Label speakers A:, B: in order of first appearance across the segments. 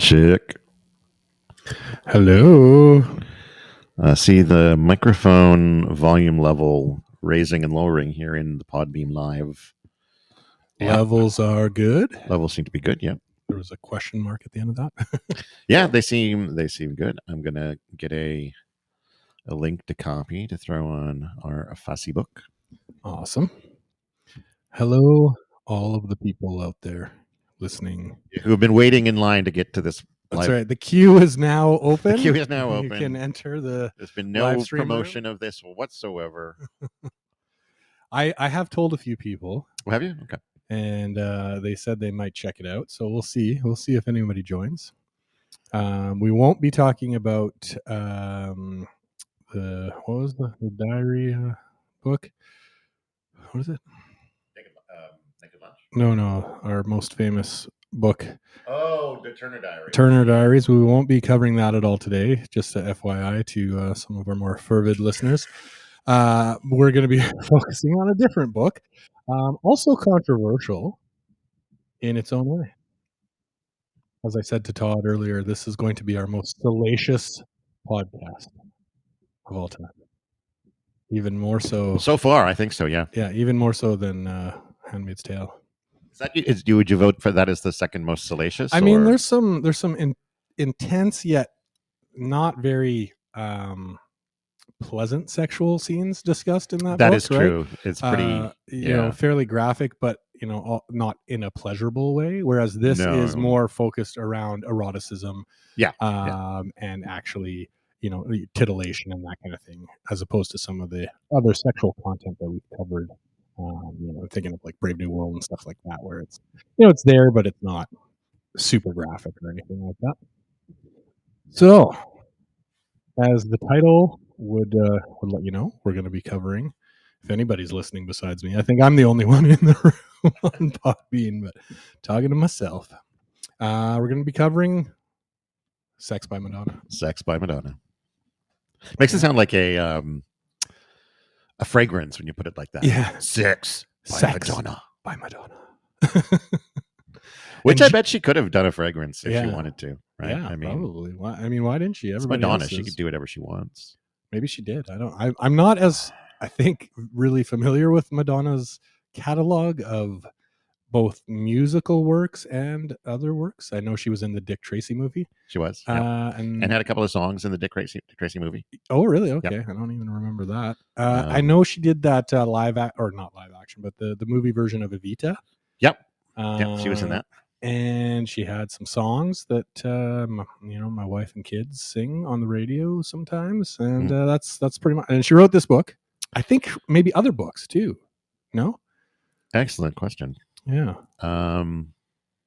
A: Check.
B: Hello.
A: See the microphone volume level raising and lowering here in the Podbeam Live.
B: Levels are good.
A: Levels seem to be good. Yeah.
B: There was a question mark at the end of that.
A: Yeah, they seem good. I'm gonna get a link to copy to throw on our Facebook.
B: Awesome. Hello, all of the people out there listening
A: who have been waiting in line to get to this.
B: That's right. The queue is now open.
A: The queue is now
B: You
A: open.
B: can enter the.
A: There's been no promotion of this whatsoever.
B: I have told a few people.
A: Well, have you? Okay.
B: And they said they might check it out. So we'll see. We'll see if anybody joins. We won't be talking about what was the diary book? What is it?
A: Naked Lunch?
B: No. Our most famous book.
A: Oh, the Turner Diaries.
B: Turner Diaries. We won't be covering that at all today. Just a FYI to some of our more fervid listeners. We're going to be focusing on a different book, also controversial in its own way. As I said to Todd earlier, this is going to be our most salacious podcast of all time. Even more so.
A: So far, I think so. Yeah.
B: Yeah, even more so than Handmaid's Tale.
A: Would you vote for that as the second most salacious?
B: I mean, there's some intense yet not very pleasant sexual scenes discussed in that book.
A: That is
B: right?
A: true. It's pretty,
B: you know, fairly graphic, but not in a pleasurable way. Whereas this is more focused around eroticism, and actually, titillation and that kind of thing, as opposed to some of the other sexual content that we've covered. Thinking of like Brave New World and stuff like that, where it's it's there, but it's not super graphic or anything like that. So, as the title would let you know, we're going to be covering, if anybody's listening besides me, I think I'm the only one in the room on Podbean, but talking to myself, we're going to be covering Sex by Madonna.
A: Sex by Madonna. Makes it sound like a fragrance when you put it like that.
B: Yeah.
A: Sex by Madonna. Which I bet she could have done a fragrance if she wanted to, right?
B: Yeah, probably. Why didn't she?
A: It's Madonna. She could do whatever she wants.
B: Maybe she did. I'm not as, I think, really familiar with Madonna's catalog of both musical works and other works. I know she was in the Dick Tracy movie.
A: She was, and had a couple of songs in the Dick Tracy movie.
B: Oh, really? Okay, yep. I don't even remember that. I know she did that not live action, but the movie version of Evita.
A: Yep. She was in that.
B: And she had some songs that my wife and kids sing on the radio sometimes, and that's pretty much. And she wrote this book. I think maybe other books too. No.
A: Excellent question.
B: Yeah.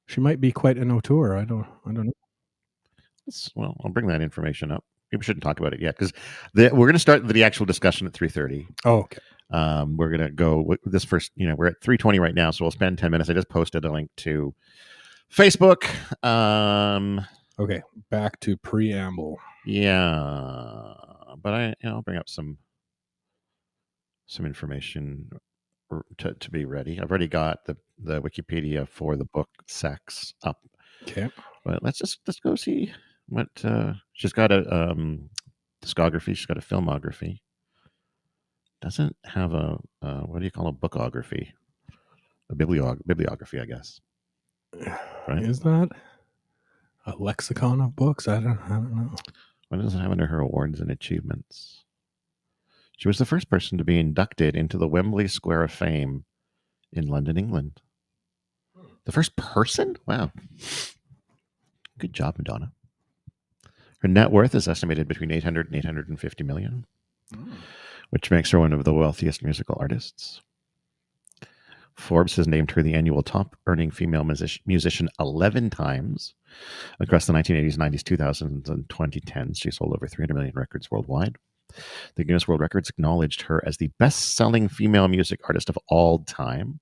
B: She might be quite an auteur. I don't know.
A: Well, I'll bring that information up. Maybe we shouldn't talk about it yet because we're going to start the actual discussion at 3:30.
B: Oh, okay.
A: We're going to go with this first. We're at 3:20 right now, so we'll spend 10 minutes. I just posted a link to Facebook.
B: Okay, back to preamble.
A: Yeah, but I'll bring up some information to be ready. I've already got the Wikipedia for the book Sex up.
B: Okay,
A: but let's go see what she's got. A discography. She's got a filmography. Doesn't have a what do you call a bookography? A bibliography, I guess.
B: Right? Is that a lexicon of books? I don't know.
A: What does it have under her awards and achievements? She was the first person to be inducted into the Wembley Square of Fame in London, England. The first person? Wow. Good job, Madonna. Her net worth is estimated between 800 and 850 million, which makes her one of the wealthiest musical artists. Forbes has named her the annual top-earning female musician 11 times across the 1980s, 90s, 2000s, and 2010s. She sold over 300 million records worldwide. The Guinness World Records acknowledged her as the best-selling female music artist of all time.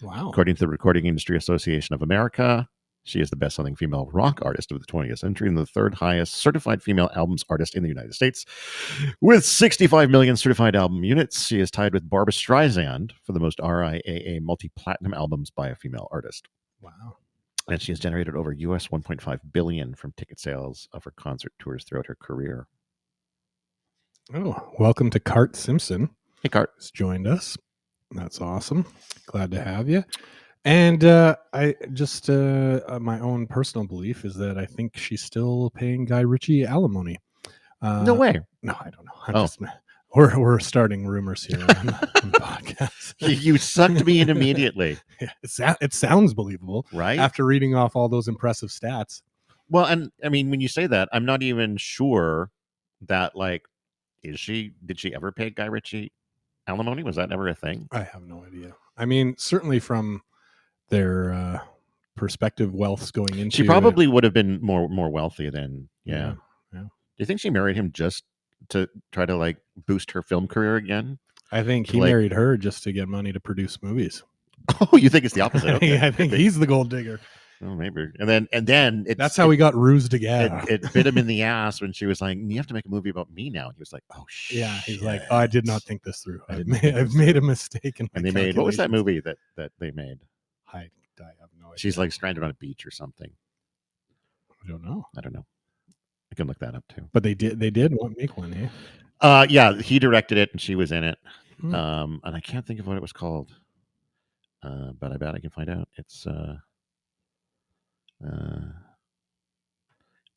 B: Wow.
A: According to the Recording Industry Association of America, she is the best-selling female rock artist of the 20th century and the third highest certified female albums artist in the United States. With 65 million certified album units, she is tied with Barbra Streisand for the most RIAA multi-platinum albums by a female artist.
B: Wow.
A: And she has generated over US $1.5 billion from ticket sales of her concert tours throughout her career.
B: Oh, welcome to Cart Simpson.
A: Hey, Cart.
B: Has joined us. That's awesome. Glad to have you. And I just my own personal belief is that I think she's still paying Guy Ritchie alimony.
A: No way.
B: No, I don't know. We're starting rumors here on the podcast.
A: You sucked me in immediately.
B: Yeah, it sounds believable,
A: right?
B: After reading off all those impressive stats.
A: Well, and I mean, when you say that, I'm not even sure that did she ever pay Guy Ritchie alimony? Was that ever a thing?
B: I have no idea. I mean, certainly from their perspective, wealth's going into.
A: She probably would have been more wealthy then. Yeah.
B: Yeah.
A: Do you think she married him just to try to boost her film career again?
B: I think he married her just to get money to produce movies.
A: Oh, you think it's the opposite? Okay.
B: I think he's the gold digger.
A: Oh, maybe. And then
B: that's how we got rused together.
A: It bit him in the ass when she was like, "You have to make a movie about me now." And he was like, "Oh shit."
B: Yeah, he's like, "Oh, I did not think this through. I've made a mistake."
A: And they made, what was that movie that they made?
B: I have no idea.
A: She's stranded on a beach or something.
B: I don't know.
A: I can look that up too.
B: But they did make one, eh?
A: Yeah, he directed it and she was in it. And I can't think of what it was called. But I bet I can find out. It's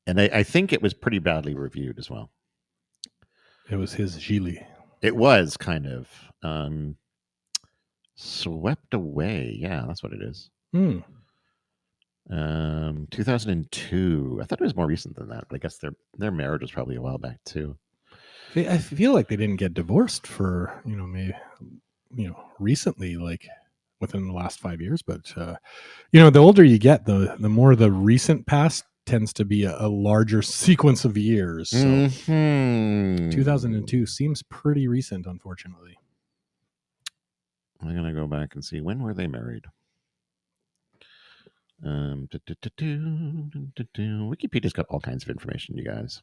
A: and I think it was pretty badly reviewed as well.
B: It was his Gigli.
A: It was kind of Swept Away. Yeah, that's what it is. 2002. I thought it was more recent than that, but I guess their marriage was probably a while back too.
B: I feel like they didn't get divorced for maybe recently, within the last 5 years. But the older you get, the more the recent past tends to be a larger sequence of years. So 2002 seems pretty recent, unfortunately.
A: I'm gonna go back and see, when were they married. Wikipedia's got all kinds of information, you guys.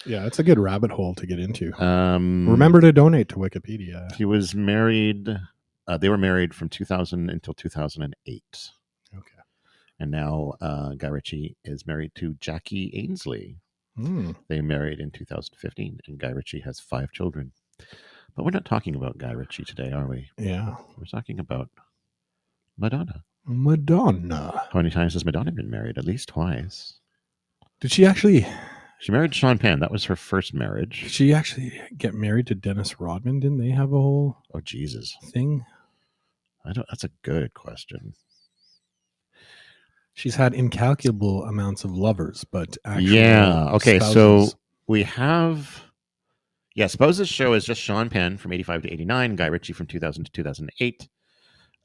B: Yeah, it's a good rabbit hole to get into. Remember to donate to Wikipedia.
A: He was married. They were married from 2000 until 2008.
B: Okay.
A: And now Guy Ritchie is married to Jackie Ainsley. They married in 2015, and Guy Ritchie has 5 children. But we're not talking about Guy Ritchie today, are we?
B: Yeah.
A: We're talking about Madonna.
B: Madonna.
A: How many times has Madonna been married? At least twice.
B: Did she actually?
A: She married Sean Penn. That was her first marriage.
B: Did she actually get married to Dennis Rodman? Didn't they have a whole thing?
A: That's a good question.
B: She's had incalculable amounts of lovers, but actually,
A: okay.
B: spouses.
A: So we have, suppose this show is just Sean Penn from 85 to 89, Guy Ritchie from 2000 to 2008.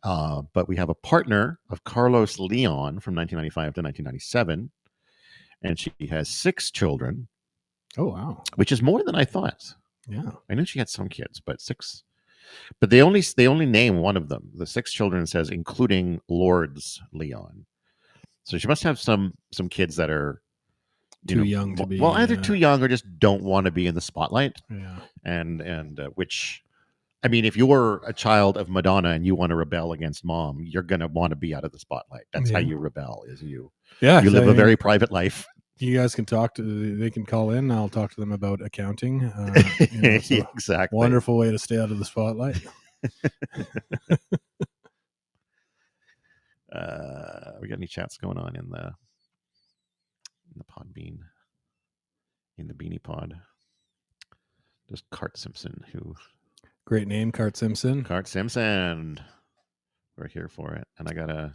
A: But we have a partner of Carlos Leon from 1995 to 1997, and she has 6 children.
B: Oh wow!
A: Which is more than I thought.
B: Yeah,
A: I knew she had some kids, but 6. But they only name one of them. The 6 children says including Lord's Leon. So she must have some kids that are
B: too young to be.
A: Well, either too young or just don't want to be in the spotlight.
B: Yeah,
A: and which. I mean, if you're a child of Madonna and you want to rebel against mom, you're going to want to be out of the spotlight. That's how you rebel, is you live a very private life.
B: You guys can they can call in. I'll talk to them about accounting.
A: Exactly.
B: Wonderful way to stay out of the spotlight.
A: We got any chats going on in the Podbean, in the Beanie Pod? Just Cart Simpson, who...
B: Great name, Cart Simpson.
A: Cart Simpson. We're here for it. And I gotta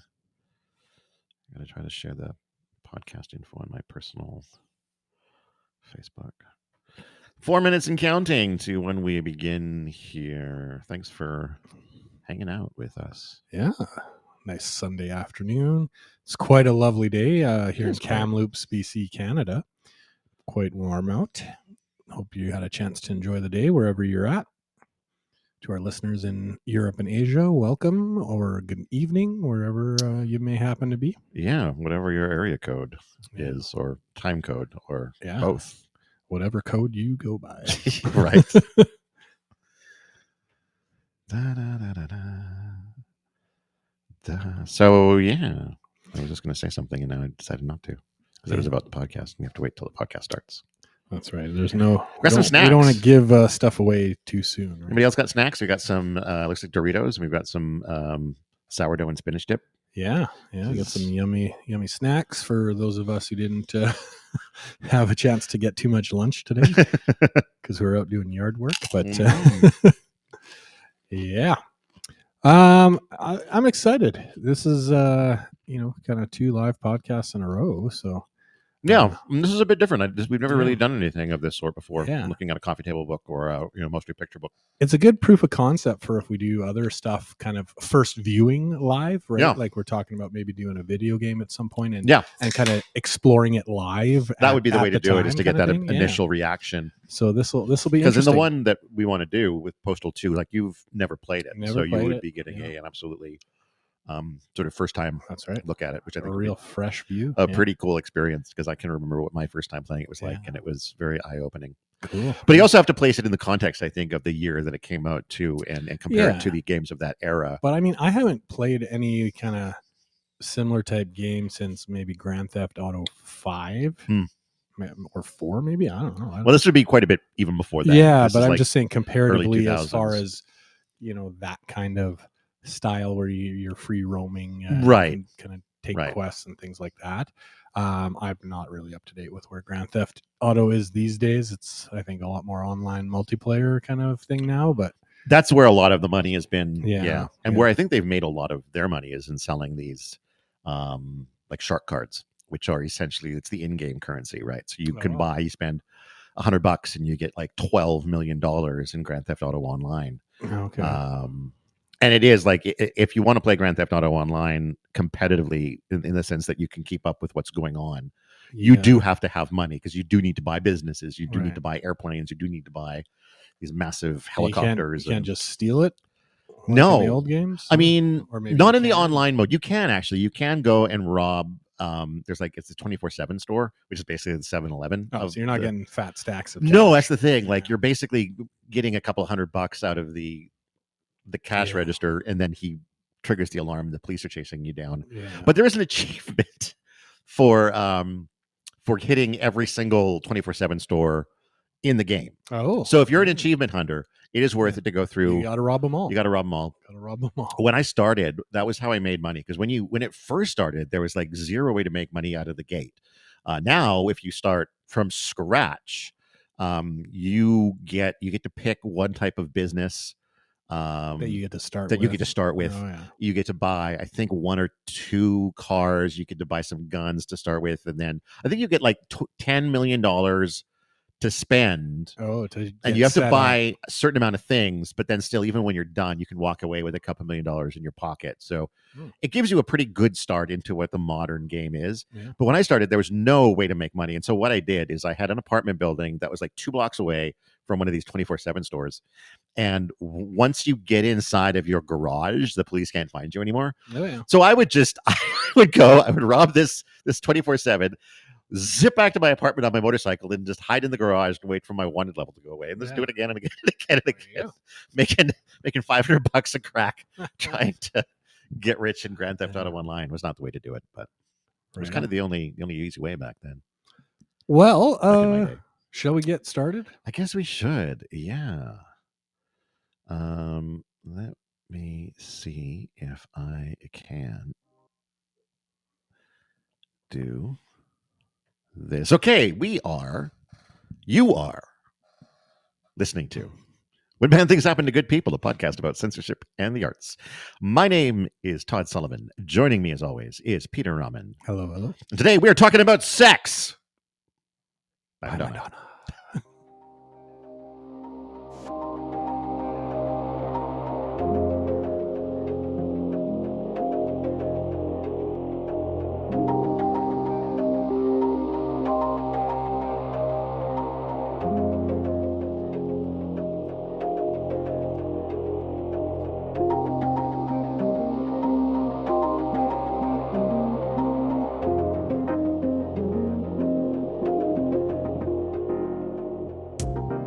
A: try to share the podcast info on my personal Facebook. 4 minutes and counting to when we begin here. Thanks for hanging out with us.
B: Yeah. Nice Sunday afternoon. It's quite a lovely day here in Kamloops, BC, Canada. Quite warm out. Hope you had a chance to enjoy the day wherever you're at. To our listeners in Europe and Asia, welcome, or good evening, wherever you may happen to be.
A: Yeah, whatever your area code is, or time code, or both.
B: Whatever code you go by.
A: Right.
B: So, yeah.
A: I was just going to say something, and now I decided not to because it was about the podcast. And we have to wait till the podcast starts.
B: That's right. There's no.
A: Got some snacks.
B: We don't want to give stuff away too soon. Right?
A: Anybody else got snacks? We got some. Looks like Doritos, and we've got some sourdough and spinach dip.
B: Yeah. We got some yummy snacks for those of us who didn't have a chance to get too much lunch today because we're out doing yard work. But yeah, I'm excited. This is kind of 2 live podcasts in a row. So
A: yeah, this is a bit different. We've never really done anything of this sort before. Yeah. Looking at a coffee table book or a mostly picture book.
B: It's a good proof of concept for if we do other stuff, kind of first viewing live, right? Yeah. Like we're talking about maybe doing a video game at some point and kind of exploring it live.
A: That would be the way to do it, is to get that initial reaction.
B: So this will be interesting.
A: Because in the one that we want to do with Postal 2, like you've never played it, so you would be getting an absolutely sort of first time look at it, which I think
B: a real fresh view,
A: pretty cool experience, because I can remember what my first time playing it was like, and it was very eye-opening.
B: Cool.
A: But you also have to place it in the context, I think, of the year that it came out to, and compare it to the games of that era.
B: But I mean, I haven't played any kind of similar type game since maybe Grand Theft Auto 5 or 4, maybe. I don't know.
A: Well, this would be quite a bit even before that.
B: Yeah, but I'm just saying comparatively, as far as that kind of style where you're free roaming,
A: right?
B: Kind of take quests and things like that. I'm not really up to date with where Grand Theft Auto is these days. It's, I think, a lot more online multiplayer kind of thing now, but
A: that's where a lot of the money has been. And where I think they've made a lot of their money is in selling these like shark cards, which are essentially, it's the in-game currency, right? So you can buy, you spend $100 and you get like $12 million in Grand Theft Auto Online.
B: Okay.
A: And it is like, if you want to play Grand Theft Auto Online competitively, in the sense that you can keep up with what's going on, you do have to have money, because you do need to buy businesses, you do need to buy airplanes, you do need to buy these massive helicopters.
B: You can't just steal it.
A: No,
B: in the old games.
A: I mean, or maybe not in the online mode. You can actually, you can go and rob. There's like, it's a 24/7 store, which is basically the 7-Eleven.
B: Oh, so you're not getting fat stacks of cash.
A: No, that's the thing. Like, you're basically getting a couple $100 out of the cash register, and then he triggers the alarm. The police are chasing you down. But there is an achievement for hitting every single 24/7 store in the game.
B: Oh,
A: so if you're an achievement hunter, it is worth it to go through.
B: You got to rob them all.
A: When I started, that was how I made money, because when it first started, there was like zero way to make money out of the gate. Now, if you start from scratch, you get to pick one type of business
B: that you get to start
A: with. You get to buy, I think, 1 or 2 cars. You get to buy some guns to start with, and then I think you get like $10 million to spend. And you have to buy a certain amount of things, but then still, even when you're done, you can walk away with a couple $1 million in your pocket. So it gives you a pretty good start into what the modern game is. But when I started, there was no way to make money. And so what I did is, I had an apartment building that was like 2 blocks away from one of these 24/7 stores. And once you get inside of your garage, the police can't find you anymore. So I would rob this 24/7, zip back to my apartment on my motorcycle, and just hide in the garage and wait for my wanted level to go away, and just do it again and again and again, making $500 a crack, trying to get rich in Grand Theft Auto Online. Was not the way to do it, but it was kind of the only easy way back then.
B: Well, shall we get started?
A: I guess we should. Yeah. Let me see if I can do this. Okay, you are listening to When Bad Things Happen to Good People, a podcast about censorship and the arts. My name is Todd Sullivan. Joining me, as always, is Peter Rahman.
B: Hello.
A: And today we are talking about sex. By Madonna.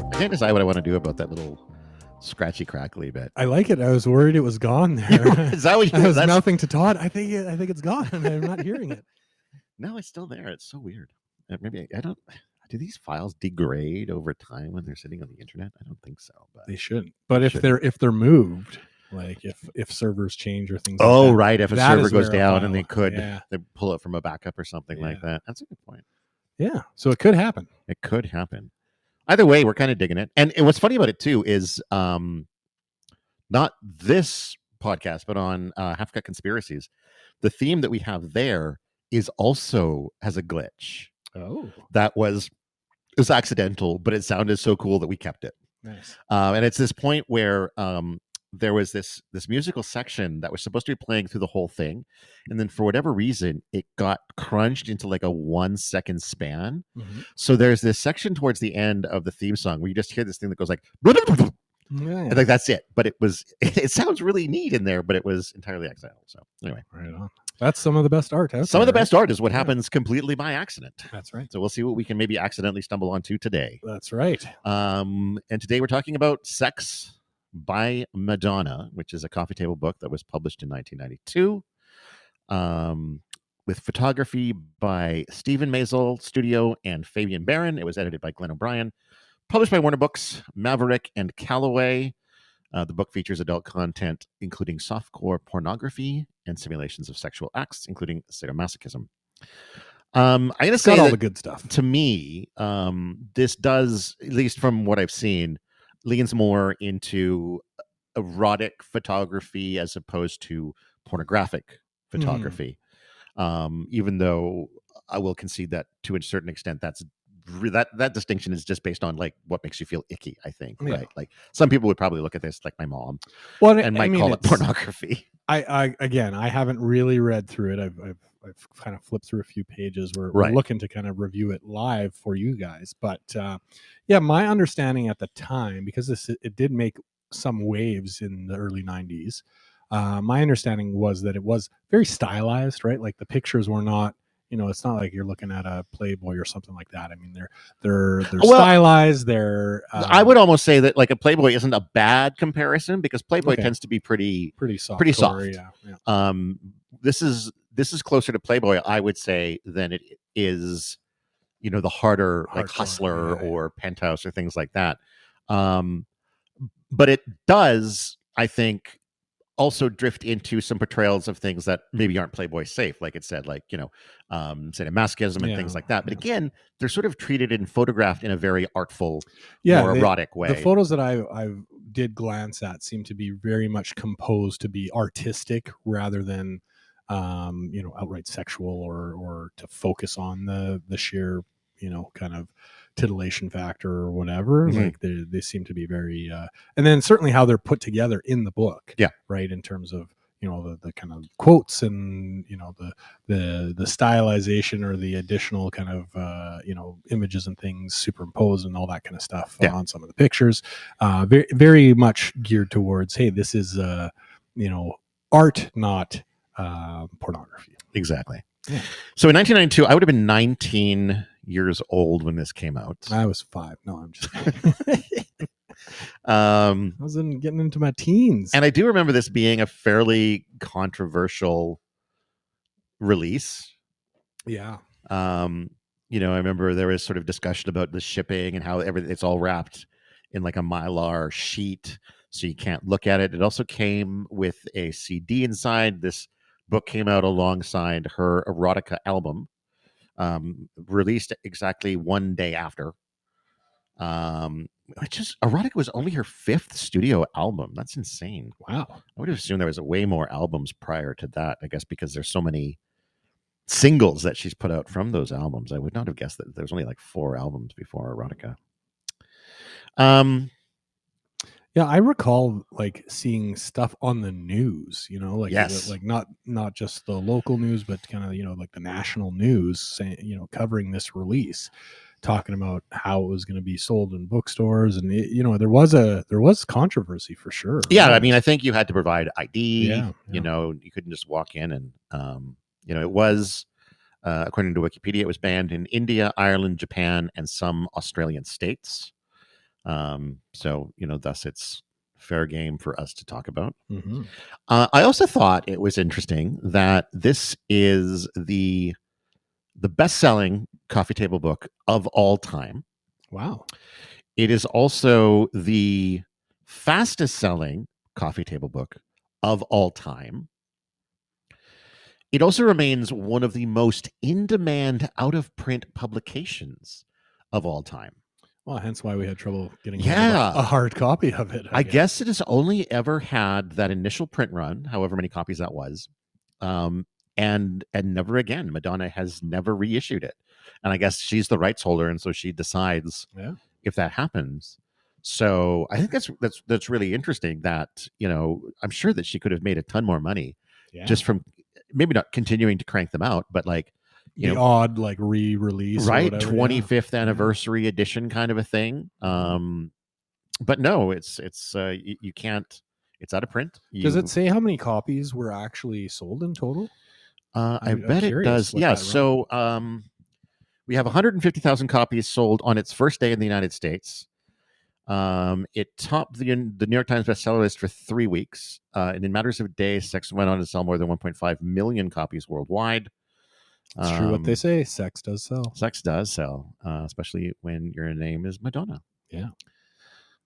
A: I can't decide what I want to do about that little scratchy, crackly bit.
B: I like it. I was worried it was gone there.
A: Is that what you?
B: Has nothing to Todd. I think it's gone. I'm not hearing it.
A: No, it's still there. It's so weird. Maybe I don't. Do these files degrade over time when they're sitting on the internet? I don't think so. But
B: they shouldn't. But if they're moved, like if servers change or things.
A: Oh,
B: like that,
A: right. If a server goes down and they pull it from a backup or something like that. That's a good point.
B: Yeah. So it could happen.
A: It could happen. Either way, we're kind of digging it. And what's funny about it too is not this podcast, but on Half Cut Conspiracies, the theme that we have there is also has a glitch.
B: Oh,
A: that was accidental, but it sounded so cool that we kept it.
B: Nice.
A: And it's this point where there was this musical section that was supposed to be playing through the whole thing, and then for whatever reason it got crunched into like a 1 second span. Mm-hmm. So there's this section towards the end of the theme song where you just hear this thing that goes like and like that's it. But it sounds really neat in there, but it was entirely accidental. So anyway,
B: right on. That's some of the best art.
A: Some of the best art is what happens completely by accident.
B: That's right.
A: So we'll see what we can maybe accidentally stumble onto today.
B: That's right.
A: And today we're talking about Sex by Madonna, which is a coffee table book that was published in 1992. With photography by Stephen Maisel Studio and Fabian Barron. It was edited by Glenn O'Brien. Published by Warner Books, Maverick, and Callaway. The book features adult content, including softcore pornography and simulations of sexual acts, including sadomasochism. I'm going to say
B: all the good stuff.
A: To me, this does, at least from what I've seen, leans more into erotic photography as opposed to pornographic photography. Even though I will concede that to a certain extent, that distinction is just based on like what makes you feel icky, I think. Yeah. Right. Like some people would probably look at this like my mom and might call it pornography.
B: I haven't really read through it. I've kind of flipped through a few pages. We're looking to kind of review it live for you guys. But my understanding at the time, because it did make some waves in the early 90s, my understanding was that it was very stylized, right? Like the pictures were not, it's not like you're looking at a Playboy or something like that. I mean, they're stylized.
A: I would almost say that like a Playboy isn't a bad comparison because Playboy tends to be pretty soft. Yeah. This is closer to Playboy, I would say, than it is, the harder like Hustler or Penthouse or things like that. But it does, I think, also drift into some portrayals of things that maybe aren't Playboy safe, like it said, like, sadomasochism and things like that. But again, they're sort of treated and photographed in a very artful, more erotic way.
B: The photos that I did glance at seem to be very much composed to be artistic rather than, outright sexual or to focus on the sheer, kind of titillation factor or whatever. Mm-hmm. Like they seem to be very and then certainly how they're put together in the book, right, in terms of the kind of quotes and the stylization or the additional kind of images and things superimposed and all that kind of stuff on some of the pictures, very, very much geared towards, hey, this is art, not pornography.
A: Exactly. Yeah. So in 1992, I would have been 19 years old when this came out.
B: I was 5. No, I'm just I was getting into my teens.
A: And I do remember this being a fairly controversial release.
B: Yeah.
A: I remember there was sort of discussion about the shipping and how it's all wrapped in like a Mylar sheet, so you can't look at it. It also came with a CD inside. This book came out alongside her erotica album, released exactly one day after. Erotica was only her 5th studio album. That's insane.
B: Wow.
A: I would have assumed there was way more albums prior to that, I guess, because there's so many singles that she's put out from those albums. I would not have guessed that there's only like 4 albums before erotica.
B: Yeah, I recall like seeing stuff on the news, like like not just the local news, but kind of like the national news, saying covering this release, talking about how it was going to be sold in bookstores, and there was controversy for sure.
A: Yeah, I mean, I think you had to provide ID. Yeah. You couldn't just walk in, and it was according to Wikipedia, it was banned in India, Ireland, Japan, and some Australian states. So thus its fair game for us to talk about.
B: Mm-hmm.
A: I also thought it was interesting that this is the best-selling coffee table book of all time.
B: Wow.
A: It is also the fastest-selling coffee table book of all time. It also remains one of the most in-demand out-of-print publications of all time.
B: Well, hence why we had trouble getting a hard copy of it.
A: I guess it has only ever had that initial print run, however many copies that was, and never again. Madonna has never reissued it, and I guess she's the rights holder, and so she decides if that happens. So I think that's really interesting. That I'm sure that she could have made a ton more money just from maybe not continuing to crank them out, but like
B: the odd like re-release,
A: right? 25th anniversary edition kind of a thing. But no, it's you can't. It's out of print.
B: Does it say how many copies were actually sold in total?
A: I bet it does. Yeah. So we have 150,000 copies sold on its first day in the United States. It topped the New York Times bestseller list for 3 weeks. And in matters of days, Sex went on to sell more than 1.5 million copies worldwide.
B: It's true what they say. Sex does sell.
A: Sex does sell, especially when your name is Madonna.
B: Yeah.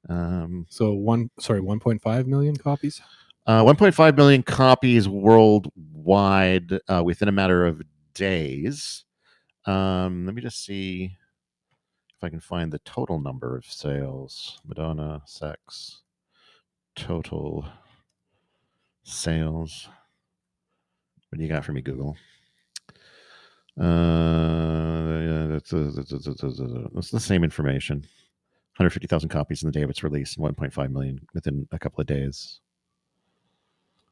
B: So 1.5 million copies.
A: 1.5 million copies worldwide within a matter of days. Let me just see if I can find the total number of sales. Madonna, Sex, total sales. What do you got for me, Google? That's the same information. 150,000 copies in the day of its release, and 1.5 million within a couple of days.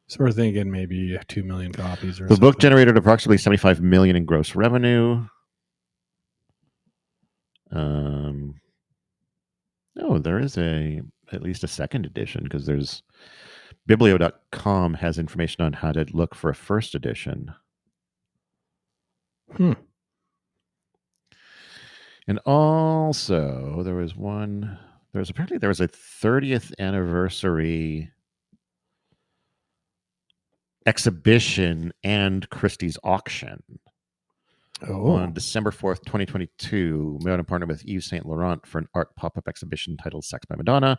B: So we're thinking maybe 2 million copies. Or
A: the book generated approximately 75 million in gross revenue. There is at least a second edition, because there's Biblio.com has information on how to look for a first edition. And also there was a 30th anniversary exhibition and Christie's auction. On December 4th, 2022, Madonna partnered with Yves Saint Laurent for an art pop-up exhibition titled Sex by Madonna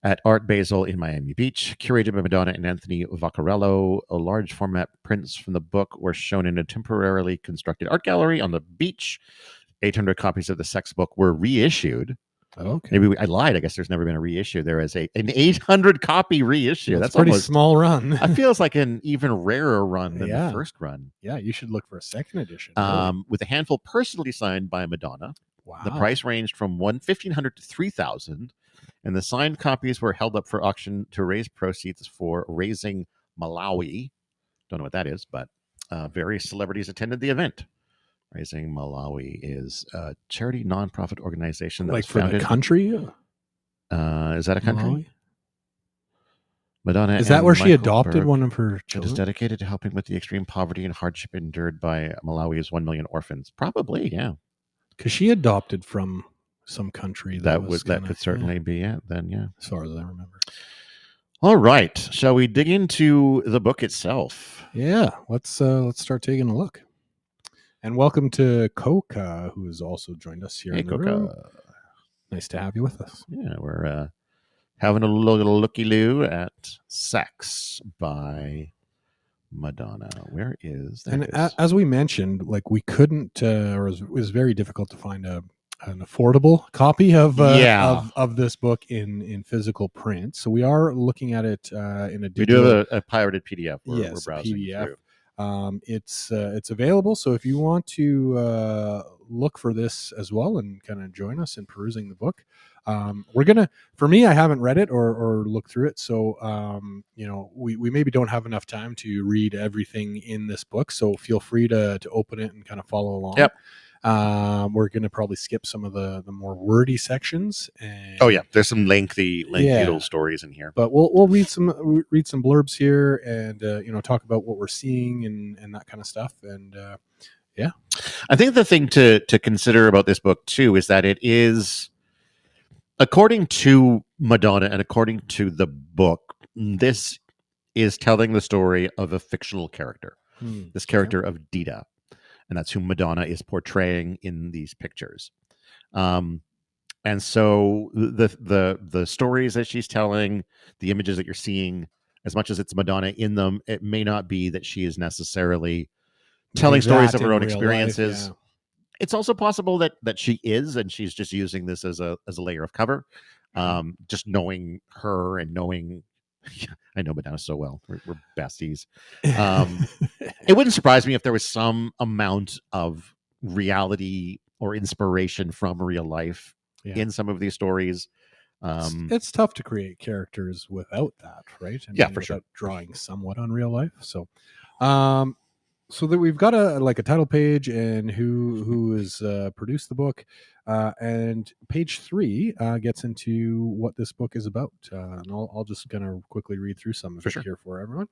A: at Art Basel in Miami Beach, curated by Madonna and Anthony Vaccarello. A large format prints from the book were shown in a temporarily constructed art gallery on the beach. 800 copies of the sex book were reissued.
B: Okay.
A: Maybe I lied. I guess there's never been a reissue. There is an 800 copy reissue.
B: That's a pretty small run.
A: That feels like an even rarer run than the first run.
B: Yeah, you should look for a second edition.
A: With a handful personally signed by Madonna.
B: Wow.
A: The price ranged from $1,500 to $3,000, and the signed copies were held up for auction to raise proceeds for Raising Malawi. Don't know what that is, but various celebrities attended the event. Raising Malawi is a charity nonprofit organization that was
B: for
A: founded.
B: The country?
A: Is that a country?
B: Malawi?
A: Madonna
B: is that where she adopted one of her children?
A: It is dedicated to helping with the extreme poverty and hardship endured by Malawi's 1 million orphans. Probably, yeah.
B: Because she adopted from some country
A: that could certainly be it. Then, yeah,
B: as far as I remember.
A: All right, shall we dig into the book itself?
B: Yeah, let's start taking a look. And welcome to Coca, who has also joined us here in the room. Nice to have you with us.
A: Yeah, we're having a little looky-loo at Sex by Madonna. Where is that?
B: And as we mentioned, like we couldn't, or it was very difficult to find an affordable copy of this book in physical print. So we are looking at it in a digital.
A: We do have a pirated PDF.
B: We're browsing PDF. Through. It's available. So if you want to look for this as well and kind of join us in perusing the book, for me, I haven't read it or looked through it. So, we maybe don't have enough time to read everything in this book. So feel free to open it and kind of follow along.
A: Yep.
B: We're going to probably skip some of the more wordy sections. And,
A: there's some lengthy little stories in here.
B: But we'll read some blurbs here and talk about what we're seeing and that kind of stuff. And
A: I think the thing to consider about this book too is that it is, according to Madonna, and according to the book, this is telling the story of a fictional character, this character of Dita, and that's who Madonna is portraying in these pictures. And so the stories that she's telling, the images that you're seeing, as much as it's Madonna in them, it may not be that she is necessarily telling stories of her own experiences.
B: Life,
A: It's also possible that she is, and she's just using this as a layer of cover. Just knowing her and knowing, I know Madonna so well. We're besties. It wouldn't surprise me if there was some amount of reality or inspiration from real life in some of these stories.
B: It's tough to create characters without that, right? I
A: mean, for sure.
B: Drawing somewhat on real life. So, so that we've got a title page and who has produced the book, and page 3 gets into what this book is about, and I'll just gonna quickly read through some of it here for everyone.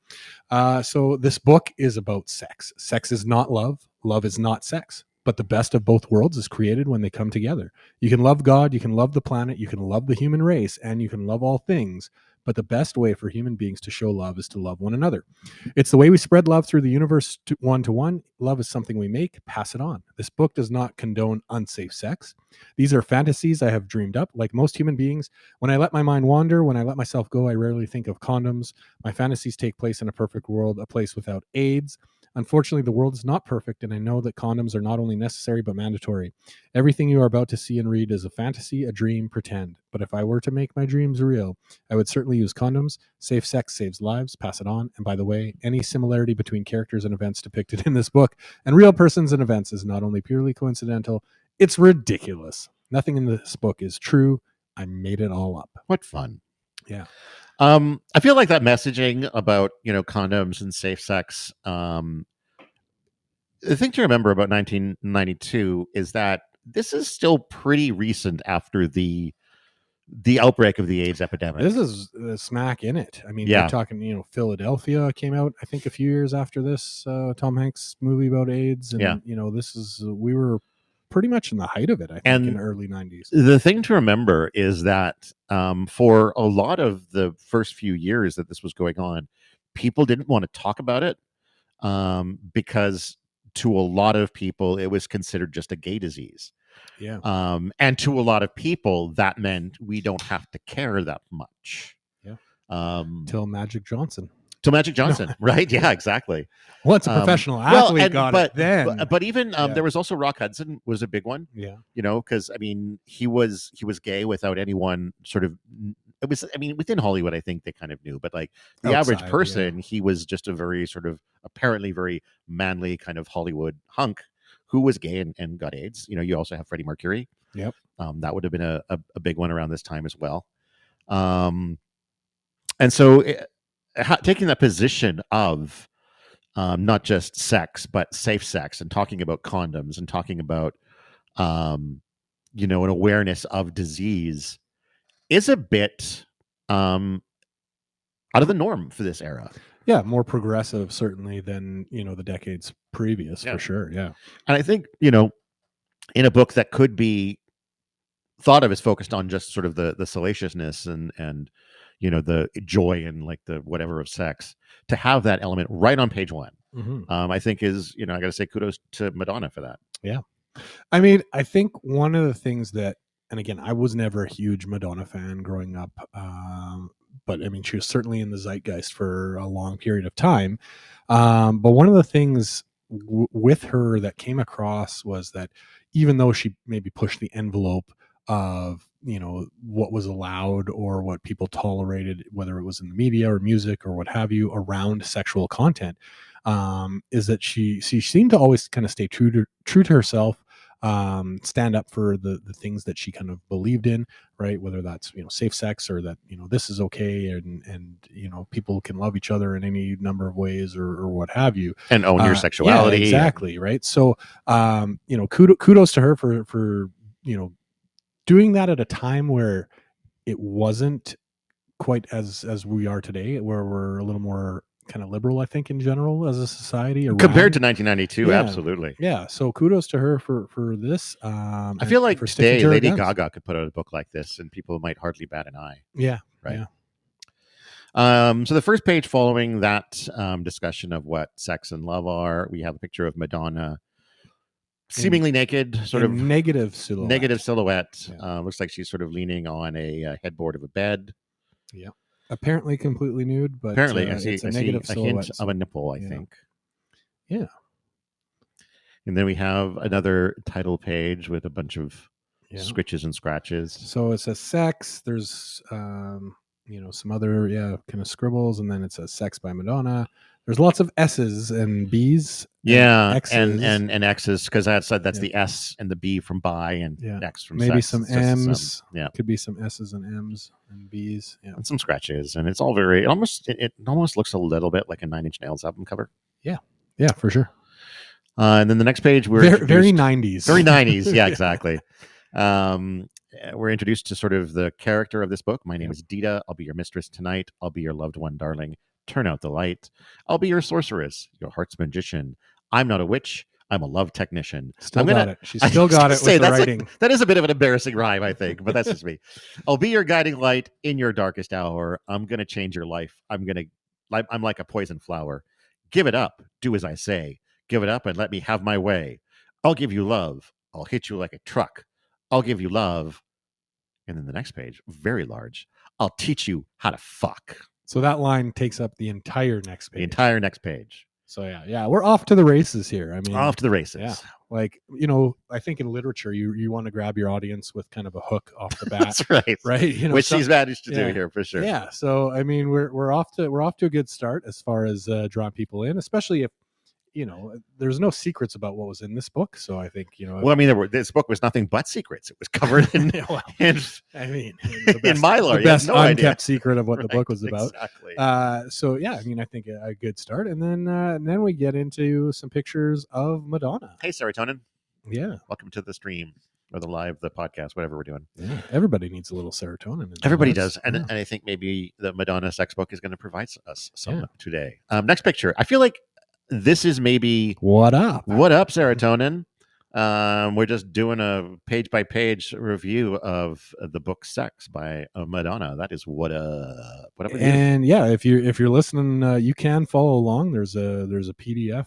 B: So this book is about sex. Sex is not love. Love is not sex. But the best of both worlds is created when they come together. You can love God, you can love the planet, you can love the human race, and you can love all things. But the best way for human beings to show love is to love one another. It's the way we spread love through the universe one to one. Love is something we make, pass it on. This book does not condone unsafe sex. These are fantasies I have dreamed up. Like most human beings, when I let my mind wander, when I let myself go, I rarely think of condoms. My fantasies take place in a perfect world, a place without AIDS. Unfortunately, the world is not perfect, and I know that condoms are not only necessary but mandatory. Everything you are about to see and read is a fantasy, a dream, pretend. But if I were to make my dreams real, I would certainly use condoms. Safe sex saves lives, pass it on. And by the way, any similarity between characters and events depicted in this book and real persons and events is not only purely coincidental, it's ridiculous. Nothing in this book is true. I made it all up.
A: What fun.
B: Yeah.
A: I feel like that messaging about, condoms and safe sex, the thing to remember about 1992 is that this is still pretty recent after the outbreak of the AIDS epidemic.
B: This is smack in it. I mean, we're talking, Philadelphia came out, I think, a few years after this Tom Hanks movie about AIDS. And, we were pretty much in the height of it, I think, in the early 90s.
A: The thing to remember is that for a lot of the first few years that this was going on, people didn't want to talk about it because to a lot of people, it was considered just a gay disease.
B: Yeah.
A: And to a lot of people, that meant we don't have to care that much.
B: Yeah. Till Magic Johnson.
A: Right? Yeah, exactly.
B: Once a professional athlete got it, then.
A: But even there was also Rock Hudson was a big one.
B: Yeah.
A: Because I mean, he was gay without anyone sort of. It was, I mean, within Hollywood, I think they kind of knew, but like the average person, he was just a very sort of apparently very manly kind of Hollywood hunk who was gay and got AIDS. You also have Freddie Mercury.
B: Yep.
A: That would have been a big one around this time as well. And so taking that position of not just sex, but safe sex, and talking about condoms and talking about, an awareness of disease is a bit out of the norm for this era.
B: Yeah, more progressive certainly than the decades previous, for sure. Yeah,
A: and I think in a book that could be thought of as focused on just sort of the salaciousness and the joy and like the whatever of sex, to have that element right on page 1, I think is I got to say kudos to Madonna for that.
B: Yeah, I mean, I think one of the things that, and again, I was never a huge Madonna fan growing up. But I mean, she was certainly in the zeitgeist for a long period of time. But one of the things with her that came across was that even though she maybe pushed the envelope of what was allowed or what people tolerated, whether it was in the media or music or what have you, around sexual content, is that she seemed to always kind of stay true to herself. Stand up for the things that she kind of believed in, right? Whether that's safe sex, or that this is okay, and people can love each other in any number of ways, or what have you,
A: and own your sexuality.
B: Yeah, exactly, right? So kudos to her for doing that at a time where it wasn't quite as we are today, where we're a little more kind of liberal, I think, in general as a society
A: compared to 1992. Absolutely.
B: Yeah. So kudos to her for this.
A: I feel like today Lady Gaga could put out a book like this and people might hardly bat an eye.
B: Yeah.
A: Right.
B: Yeah.
A: So the first page following that discussion of what sex and love are, we have a picture of Madonna seemingly naked, sort of
B: negative silhouette.
A: Yeah. Looks like she's sort of leaning on a headboard of a bed.
B: Yeah. Apparently completely nude, but
A: apparently I see
B: a
A: hint of a nipple, I think.
B: Yeah.
A: And then we have another title page with a bunch of scritches and scratches.
B: So it says sex. There's some other kind of scribbles, and then it says sex by Madonna. There's lots of S's and B's.
A: And X's. and X's, because that's the S and the B from bi and X from
B: maybe
A: sex.
B: Some M's. Could be some S's and M's and B's. Yeah.
A: And some scratches, and it's all very. It almost looks a little bit like a Nine Inch Nails album cover.
B: Yeah. Yeah, for sure.
A: And then the next page we're
B: very 90s.
A: Very 90s. Yeah, exactly. We're introduced to sort of the character of this book. My name is Dita. I'll be your mistress tonight. I'll be your loved one, darling. Turn out the light. I'll be your sorceress, your heart's magician. I'm not a witch. I'm a love technician.
B: Got it. She still got it with the writing.
A: That is a bit of an embarrassing rhyme, I think, but that's just me. I'll be your guiding light in your darkest hour. I'm going to change your life. I'm like a poison flower. Give it up. Do as I say. Give it up and let me have my way. I'll give you love. I'll hit you like a truck. I'll give you love. And then the next page, very large. I'll teach you how to fuck.
B: So that line takes up the entire next page.
A: The entire next page.
B: So yeah, we're off to the races here. I mean,
A: off to the races.
B: Yeah. Like, I think in literature, you want to grab your audience with kind of a hook off the bat.
A: That's right.
B: Right.
A: Which she's managed to do here for sure.
B: Yeah. So, I mean, we're off to a good start as far as drawing people in, especially if, there's no secrets about what was in this book. So I think,
A: well, I mean, this book was nothing but secrets. It was covered in, in Mylar.
B: The best unkept secret of what the book was about.
A: Exactly.
B: So yeah, I mean, I think a good start. And then we get into some pictures of Madonna.
A: Hey, Serotonin.
B: Yeah.
A: Welcome to the stream or the podcast, whatever we're doing.
B: Yeah. Everybody needs a little serotonin.
A: Everybody does. And I think maybe the Madonna sex book is going to provide us some today. Next picture. I feel like this is maybe
B: what up
A: serotonin. We're just doing a page by page review of the book Sex by Madonna. That is what up with
B: and you? If you're listening, you can follow along. There's a PDF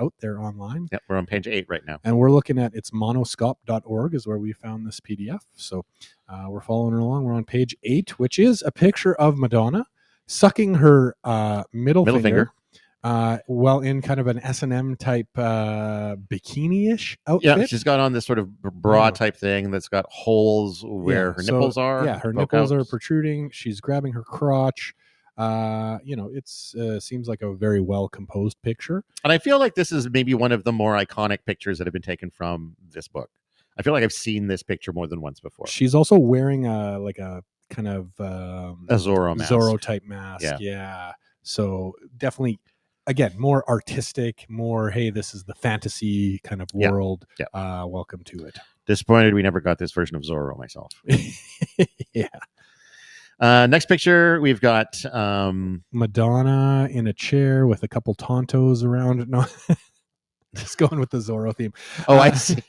B: out there online.
A: Yeah, we're on page 8 right now,
B: and we're looking at it's monoscop.org is where we found this PDF. So we're following along. We're on page 8, which is a picture of Madonna sucking her middle finger. Well, in kind of an S&M type bikini-ish outfit.
A: Yeah, she's got on this sort of bra type thing that's got holes where her nipples are.
B: Yeah, her nipples are protruding. She's grabbing her crotch. It's seems like a very well composed picture.
A: And I feel like this is maybe one of the more iconic pictures that have been taken from this book. I feel like I've seen this picture more than once before.
B: She's also wearing a kind of
A: a Zorro mask.
B: Zorro type mask. Yeah. So definitely, again, more artistic, more, hey, this is the fantasy kind of world. Yeah. Welcome to it.
A: Disappointed we never got this version of Zorro myself.
B: Yeah.
A: Next picture, we've got
B: Madonna in a chair with a couple Tontos around. No, just going with the Zorro theme.
A: Oh, I see.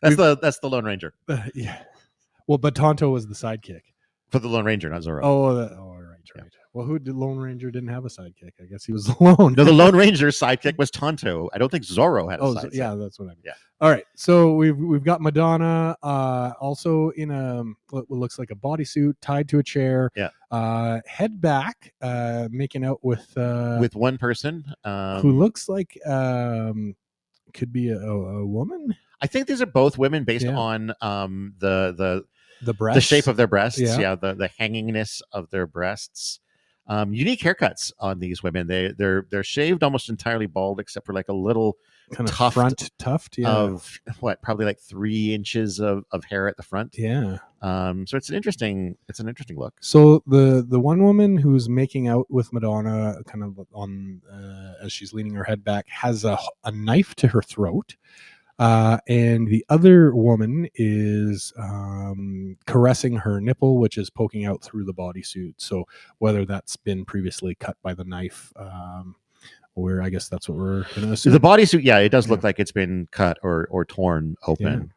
A: That's the Lone Ranger.
B: Yeah. Well, but Tonto was the sidekick.
A: For the Lone Ranger, not Zorro.
B: Right. Well, who did Lone Ranger didn't have a sidekick? I guess he was alone.
A: No, the Lone Ranger's sidekick was Tonto. I don't think Zorro had a sidekick.
B: Yeah, that's what I mean.
A: Yeah.
B: All right. So we've got Madonna also in what looks like a bodysuit tied to a chair.
A: Yeah.
B: Head back, making out with
A: one person
B: who looks like could be a woman.
A: I think these are both women based on the breasts, the shape of their breasts, the hangingness of their breasts. Unique haircuts on these women. They're shaved almost entirely bald, except for like a little
B: kind of front tuft
A: of probably like 3 inches of hair at the front.
B: Yeah.
A: So it's an interesting look.
B: So the one woman who's making out with Madonna, kind of on as she's leaning her head back, has a knife to her throat. And the other woman is caressing her nipple, which is poking out through the bodysuit. So whether that's been previously cut by the knife, or I guess that's what we're going to assume.
A: The bodysuit, yeah, it does look like it's been cut or torn open.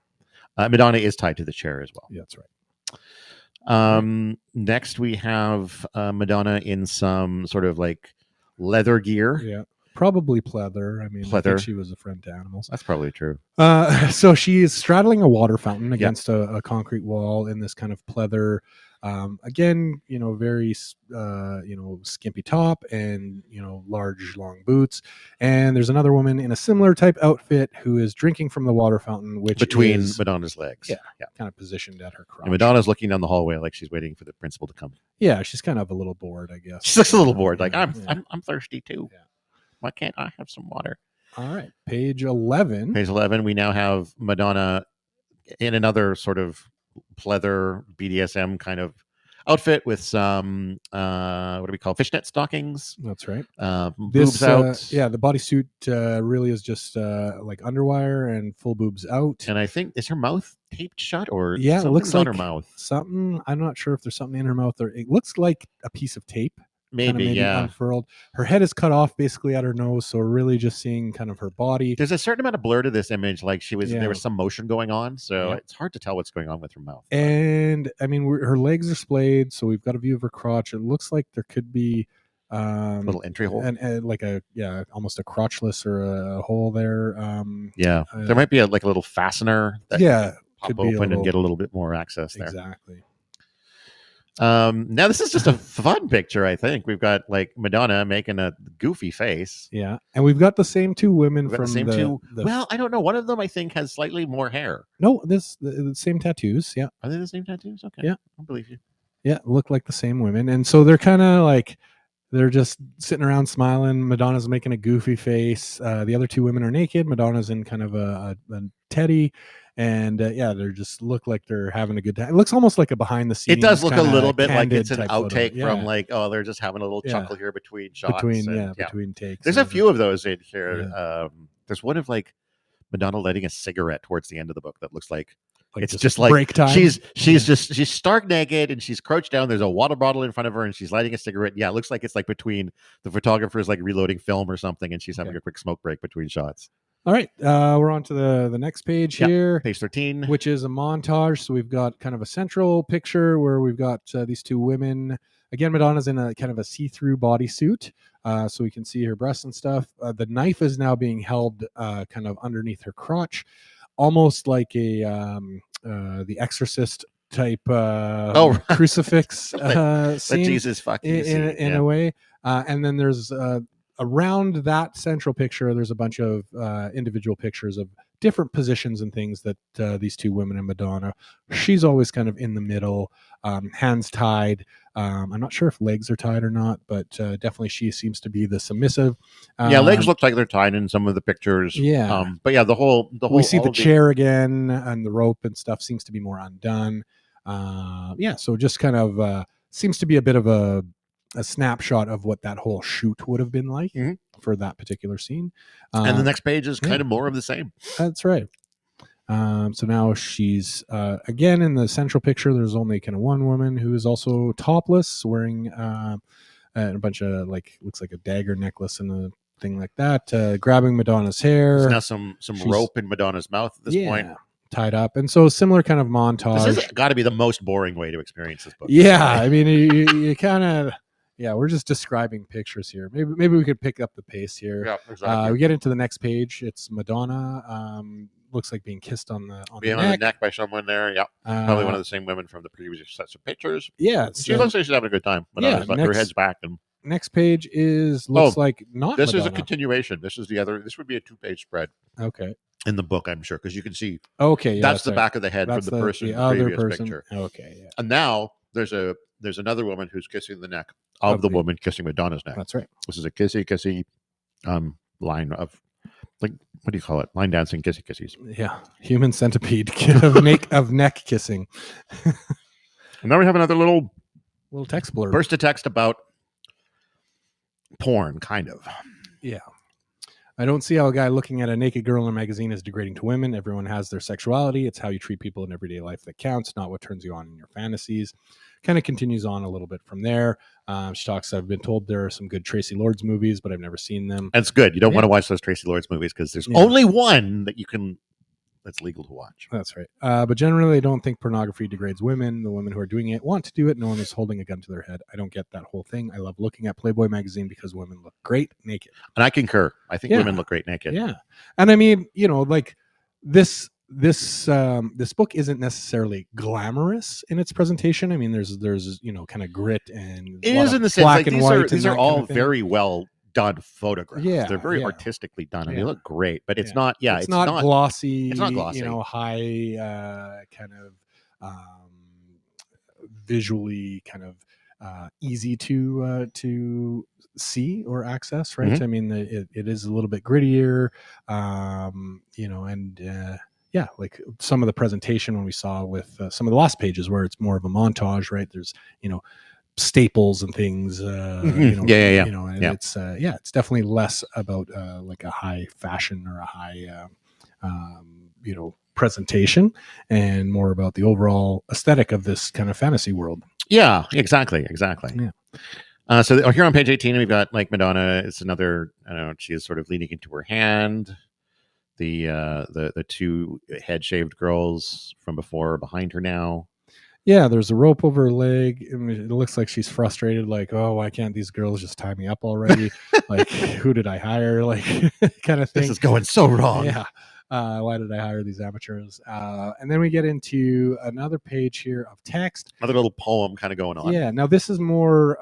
A: Yeah. Madonna is tied to the chair as well.
B: Yeah, that's right.
A: Next, we have Madonna in some sort of like leather gear.
B: Yeah. Probably pleather. I mean, I think she was a friend to animals.
A: That's probably true.
B: So she is straddling a water fountain against a concrete wall in this kind of pleather. Again, very, skimpy top and, large, long boots. And there's another woman in a similar type outfit who is drinking from the water fountain, which
A: between
B: is
A: Madonna's legs.
B: Yeah. Kind of positioned at her crotch.
A: And Madonna's looking down the hallway like she's waiting for the principal to come.
B: Yeah, she's kind of a little bored, I guess.
A: She looks a little bored. Like, I'm thirsty too.
B: Yeah.
A: Why can't I have some water?
B: All right. Page 11.
A: Page 11, we now have Madonna in another sort of pleather BDSM kind of outfit with some, what do we call fishnet stockings?
B: That's right.
A: Boobs out.
B: Yeah, the bodysuit really is just like underwire and full boobs out.
A: And I think, is her mouth taped shut or
B: it looks like
A: on her mouth?
B: Something. I'm not sure if there's something in her mouth, or it looks like a piece of tape.
A: Maybe
B: unfurled. Her head is cut off basically at her nose, so we're really just seeing kind of her body.
A: There's a certain amount of blur to this image, like there was some motion going on, so it's hard to tell what's going on with her mouth.
B: And I mean, her legs are splayed, so we've got a view of her crotch. It looks like there could be
A: a little entry hole,
B: and like almost a crotchless or a hole there.
A: There might be a little fastener that pop open and get a little bit more access there.
B: Exactly.
A: Now this is just a fun picture. I think we've got like Madonna making a goofy face.
B: Yeah, and we've got the same two women from
A: well, I don't know. One of them I think has slightly more hair.
B: No, the same tattoos. Yeah,
A: are they the same tattoos? Okay,
B: yeah,
A: I believe you.
B: Yeah, look like the same women, and so they're kind of like they're just sitting around smiling. Madonna's making a goofy face. The other two women are naked. Madonna's in kind of a teddy. And they just look like they're having a good time. It looks almost like a behind the scenes.
A: It does look a little bit like it's an outtake from they're just having a little chuckle here between shots.
B: Between takes.
A: There's a few of those in here. Yeah. There's one of like Madonna lighting a cigarette towards the end of the book that looks like it's just like
B: break time.
A: She's stark naked and she's crouched down. There's a water bottle in front of her and she's lighting a cigarette. Yeah, it looks like it's like between the photographer's like reloading film or something and she's having a quick smoke break between shots.
B: All right, we're on to the next page here.
A: Page 13.
B: Which is a montage. So we've got kind of a central picture where we've got these two women. Again, Madonna's in a kind of a see-through bodysuit, so we can see her breasts and stuff. The knife is now being held kind of underneath her crotch, almost like the Exorcist type crucifix
A: let
B: scene.
A: Jesus fuck you
B: in a way. And then there's around that central picture, there's a bunch of individual pictures of different positions and things that these two women and Madonna. She's always kind of in the middle, hands tied. I'm not sure if legs are tied or not, but definitely she seems to be the submissive.
A: Legs look like they're tied in some of the pictures.
B: Yeah,
A: but the whole
B: we see the chair again, and the rope and stuff seems to be more undone. So just kind of seems to be a bit of a snapshot of what that whole shoot would have been like for that particular scene.
A: And the next page is kind of more of the same.
B: That's right. So now she's again in the central picture. There's only kind of one woman who is also topless, wearing a bunch of looks like a dagger necklace and a thing like that, grabbing Madonna's hair.
A: There's now some rope in Madonna's mouth at this point.
B: Tied up, and so similar kind of montage.
A: This has got to be the most boring way to experience this book.
B: Yeah, I mean, you kind of. Yeah, we're just describing pictures here. Maybe we could pick up the pace here.
A: Yeah, exactly.
B: We get into the next page. It's Madonna. Looks like being kissed on the
A: neck by someone there. Yeah, probably one of the same women from the previous sets of pictures.
B: Yeah,
A: she looks like she's having a good time. Her head's back and.
B: Next page looks like not.
A: This
B: Madonna.
A: is a continuation. This is the other. This would be a 2-page spread.
B: Okay.
A: In the book, I'm sure, because you can see.
B: Okay,
A: that's the back of the head from the person in the previous picture.
B: Okay, yeah.
A: And now there's another woman who's kissing the neck of the woman kissing Madonna's neck.
B: That's right.
A: This is a kissy line of what do you call it? Line dancing kissies.
B: Yeah, human centipede of neck kissing.
A: And now we have another little
B: text blurb,
A: burst of text about porn, kind of.
B: Yeah. I don't see how a guy looking at a naked girl in a magazine is degrading to women. Everyone has their sexuality. It's how you treat people in everyday life that counts, not what turns you on in your fantasies. Kind of continues on a little bit from there. She talks, I've been told there are some good Tracy Lords movies, but I've never seen them.
A: That's good. You don't want to watch those Tracy Lords movies because there's only one that you can that's legal to watch.
B: That's right. But generally, I don't think pornography degrades women. The women who are doing it want to do it. No one is holding a gun to their head. I don't get that whole thing. I love looking at Playboy magazine because women look great naked.
A: And I concur. I think women look great naked.
B: Yeah. And I mean, like this book isn't necessarily glamorous in its presentation. I mean, there's kind of grit and
A: it is in the sense like these are all very well done photographs. They're very artistically done and they look great, but it's not it's not
B: glossy.
A: It's not glossy.
B: High kind of visually kind of easy to see or access, right? I mean, it is a little bit grittier, like some of the presentation when we saw with some of the last pages where it's more of a montage, right? There's staples and things, it's definitely less about like a high fashion or a high presentation and more about the overall aesthetic of this kind of fantasy world.
A: Yeah, exactly. So here on page 18 we've got like Madonna. It's another, I don't know, she is sort of leaning into her hand. The two head shaved girls from before are behind her now.
B: Yeah, there's a rope over her leg. I mean, it looks like she's frustrated, like, oh, why can't these girls just tie me up already? Like, who did I hire? Like, kind of thing.
A: This is going so wrong.
B: Yeah. Why did I hire these amateurs? And then we get into another page here of text.
A: Another little poem kind of going on.
B: Yeah. Now, this is more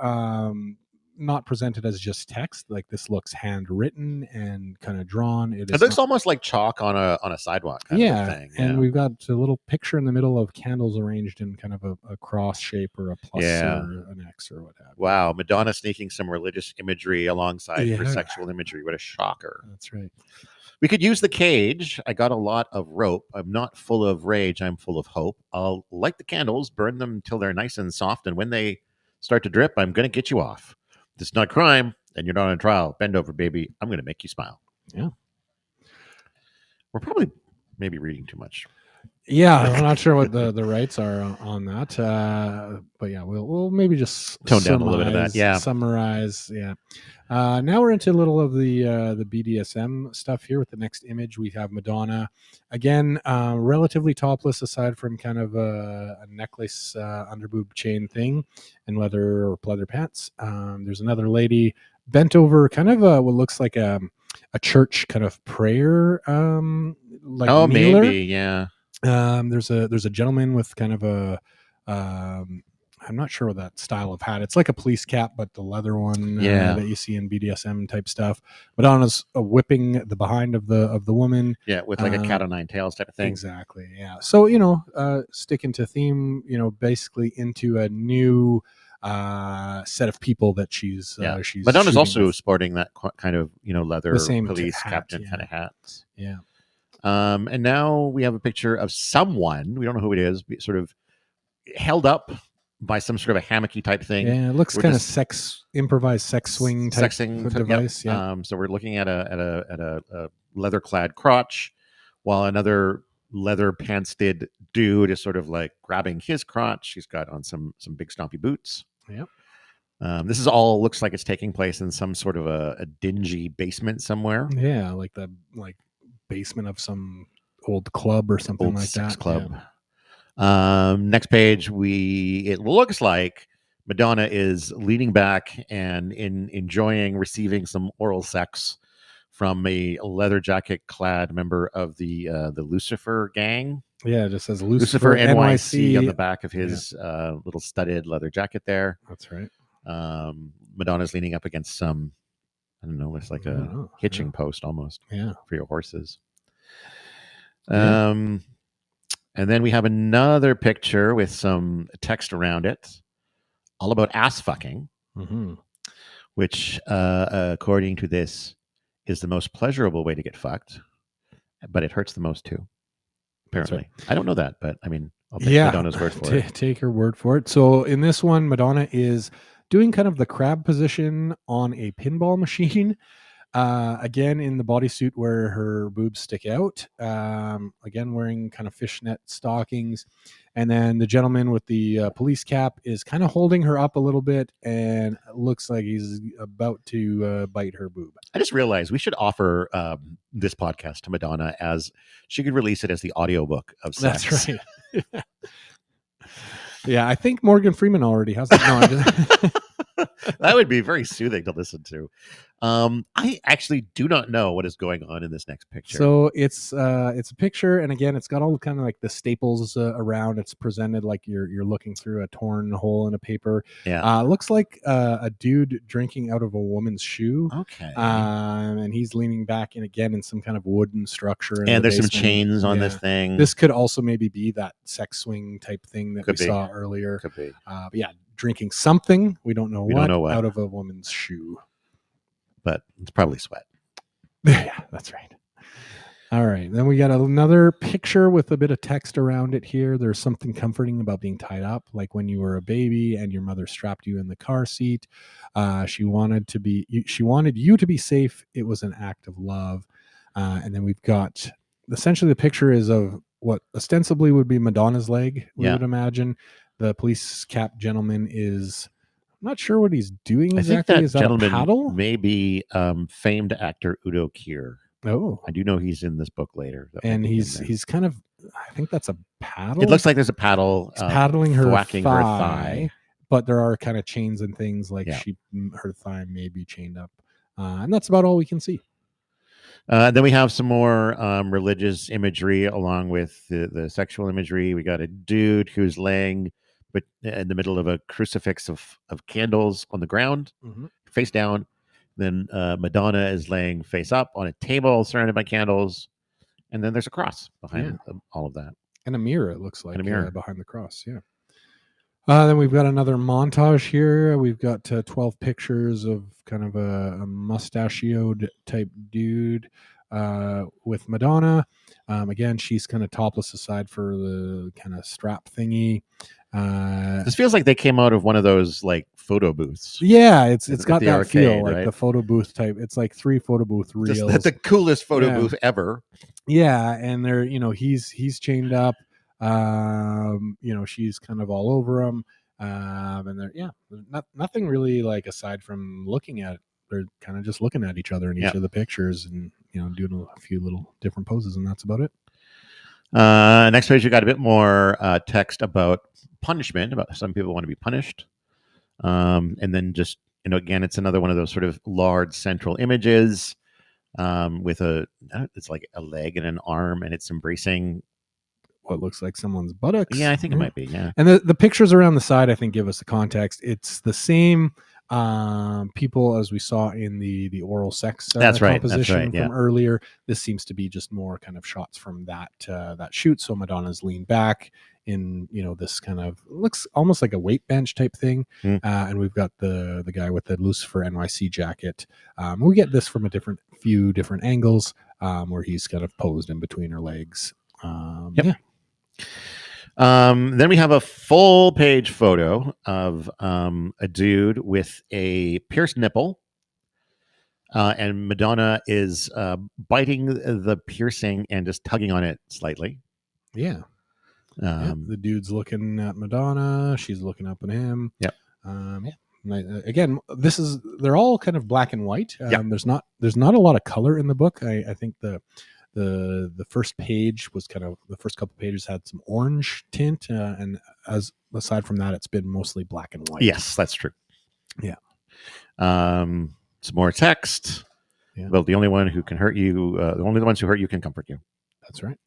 B: not presented as just text. Like, this looks handwritten and kind of drawn.
A: It looks almost like chalk on a sidewalk kind of thing. Yeah.
B: And we've got a little picture in the middle of candles arranged in kind of a cross shape or a plus or an X or what have you.
A: Wow. Madonna sneaking some religious imagery alongside her sexual imagery. What a shocker.
B: That's right.
A: We could use the cage. I got a lot of rope. I'm not full of rage. I'm full of hope. I'll light the candles, burn them till they're nice and soft. And when they start to drip, I'm going to get you off. This is not crime, and you're not on trial. Bend over, baby. I'm going to make you smile.
B: Yeah.
A: We're probably maybe reading too much.
B: Yeah, I'm not sure what the rights are on that, but yeah, we'll maybe just
A: tone down a little bit of that. Yeah,
B: summarize. Yeah. Now we're into a little of the BDSM stuff here. With the next image, we have Madonna again, relatively topless, aside from kind of a necklace underboob chain thing and leather or pleather pants. There's another lady bent over, kind of what looks like a church kind of prayer. Like kneeler.
A: Maybe, yeah.
B: There's a gentleman with kind of a I'm not sure what that style of hat. It's like a police cap, but the leather one that you see in BDSM type stuff. Madonna's whipping the behind of the woman.
A: Yeah, with like a cat o' nine tails type of thing.
B: Exactly. Yeah. So sticking to theme, basically into a new set of people that she's
A: Madonna's also sporting that kind of leather police captain kind of hats.
B: Yeah.
A: And now we have a picture of someone, we don't know who it is, sort of held up by some sort of a hammocky type thing.
B: Yeah, it looks kind of improvised sex swing type of device.
A: Yep. Yeah. So we're looking at a leather clad crotch, while another leather pantsed dude is sort of like grabbing his crotch. He's got on some big stompy boots.
B: Yep.
A: This is all looks like it's taking place in some sort of a dingy basement somewhere.
B: Yeah, like the basement of some old club or something
A: old
B: like
A: sex
B: that.
A: Club. Yeah. Next page, it looks like Madonna is leaning back and enjoying receiving some oral sex from a leather jacket clad member of the Lucifer gang.
B: Yeah, it just says Lucifer
A: NYC on the back of his little studded leather jacket there.
B: That's right.
A: Madonna's leaning up against some, I don't know, it's like a hitching post almost for your horses. And then we have another picture with some text around it, all about ass fucking, which, according to this, is the most pleasurable way to get fucked, but it hurts the most too. Apparently, right. I don't know that, but I mean, I'll take Madonna's word for it.
B: Take her word for it. So in this one, Madonna is doing kind of the crab position on a pinball machine. Again, in the bodysuit where her boobs stick out. Again, wearing kind of fishnet stockings. And then the gentleman with the police cap is kind of holding her up a little bit and looks like he's about to bite her boob.
A: I just realized we should offer this podcast to Madonna as she could release it as the audiobook of sex.
B: That's right. Yeah, I think Morgan Freeman already has it. No,
A: that would be very soothing to listen to. I actually do not know what is going on in this next picture.
B: So it's a picture, and again, it's got all kind of like the staples around. It's presented like you're looking through a torn hole in a paper.
A: Yeah,
B: looks like a dude drinking out of a woman's shoe.
A: Okay,
B: and he's leaning back in again in some kind of wooden structure.
A: And there's some chains on this thing.
B: This could also maybe be that sex swing type thing that saw earlier.
A: Could be.
B: But yeah, drinking something we don't know what out of a woman's shoe.
A: But it's probably sweat.
B: Yeah, that's right. All right. Then we got another picture with a bit of text around it here. There's something comforting about being tied up, like when you were a baby and your mother strapped you in the car seat. She wanted you to be safe. It was an act of love. And then we've got essentially the picture is of what ostensibly would be Madonna's leg, we would imagine. The police cap gentleman is... I'm not sure what he's doing exactly.
A: I think that
B: is that
A: gentleman
B: a paddle?
A: May be famed actor Udo Kier.
B: Oh,
A: I do know he's in this book later.
B: And he's kind of, I think that's a paddle.
A: It looks like there's a paddle.
B: He's paddling her
A: whacking
B: thigh,
A: her thigh.
B: But there are kind of chains and things like her thigh may be chained up. And that's about all we can see.
A: Then we have some more religious imagery along with the sexual imagery. We got a dude who's laying in the middle of a crucifix of candles on the ground, face down. Then Madonna is laying face up on a table surrounded by candles. And then there's a cross behind all of that.
B: And a mirror, it looks like,
A: and a mirror
B: behind the cross, then we've got another montage here. We've got 12 pictures of kind of a mustachioed type dude with Madonna. Again, she's kind of topless aside for the kind of strap thingy.
A: This feels like they came out of one of those like photo booths.
B: Yeah, it's got that arcade, feel like
A: right?
B: The photo booth type. It's like 3 photo booth reels.
A: That's the coolest photo booth ever.
B: Yeah, and they're he's chained up. She's kind of all over him. And they're nothing really like aside from looking at it. They're kind of just looking at each other in each of the pictures and doing a few little different poses, and that's about it.
A: Next page, you got a bit more text about punishment, about some people want to be punished. And then just, again, it's another one of those sort of large central images with it's like a leg and an arm, and it's embracing
B: what looks like someone's buttocks.
A: Yeah, I think it might be, yeah.
B: And the pictures around the side, I think, give us the context. It's the same people as we saw in the oral sex composition from earlier. This seems to be just more kind of shots from that shoot. So Madonna's leaned back in this kind of looks almost like a weight bench type thing, and we've got the guy with the Lucifer NYC jacket. We get this from a few different angles where he's kind of posed in between her legs.
A: Then we have a full page photo of a dude with a pierced nipple, and Madonna is biting the piercing and just tugging on it slightly.
B: The dude's looking at Madonna, she's looking up at him. Again, they're all kind of black and white. There's not a lot of color in the book. I think the first page was kind of the first couple pages had some orange tint, and aside from that, it's been mostly black and white.
A: Yes, that's true. Some more text. Well, the only one who can hurt you, the only ones who hurt you can comfort you.
B: That's right.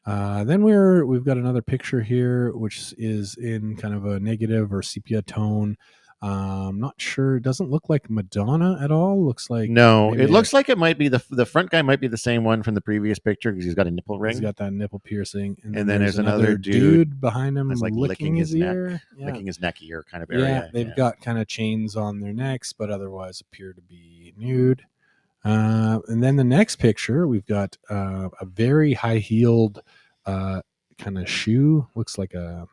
B: Then we've got another picture here, which is in kind of a negative or sepia tone. I'm not sure. It doesn't look like Madonna at all. Looks like
A: it looks like it might be the front guy might be the same one from the previous picture because he's got a nipple ring.
B: He's got that nipple piercing,
A: and then there's another dude
B: behind him,
A: like
B: licking his ear,
A: licking his neck ear kind of area.
B: Yeah, they've got kind of chains on their necks, but otherwise appear to be nude. And then the next picture, we've got a very high-heeled kind of shoe. Looks like a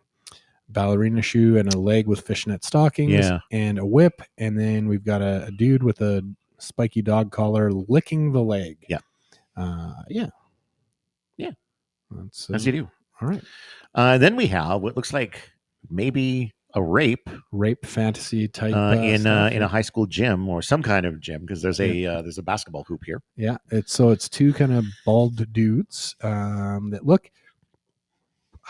B: ballerina shoe and a leg with fishnet stockings and a whip. And then we've got a dude with a spiky dog collar, licking the leg.
A: Yeah.
B: Yeah.
A: That's as you do.
B: All right.
A: Then we have what looks like maybe a rape
B: fantasy type
A: in
B: stuff,
A: in a high school gym or some kind of gym, because there's a basketball hoop here.
B: Yeah, it's two kind of bald dudes that look,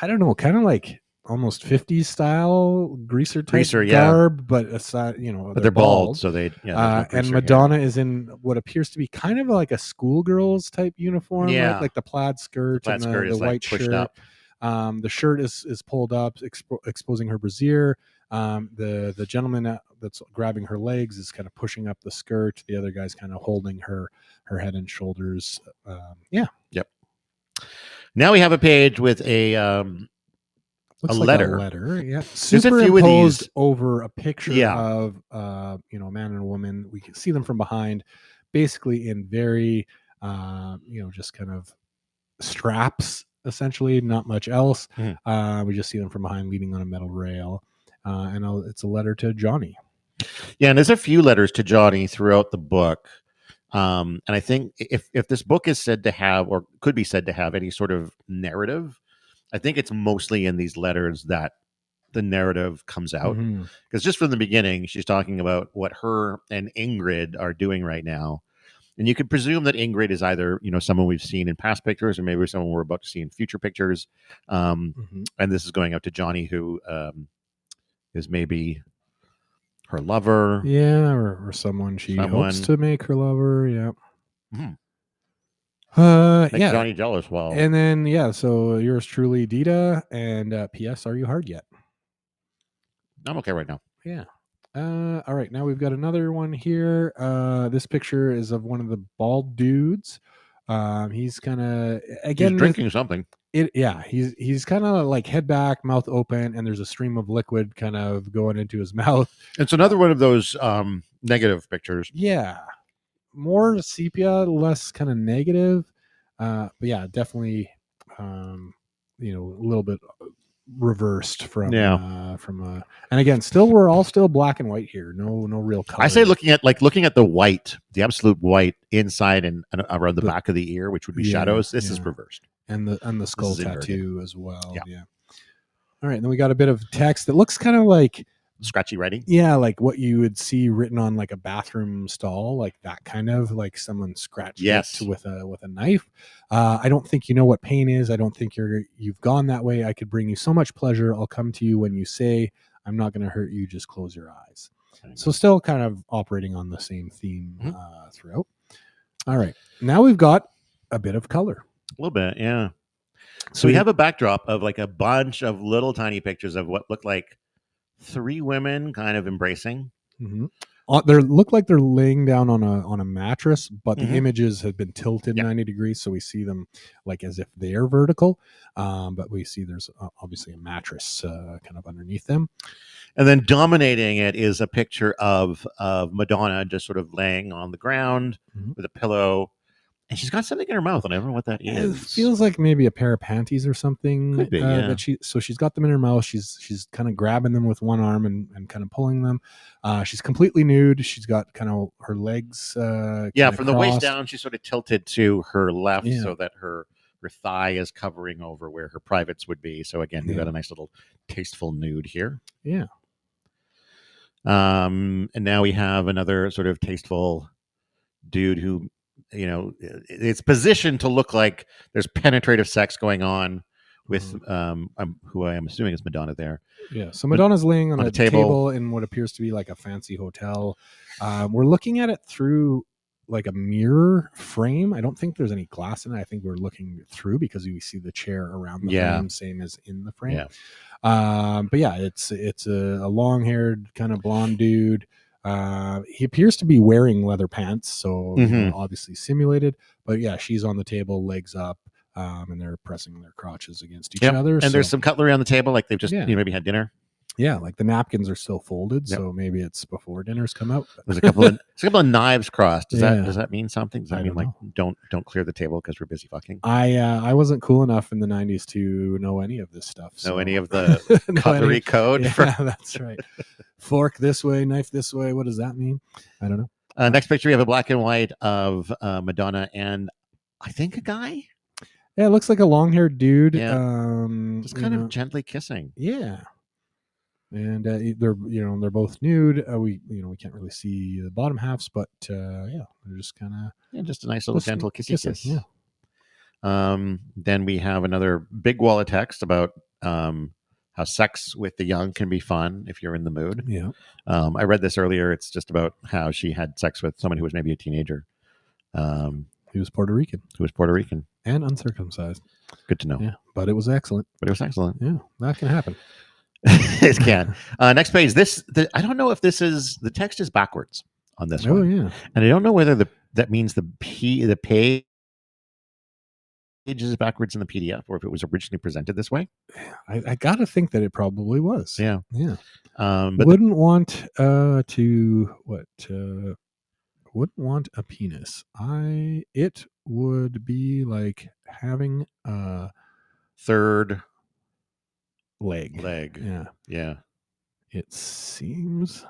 B: I don't know, kind of like almost 50s style greaser garb, but aside,
A: but they're bald, so they
B: and Madonna is in what appears to be kind of like a schoolgirl's type uniform, right? Like the plaid skirt,
A: the white shirt up.
B: The shirt is pulled up, exposing her brassiere. The gentleman that's grabbing her legs is kind of pushing up the skirt. The other guy's kind of holding her head and shoulders. Yep.
A: Now we have a page with a letter.
B: Yeah.
A: There's a few of these
B: over a picture of a man and a woman. We can see them from behind, basically in very just kind of straps, essentially, not much else. We just see them from behind leaning on a metal rail. And it's a letter to Johnny.
A: Yeah, and there's a few letters to Johnny throughout the book. And I think if this book is said to have, or could be said to have, any sort of narrative, I think it's mostly in these letters that the narrative comes out. Because just from the beginning, she's talking about what her and Ingrid are doing right now. And you could presume that Ingrid is either, someone we've seen in past pictures, or maybe someone we're about to see in future pictures. And this is going out to Johnny, who is maybe her lover.
B: Yeah, or someone she hopes to make her lover. Yeah.
A: Make Johnny jealous. Well,
B: and then so yours truly, Dita, and P.S. Are you hard yet?
A: I'm okay right now.
B: Yeah. All right, now we've got another one here. This picture is of one of the bald dudes. He's kind of
A: he's drinking something.
B: He's kind of like head back, mouth open, and there's a stream of liquid kind of going into his mouth.
A: It's another one of those negative pictures.
B: Yeah. More sepia, less kind of negative, but yeah, definitely a little bit reversed from and again, we're all still black and white here, no real color.
A: I say looking at the white, the absolute white inside and around the back of the ear, which would be shadows, this is reversed,
B: and the skull tattoo as well. All right, and then we got a bit of text that looks kind of like
A: scratchy writing.
B: Yeah, like what you would see written on like a bathroom stall, like that kind of, like someone scratched it with a knife. I don't think you know what pain is. I don't think you've gone that way. I could bring you so much pleasure. I'll come to you when you say, I'm not going to hurt you. Just close your eyes. So still kind of operating on the same theme throughout. All right. Now we've got a bit of color.
A: A little bit, yeah. So we have a backdrop of like a bunch of little tiny pictures of what look like 3 women kind of embracing.
B: They look like they're laying down on a mattress, but the images have been tilted 90 degrees, so we see them like as if they're vertical. But we see there's obviously a mattress kind of underneath them.
A: And then dominating it is a picture of Madonna just sort of laying on the ground with a pillow. And she's got something in her mouth, and I don't know what that is.
B: It feels like maybe a pair of panties or something.
A: Could be,
B: that she's got them in her mouth. She's kind of grabbing them with one arm and kind of pulling them. She's completely nude. She's got kind of her legs. From
A: the waist down, she's sort of tilted to her left, so that her thigh is covering over where her privates would be. So again, we've got a nice little tasteful nude here.
B: Yeah.
A: And now we have another sort of tasteful dude who, it's positioned to look like there's penetrative sex going on with who I am assuming is Madonna there.
B: Yeah, so Madonna's laying on a table in what appears to be like a fancy hotel. We're looking at it through like a mirror frame. I don't think there's any glass in it. I think we're looking through because we see the chair around the frame, same as in the frame. But yeah, it's a long-haired kind of blonde dude. He appears to be wearing leather pants, so obviously simulated. But yeah, she's on the table, legs up, and they're pressing their crotches against each other.
A: And there's some cutlery on the table, like they've just maybe had dinner.
B: Yeah, like the napkins are still folded, so maybe it's before dinner's come out.
A: There's a couple of knives crossed. Does that mean something? Does that mean like don't clear the table because we're busy fucking?
B: I wasn't cool enough in the 90s to know any of this stuff.
A: Know any of the cutlery code?
B: Yeah, that's right. Fork this way, knife this way. What does that mean? I don't know.
A: Next picture, we have a black and white of Madonna and I think a guy.
B: Yeah, it looks like a long-haired dude.
A: Yeah. Just kind of gently kissing.
B: Yeah. And they're both nude. We can't really see the bottom halves, but they're just kind of
A: just a nice little gentle kissy kiss.
B: Yeah.
A: Then we have another big wall of text about how sex with the young can be fun if you're in the mood.
B: Yeah.
A: I read this earlier. It's just about how she had sex with someone who was maybe a teenager.
B: He was Puerto Rican.
A: And
B: uncircumcised.
A: Good to know.
B: Yeah, but it was excellent. Yeah, that can happen.
A: It can. Next page. I don't know if this is the text is backwards on this one.
B: Oh yeah,
A: and I don't know whether that means the page is backwards in the PDF or if it was originally presented this way.
B: I gotta think that it probably was.
A: Yeah.
B: But wouldn't want wouldn't want a penis. It would be like having a
A: third
B: leg.
A: Yeah.
B: It seems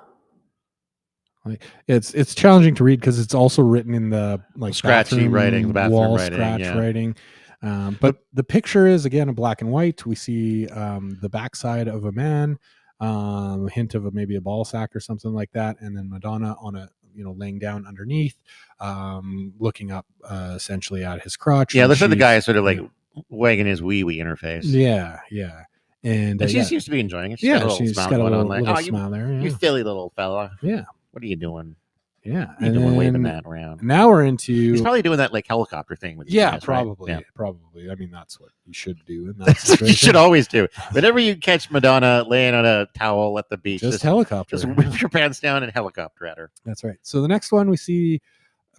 B: like it's challenging to read because it's also written in the
A: scratchy writing, the bathroom
B: wall
A: writing,
B: writing. But the picture is again a black and white. We see the backside of a man, a hint of maybe a ball sack or something like that, and then Madonna on a laying down underneath, looking up essentially at his crotch.
A: Yeah, looks like the guy is sort of like wagging his wee interface.
B: Yeah. And
A: she seems to be enjoying it.
B: She's got a little smile there.
A: You silly little fella.
B: Yeah.
A: What are you doing?
B: Yeah.
A: And then waving that around.
B: Now we're into.
A: He's probably doing that like helicopter thing with
B: you
A: guys,
B: probably.
A: Right?
B: Yeah, probably. I mean, that's what you should do in that situation.
A: You should always do. Whenever you catch Madonna laying on a towel at the beach,
B: just helicopter.
A: Just whip your pants down and helicopter at her.
B: That's right. So the next one we see.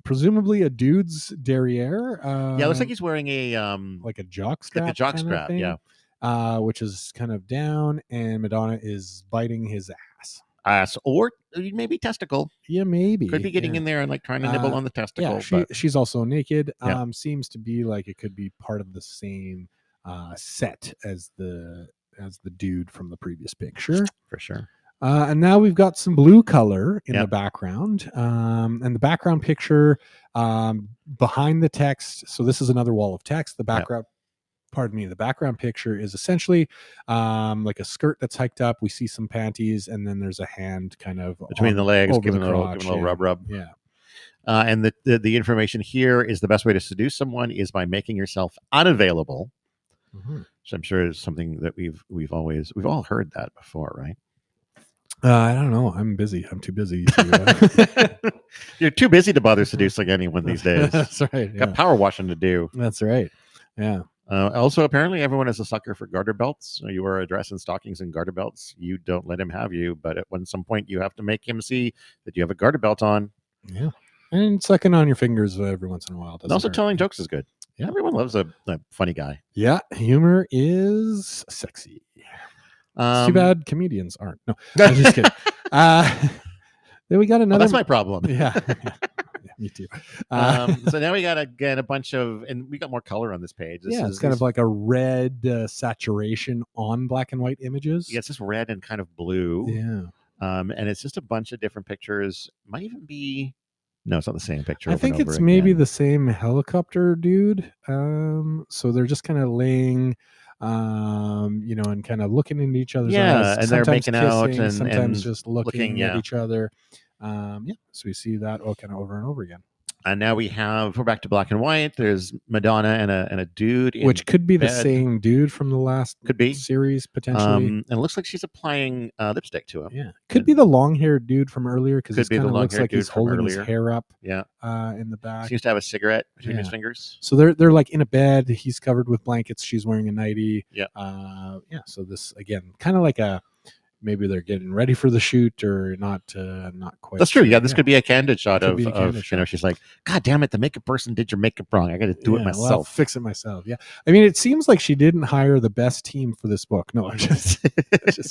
B: Presumably a dude's derriere.
A: It looks like he's wearing a
B: like a jock strap.
A: Like a jock strap,
B: yeah. Which is kind of down, and Madonna is biting his
A: ass, or maybe testicle.
B: Yeah, maybe
A: could be getting in there and like trying to nibble on the testicle.
B: Yeah, she's also naked. Seems to be like it could be part of the same set as the dude from the previous picture,
A: for sure.
B: And now we've got some blue color in the background, and the background picture behind the text. So this is another wall of text. The background, the background picture is essentially like a skirt that's hiked up. We see some panties, and then there's a hand kind of
A: between the legs, giving a little rub.
B: Yeah.
A: And the information here is the best way to seduce someone is by making yourself unavailable. Mm-hmm. So I'm sure it's something that we've all heard that before, right?
B: I don't know. I'm busy. I'm too busy.
A: You're too busy to bother seducing anyone these days.
B: That's right.
A: Got power washing to do.
B: That's right. Yeah.
A: Also, apparently, everyone is a sucker for garter belts. You wear a dress and stockings and garter belts. You don't let him have you, but at some point, you have to make him see that you have a garter belt on.
B: Yeah. And sucking on your fingers every once in a while.
A: And also, telling jokes is good. Yeah. Everyone loves a funny guy.
B: Yeah. Humor is sexy. Too bad comedians aren't. No, I'm just kidding. Then we got another.
A: That's my problem.
B: Yeah, me too.
A: So now we got again a bunch of, and we got more color on this page.
B: It's kind of like a red saturation on black and white images.
A: Yeah, it's just red and kind of blue.
B: Yeah.
A: And it's just a bunch of different pictures. Might even be. No, it's not the same picture.
B: I think it's maybe the same helicopter dude. So they're just kind of laying. And kind of looking into each other's eyes.
A: And they're making
B: kissing,
A: out and
B: sometimes just looking at each other. So we see that kind of over and over again.
A: And now we're back to black and white. There's Madonna and a dude,
B: which could be the same dude from the last series potentially.
A: And it looks like she's applying lipstick to him.
B: Yeah, could be the long-haired dude from earlier because it kind of looks like he's holding his hair up.
A: Yeah,
B: in the back.
A: Seems to have a cigarette between his fingers.
B: So they're like in a bed. He's covered with blankets. She's wearing a nightie.
A: Yeah.
B: So this again, kind of like maybe they're getting ready for the shoot or not quite.
A: That's true. Yeah, this could be a candid shot of she's like, God damn it, the makeup person did your makeup wrong. I got to do it myself.
B: I'll fix it myself. Yeah. I mean, it seems like she didn't hire the best team for this book. No, I'm just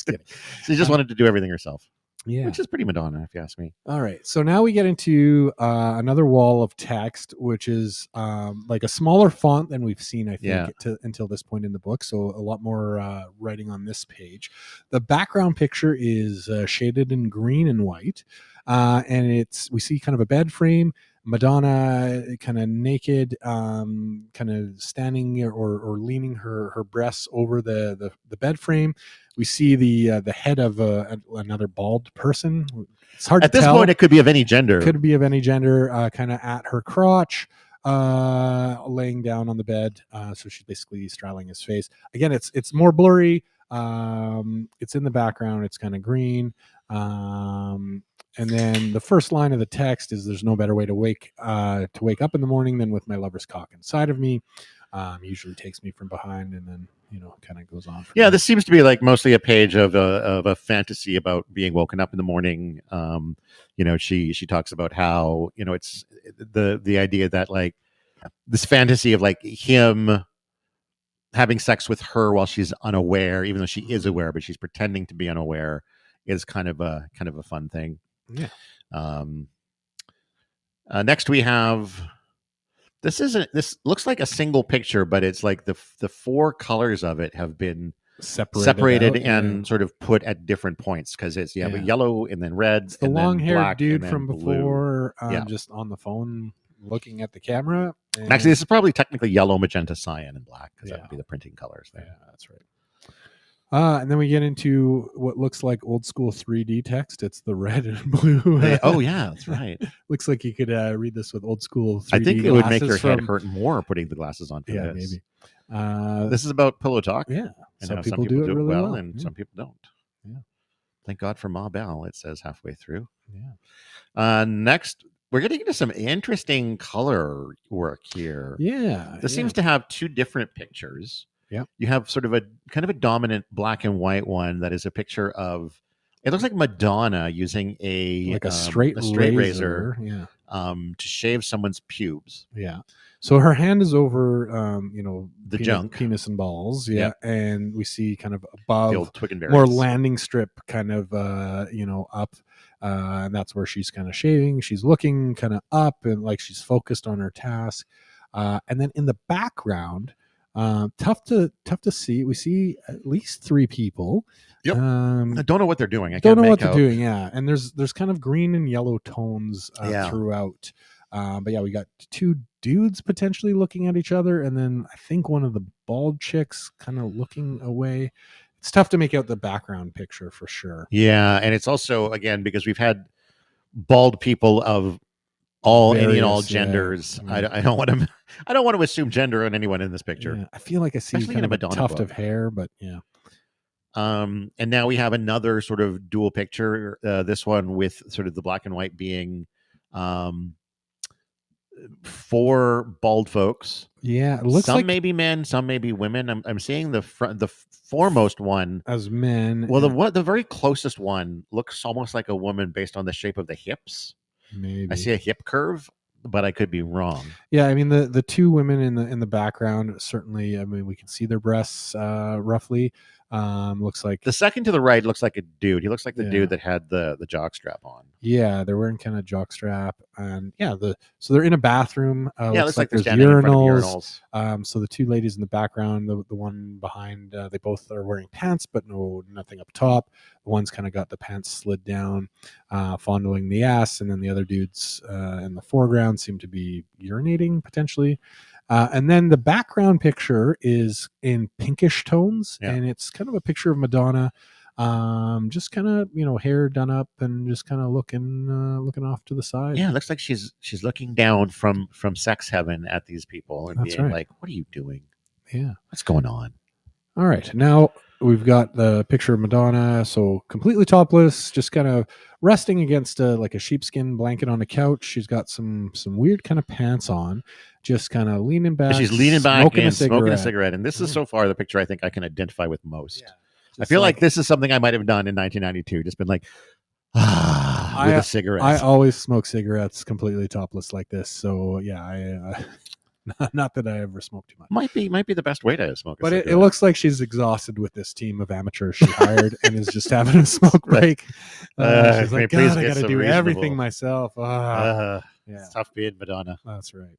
B: kidding.
A: She just wanted to do everything herself.
B: Yeah.
A: Which is pretty Madonna, if you ask me.
B: All right. So now we get into another wall of text, which is like a smaller font than we've seen, I think, until this point in the book. So a lot more writing on this page. The background picture is shaded in green and white. And we see kind of a bed frame, Madonna kind of naked, kind of standing or leaning her breasts over the bed frame. We see the head of another bald person. It's hard
A: at
B: to
A: this
B: tell.
A: point. It could be of any gender.
B: Could be of any gender. Kind of at her crotch, laying down on the bed. So she's basically straddling his face. Again, it's more blurry. It's in the background. It's kind of green. And then the first line of the text is, "There's no better way to wake up in the morning than with my lover's cock inside of me." Usually takes me from behind, and then kind of goes on.
A: Yeah, this seems to be like mostly a page of a fantasy about being woken up in the morning. She talks about how it's the idea that like this fantasy of like him having sex with her while she's unaware, even though she is aware, but she's pretending to be unaware, is kind of a fun thing.
B: Yeah.
A: Next we have this looks like a single picture, but it's like the four colors of it have been separated
B: out,
A: and sort of put at different points, because it's a yellow and then red. It's
B: the long-haired
A: dude
B: from before, just on the phone looking at the camera.
A: Actually, this is probably technically yellow, magenta, cyan, and black, because that would be the printing colors there.
B: Yeah, that's right. And then we get into what looks like old school 3D text. It's the red and blue.
A: Oh yeah, that's right.
B: Looks like you could read this with old school 3D.
A: I think it would make your head hurt more putting the glasses on.
B: Yeah,
A: this.
B: Maybe.
A: This is about pillow talk.
B: Yeah,
A: and
B: some people do it really well,
A: and some people don't.
B: Yeah.
A: Thank God for Ma Bell. It says halfway through.
B: Yeah.
A: Next, we're getting into some interesting color work here.
B: Yeah.
A: This seems to have two different pictures.
B: Yeah.
A: You have sort of a kind of a dominant black and white one that is a picture of, it looks like Madonna using a
B: straight razor.
A: Yeah. To shave someone's pubes.
B: Yeah. So her hand is over,
A: the junk,
B: penis and balls. Yeah. And we see kind of above,
A: the old twig and berries,
B: more landing strip kind of, up. And that's where she's kind of shaving. She's looking kind of up and like she's focused on her task. And then in the background, tough to see. We see at least three people.
A: Yep. I don't know what they're doing. I
B: don't know what they're doing. Yeah, and there's kind of green and yellow tones throughout. But yeah, we got two dudes potentially looking at each other, and then I think one of the bald chicks kind of looking away. It's tough to make out the background picture for sure.
A: Yeah, and it's also, again, because we've had bald people of all genders.
B: Yeah.
A: I don't want to assume gender on anyone in this picture.
B: Yeah. I feel like I see
A: especially
B: kind
A: in
B: of a tuft of hair, but yeah.
A: And now we have another sort of dual picture. This one with sort of the black and white being four bald folks.
B: Yeah, it looks
A: some
B: like
A: may be men, some may be women. I'm seeing the foremost one
B: as men.
A: Well, the very closest one looks almost like a woman based on the shape of the hips.
B: Maybe
A: I see a hip curve, but I could be wrong.
B: Yeah, I mean the two women in the background, certainly. I mean, we can see their breasts roughly. Looks like
A: the second to the right looks like a dude. He looks like the dude that had the jock strap on.
B: Yeah, they're wearing kind of jock strap, and so they're in a bathroom.
A: Looks like
B: there's
A: urinals.
B: So the two ladies in the background, the one behind, they both are wearing pants, but nothing up top. The one's kind of got the pants slid down, fondling the ass, and then the other dudes in the foreground seem to be urinating potentially. And then the background picture is in pinkish tones, and it's kind of a picture of Madonna, just kind of hair done up and just kind of looking off to the side.
A: Yeah, it looks like she's looking down from sex heaven at these people and being like, "What are you doing?
B: Yeah,
A: what's going on?"
B: All right, now we've got the picture of Madonna, so completely topless, just kind of resting against like a sheepskin blanket on a couch. She's got some weird kind of pants on, just kind of leaning back.
A: She's leaning back smoking a cigarette. And this is so far the picture I think I can identify with most. Yeah, I feel like this is something I might have done in 1992. Just been like, with a cigarette.
B: I always smoke cigarettes completely topless like this. So yeah, not that I ever smoked too much.
A: Might be the best way to smoke.
B: But it looks like she's exhaused with this team of amateurs she hired and is just having a smoke break. She's like, God, I got to do everything myself.
A: It's tough being Madonna.
B: That's right.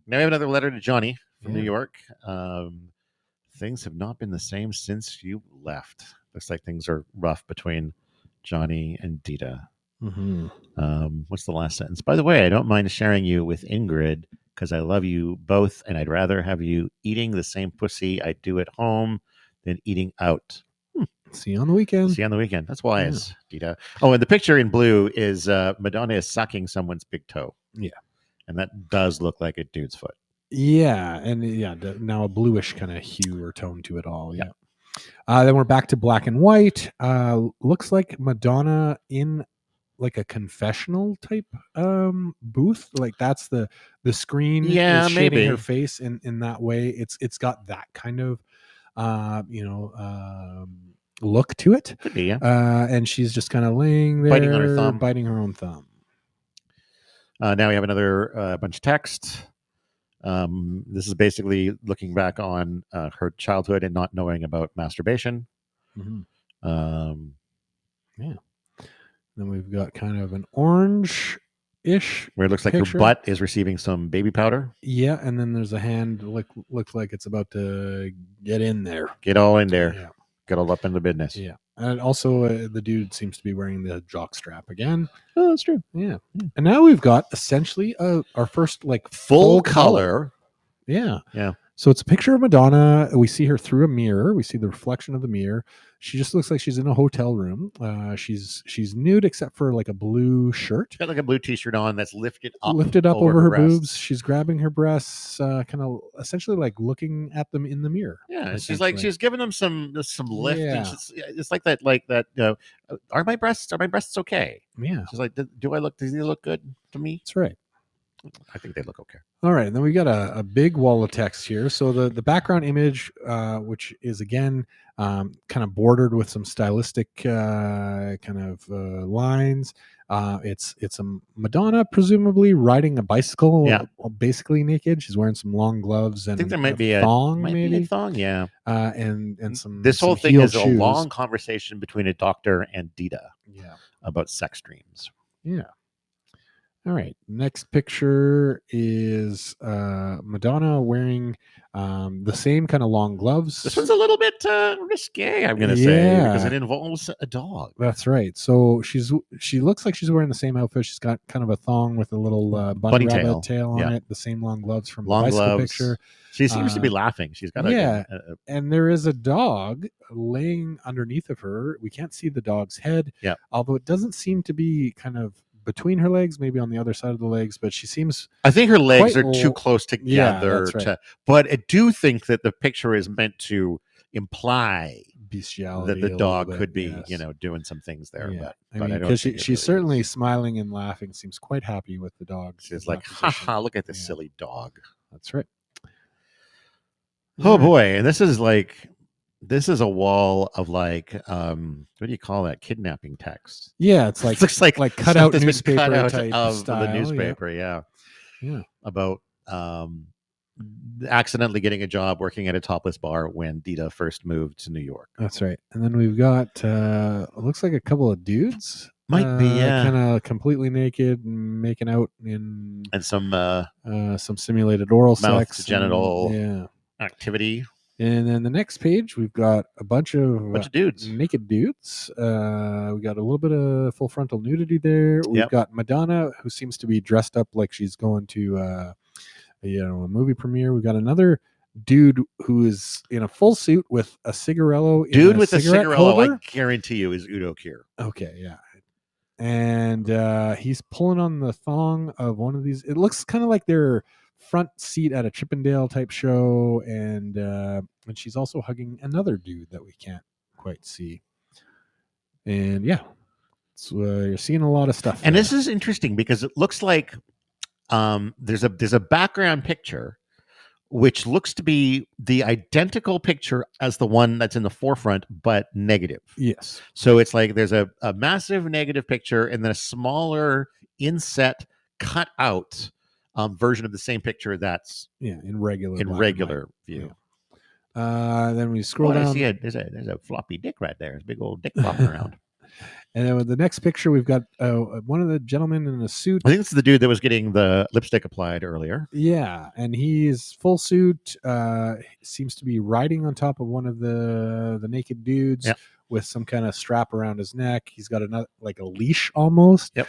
A: Now we have another letter to Johnny from New York. Things have not been the same since you left. Looks like things are rough between Johnny and Dita.
B: Mm-hmm.
A: What's the last sentence? By the way, I don't mind sharing you with Ingrid because I love you both, and I'd rather have you eating the same pussy I do at home than eating out.
B: See you on the weekend.
A: See you on the weekend. That's wise, Dita. Oh, and the picture in blue is Madonna is sucking someone's big toe.
B: Yeah.
A: And that does look like a dude's foot.
B: Yeah, and now a bluish kind of hue or tone to it all. Yeah. Then we're back to black and white. Looks like Madonna in like a confessional type booth. Like that's the screen is shading her face in that way. It's got that kind of look to it.
A: Could be, yeah.
B: And she's just kind of laying there
A: biting on her thumb,
B: biting her own thumb.
A: Now we have another bunch of text. This is basically looking back on her childhood and not knowing about masturbation.
B: Mm-hmm. Yeah. Then we've got kind of an orange-ish
A: where it looks like
B: picture.
A: her butt is receiving some baby powder.
B: Yeah, and then there's a hand looks like it's about to get in there.
A: Get all in there. Yeah. Get all up in the business.
B: Yeah. And also the dude seems to be wearing the jock strap again.
A: Oh, that's true.
B: Yeah. And now we've got essentially our first like
A: full color.
B: Yeah.
A: Yeah.
B: So it's a picture of Madonna. We see her through a mirror. We see the reflection of the mirror. She just looks like she's in a hotel room. She's nude except for like a blue shirt.
A: She's got like a blue t-shirt on that's lifted up
B: over her boobs. She's grabbing her breasts, kind of essentially like looking at them in the mirror.
A: Yeah, she's giving them some lift. Yeah. And it's like that. Are my breasts okay?
B: Yeah.
A: She's like, does he look good to me?
B: That's right.
A: I think they look okay.
B: All right, and then we got a big wall of text here. So the background image, which is again kind of bordered with some stylistic kind of lines. It's a Madonna presumably riding a bicycle, basically naked. She's wearing some long gloves and
A: I think there might be a
B: thong,
A: maybe a thong, yeah.
B: And some.
A: This whole thing is
B: shoes.
A: A long conversation between a doctor and Dita, about sex dreams.
B: Yeah. All right. Next picture is Madonna wearing the same kind of long gloves.
A: This one's a little bit risque, I'm going to say, because it involves a dog.
B: That's right. So she looks like she's wearing the same outfit. She's got kind of a thong with a little bunny rabbit tail on it. The same long gloves from the bicycle picture.
A: She seems to be laughing. She's got
B: and there is a dog laying underneath of her. We can't see the dog's head.
A: Yeah.
B: Although it doesn't seem to be kind of between her legs, maybe on the other side of the legs, but she seems.
A: I think her legs are too close together.
B: That's right.
A: But I do think that the picture is meant to imply
B: bestiality
A: that the dog could be, doing some things there.
B: Yeah.
A: But I
B: mean, because she's certainly smiling and laughing. Seems quite happy with the dog.
A: She's like, "Ha, look at this silly dog."
B: That's right.
A: Oh boy, and this is a wall of what do you call that? Kidnapping text.
B: Yeah, it's like
A: looks like
B: cut out newspaper
A: cut out
B: type
A: of
B: style,
A: the newspaper. Yeah. About accidentally getting a job working at a topless bar when Dita first moved to New York.
B: That's right. And then we've got looks like a couple of dudes.
A: Might be,
B: kind of completely naked and making out in
A: and some
B: simulated oral
A: mouth
B: sex,
A: to genital activity.
B: And then the next page, we've got a bunch of
A: dudes,
B: naked dudes. We got a little bit of full frontal nudity there. We've got Madonna, who seems to be dressed up like she's going to, a movie premiere. We got another dude who is in a full suit with a cigarillo.
A: Dude with a cigarillo, I guarantee you, is Udo Kier.
B: Okay, yeah. And he's pulling on the thong of one of these. It looks kind of like they're front seat at a Chippendale type show, and she's also hugging another dude that we can't quite see. And so you're seeing a lot of stuff.
A: And this is interesting because it looks like there's a background picture which looks to be the identical picture as the one that's in the forefront, but negative.
B: Yes.
A: So it's like there's a massive negative picture and then a smaller inset cut out version of the same picture that's
B: in regular
A: view.
B: Then we scroll down.
A: I see there's a floppy dick right there. There's a big old dick flopping around.
B: And then with the next picture, we've got one of the gentlemen in a suit.
A: I think this is the dude that was getting the lipstick applied earlier.
B: Yeah, and he's full suit. Seems to be riding on top of one of the naked dudes with some kind of strap around his neck. He's got another like a leash almost.
A: Yep.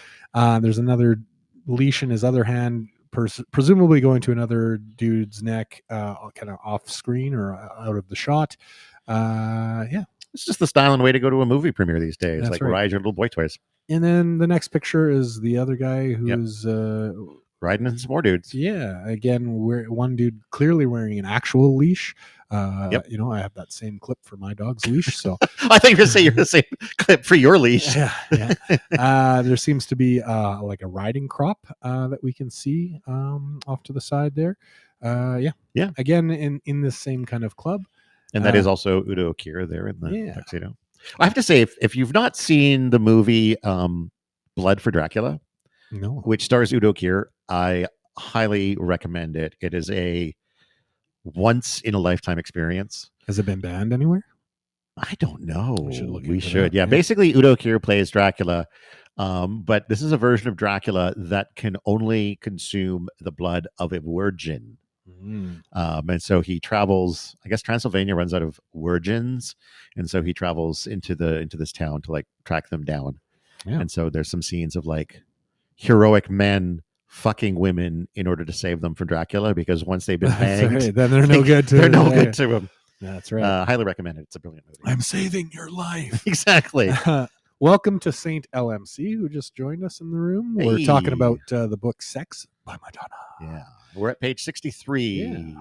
B: There's another leash in his other hand, presumably going to another dude's neck, kind of off screen or out of the shot. Yeah.
A: It's just the style and way to go to a movie premiere these days.
B: That's
A: like
B: right.
A: ride your little boy toys.
B: And then the next picture is the other guy who's
A: riding in some more dudes.
B: Yeah, again, one dude clearly wearing an actual leash. I have that same clip for my dog's leash. So
A: I think you're saying you're the same clip for your leash.
B: Yeah. There seems to be like a riding crop that we can see off to the side there. Yeah. Again, in this same kind of club.
A: And that is also Udo Kier there in the tuxedo. I have to say, if you've not seen the movie Blood for Dracula, which stars Udo Kier, I highly recommend it. It is a once in a lifetime experience.
B: Has it been banned anywhere?
A: I don't know. We
B: should.
A: Yeah. Basically, Udo Kier plays Dracula, but this is a version of Dracula that can only consume the blood of a virgin. And so he travels. I guess Transylvania runs out of virgins, and so he travels into this town to like track them down. Yeah. And so there's some scenes of like heroic men fucking women in order to save them from Dracula, because once they've been banged,
B: then they're no good to
A: they're no good to him.
B: That's right.
A: Highly recommend it. It's a brilliant movie.
B: I'm saving your life.
A: Exactly.
B: Welcome to Saint LMC, who just joined us in the room. We're talking about the book Sex by Madonna.
A: Yeah. We're at page 63. Yeah.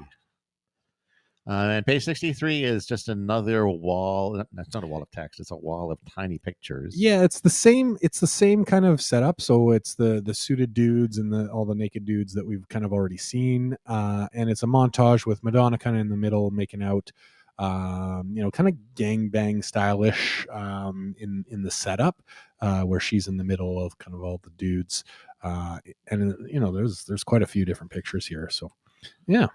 A: And page 63 is just another wall. That's not a wall of text. It's a wall of tiny pictures.
B: Yeah, it's the same kind of setup. So it's the suited dudes and all the naked dudes that we've kind of already seen. And it's a montage with Madonna kind of in the middle making out, kind of gangbang stylish in the setup, where she's in the middle of kind of all the dudes. And there's quite a few different pictures here. So yeah.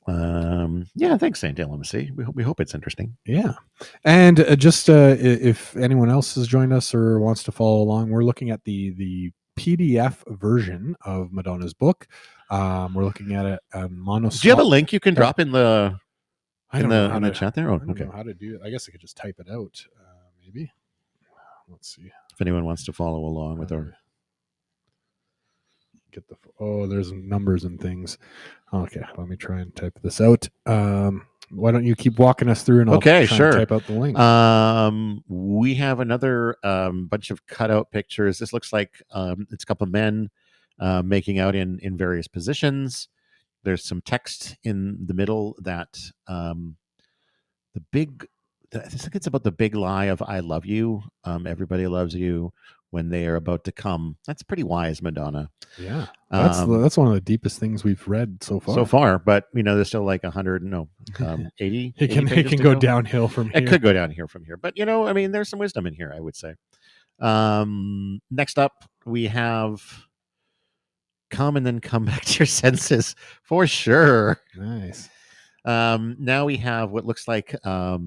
A: Thanks, Saint LMC. We hope it's interesting.
B: Yeah. And just if anyone else has joined us or wants to follow along, we're looking at the PDF version of Madonna's book. We're looking at it on monoswap.
A: Do you have a link you can drop in the
B: in the
A: chat there?
B: I don't know how to do it. I guess I could just type it out. Maybe. Let's see.
A: If anyone wants to follow along with our
B: there's numbers and things. Okay, let me try and type this out. Why don't you keep walking us through and I'll try and type out the link.
A: We have another bunch of cutout pictures. This looks like it's a couple of men making out in various positions. There's some text in the middle that I think it's about the big lie of I love you. Everybody loves you when they are about to come. That's pretty wise, Madonna.
B: Yeah. That's one of the deepest things we've read so far.
A: But there's still like 80.
B: It can go downhill from here.
A: It could go down here from here. But there's some wisdom in here, I would say. Next up, we have come and then come back to your senses for sure.
B: Nice.
A: Now we have what looks like a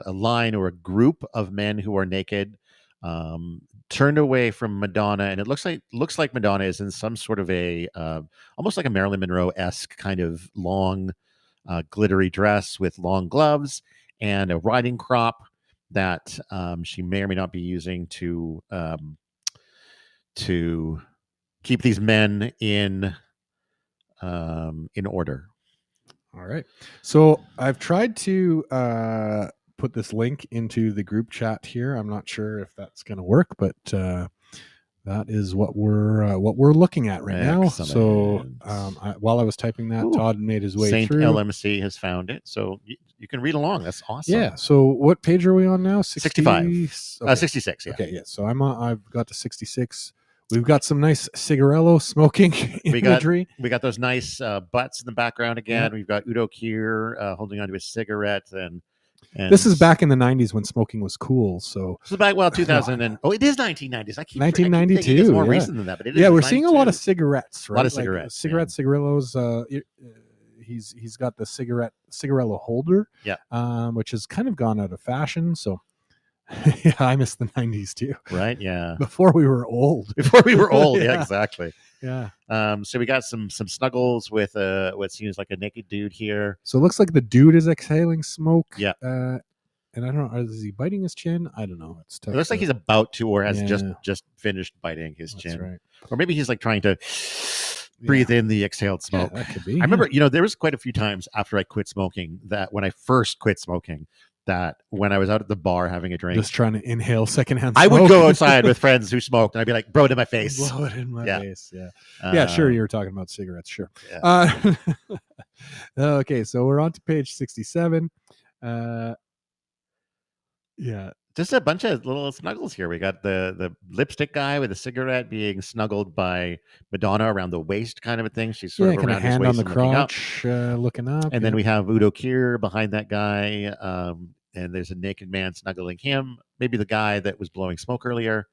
A: line or a group of men who are naked, turned away from Madonna, and it looks like Madonna is in some sort of a almost like a Marilyn Monroe-esque kind of long, glittery dress with long gloves and a riding crop that she may or may not be using to keep these men in order.
B: All right. So I've tried to put this link into the group chat here. I'm not sure if that's going to work, but that is what we're looking at right now. So while I was typing that, Todd made his way through.
A: Saint LMC has found it, so you can read along. That's awesome.
B: Yeah. So what page are we on now?
A: 65.
B: Okay.
A: 66. Yeah.
B: Okay. Yeah. So I've got to 66. We've got some nice cigarello smoking imagery.
A: We got those nice butts in the background again. Yeah. We've got Udo Kier holding onto his cigarette, and
B: this is back in the 90s when smoking was cool. So
A: this is back 2000 and it is 1990s.
B: 1992.
A: It's more recent than that, but it is.
B: Yeah, we're seeing a lot of cigarettes, right?
A: A lot of cigarettes.
B: Cigarillos. He's got the cigarello holder.
A: Yeah.
B: Which has kind of gone out of fashion. So Yeah, I miss the 90s too.
A: Right? Yeah.
B: Before we were old.
A: Before we were old. Yeah, exactly.
B: Yeah.
A: So we got some snuggles with what seems like a naked dude here.
B: So it looks like the dude is exhaling smoke.
A: Yeah.
B: And I don't know, is he biting his chin? I don't know. It's tough.
A: It looks like he's about to, or has
B: Yeah.
A: just finished biting his
B: That's
A: chin.
B: right.
A: Or maybe he's like trying to breathe in the exhaled smoke.
B: Yeah, that could be.
A: I remember, there was quite a few times after I quit smoking that when I first quit smoking, that when I was out at the bar having a drink,
B: just trying to inhale secondhand smoke.
A: I would go outside with friends who smoked, and I'd be like, "Blow it in my face,
B: blow it in my face." Yeah, yeah, sure. You were talking about cigarettes, sure. Yeah. Okay, so we're on to page 67. Yeah,
A: just a bunch of little snuggles here. We got the lipstick guy with a cigarette being snuggled by Madonna around the waist, kind of a thing. She's sort of around his
B: hand
A: waist
B: on the crotch, looking up.
A: And then we have Udo Kier behind that guy, and there's a naked man snuggling him. Maybe the guy that was blowing smoke earlier.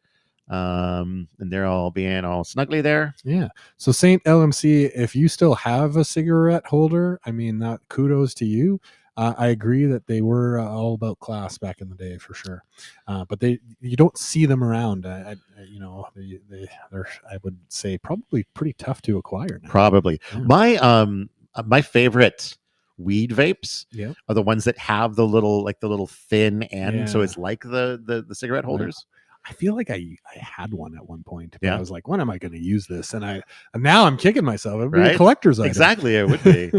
A: And they're all being all snuggly there.
B: Yeah. So Saint LMC, if you still have a cigarette holder, I mean, that kudos to you. I agree that they were all about class back in the day for sure, but you don't see them around. They're I would say probably pretty tough to acquire now.
A: Probably. Yeah. My favorite weed vapes are the ones that have the little thin end, so it's like the cigarette holders.
B: I feel like I had one at one point, but I was like, when am I going to use this? And now I'm kicking myself. It would be a collector's item.
A: Exactly, it would be.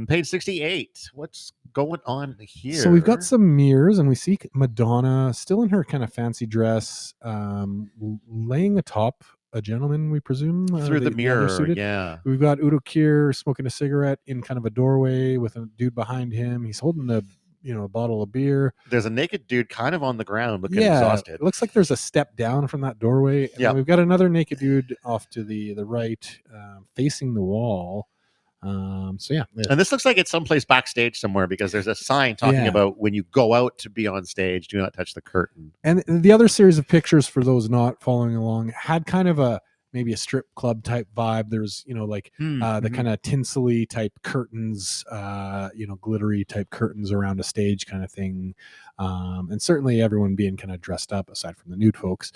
A: Page 68. What's going on here?
B: So we've got some mirrors, and we see Madonna still in her kind of fancy dress, laying atop a gentleman, we presume,
A: through the mirror. Yeah,
B: we've got Udo Kier smoking a cigarette in kind of a doorway with a dude behind him. He's holding a bottle of beer.
A: There's a naked dude kind of on the ground looking exhausted.
B: It looks like there's a step down from that doorway. And we've got another naked dude off to the right, facing the wall. And
A: this looks like it's someplace backstage somewhere, because there's a sign talking about when you go out to be on stage, do not touch the curtain.
B: And the other series of pictures, for those not following along, had kind of maybe a strip club type vibe. There's the kind of tinsely type curtains, glittery type curtains around a stage kind of thing, and certainly everyone being kind of dressed up aside from the nude folks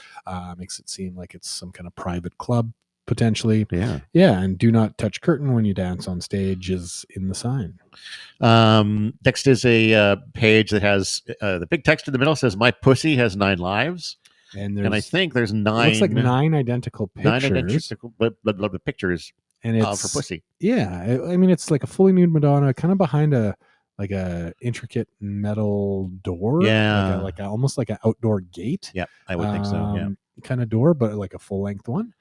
B: makes it seem like it's some kind of private club potentially. And do not touch curtain when you dance on stage is in the sign.
A: Next is a page that has the big text in the middle says, "My pussy has 9 lives." And I think there's 9.
B: It looks like 9 identical pictures.
A: But the pictures
B: and it's
A: for pussy.
B: Yeah, I mean, it's like a fully nude Madonna, kind of behind a intricate metal door.
A: Yeah,
B: almost like an outdoor gate.
A: Yeah, I would think so. Yeah,
B: kind of door, but like a full length one.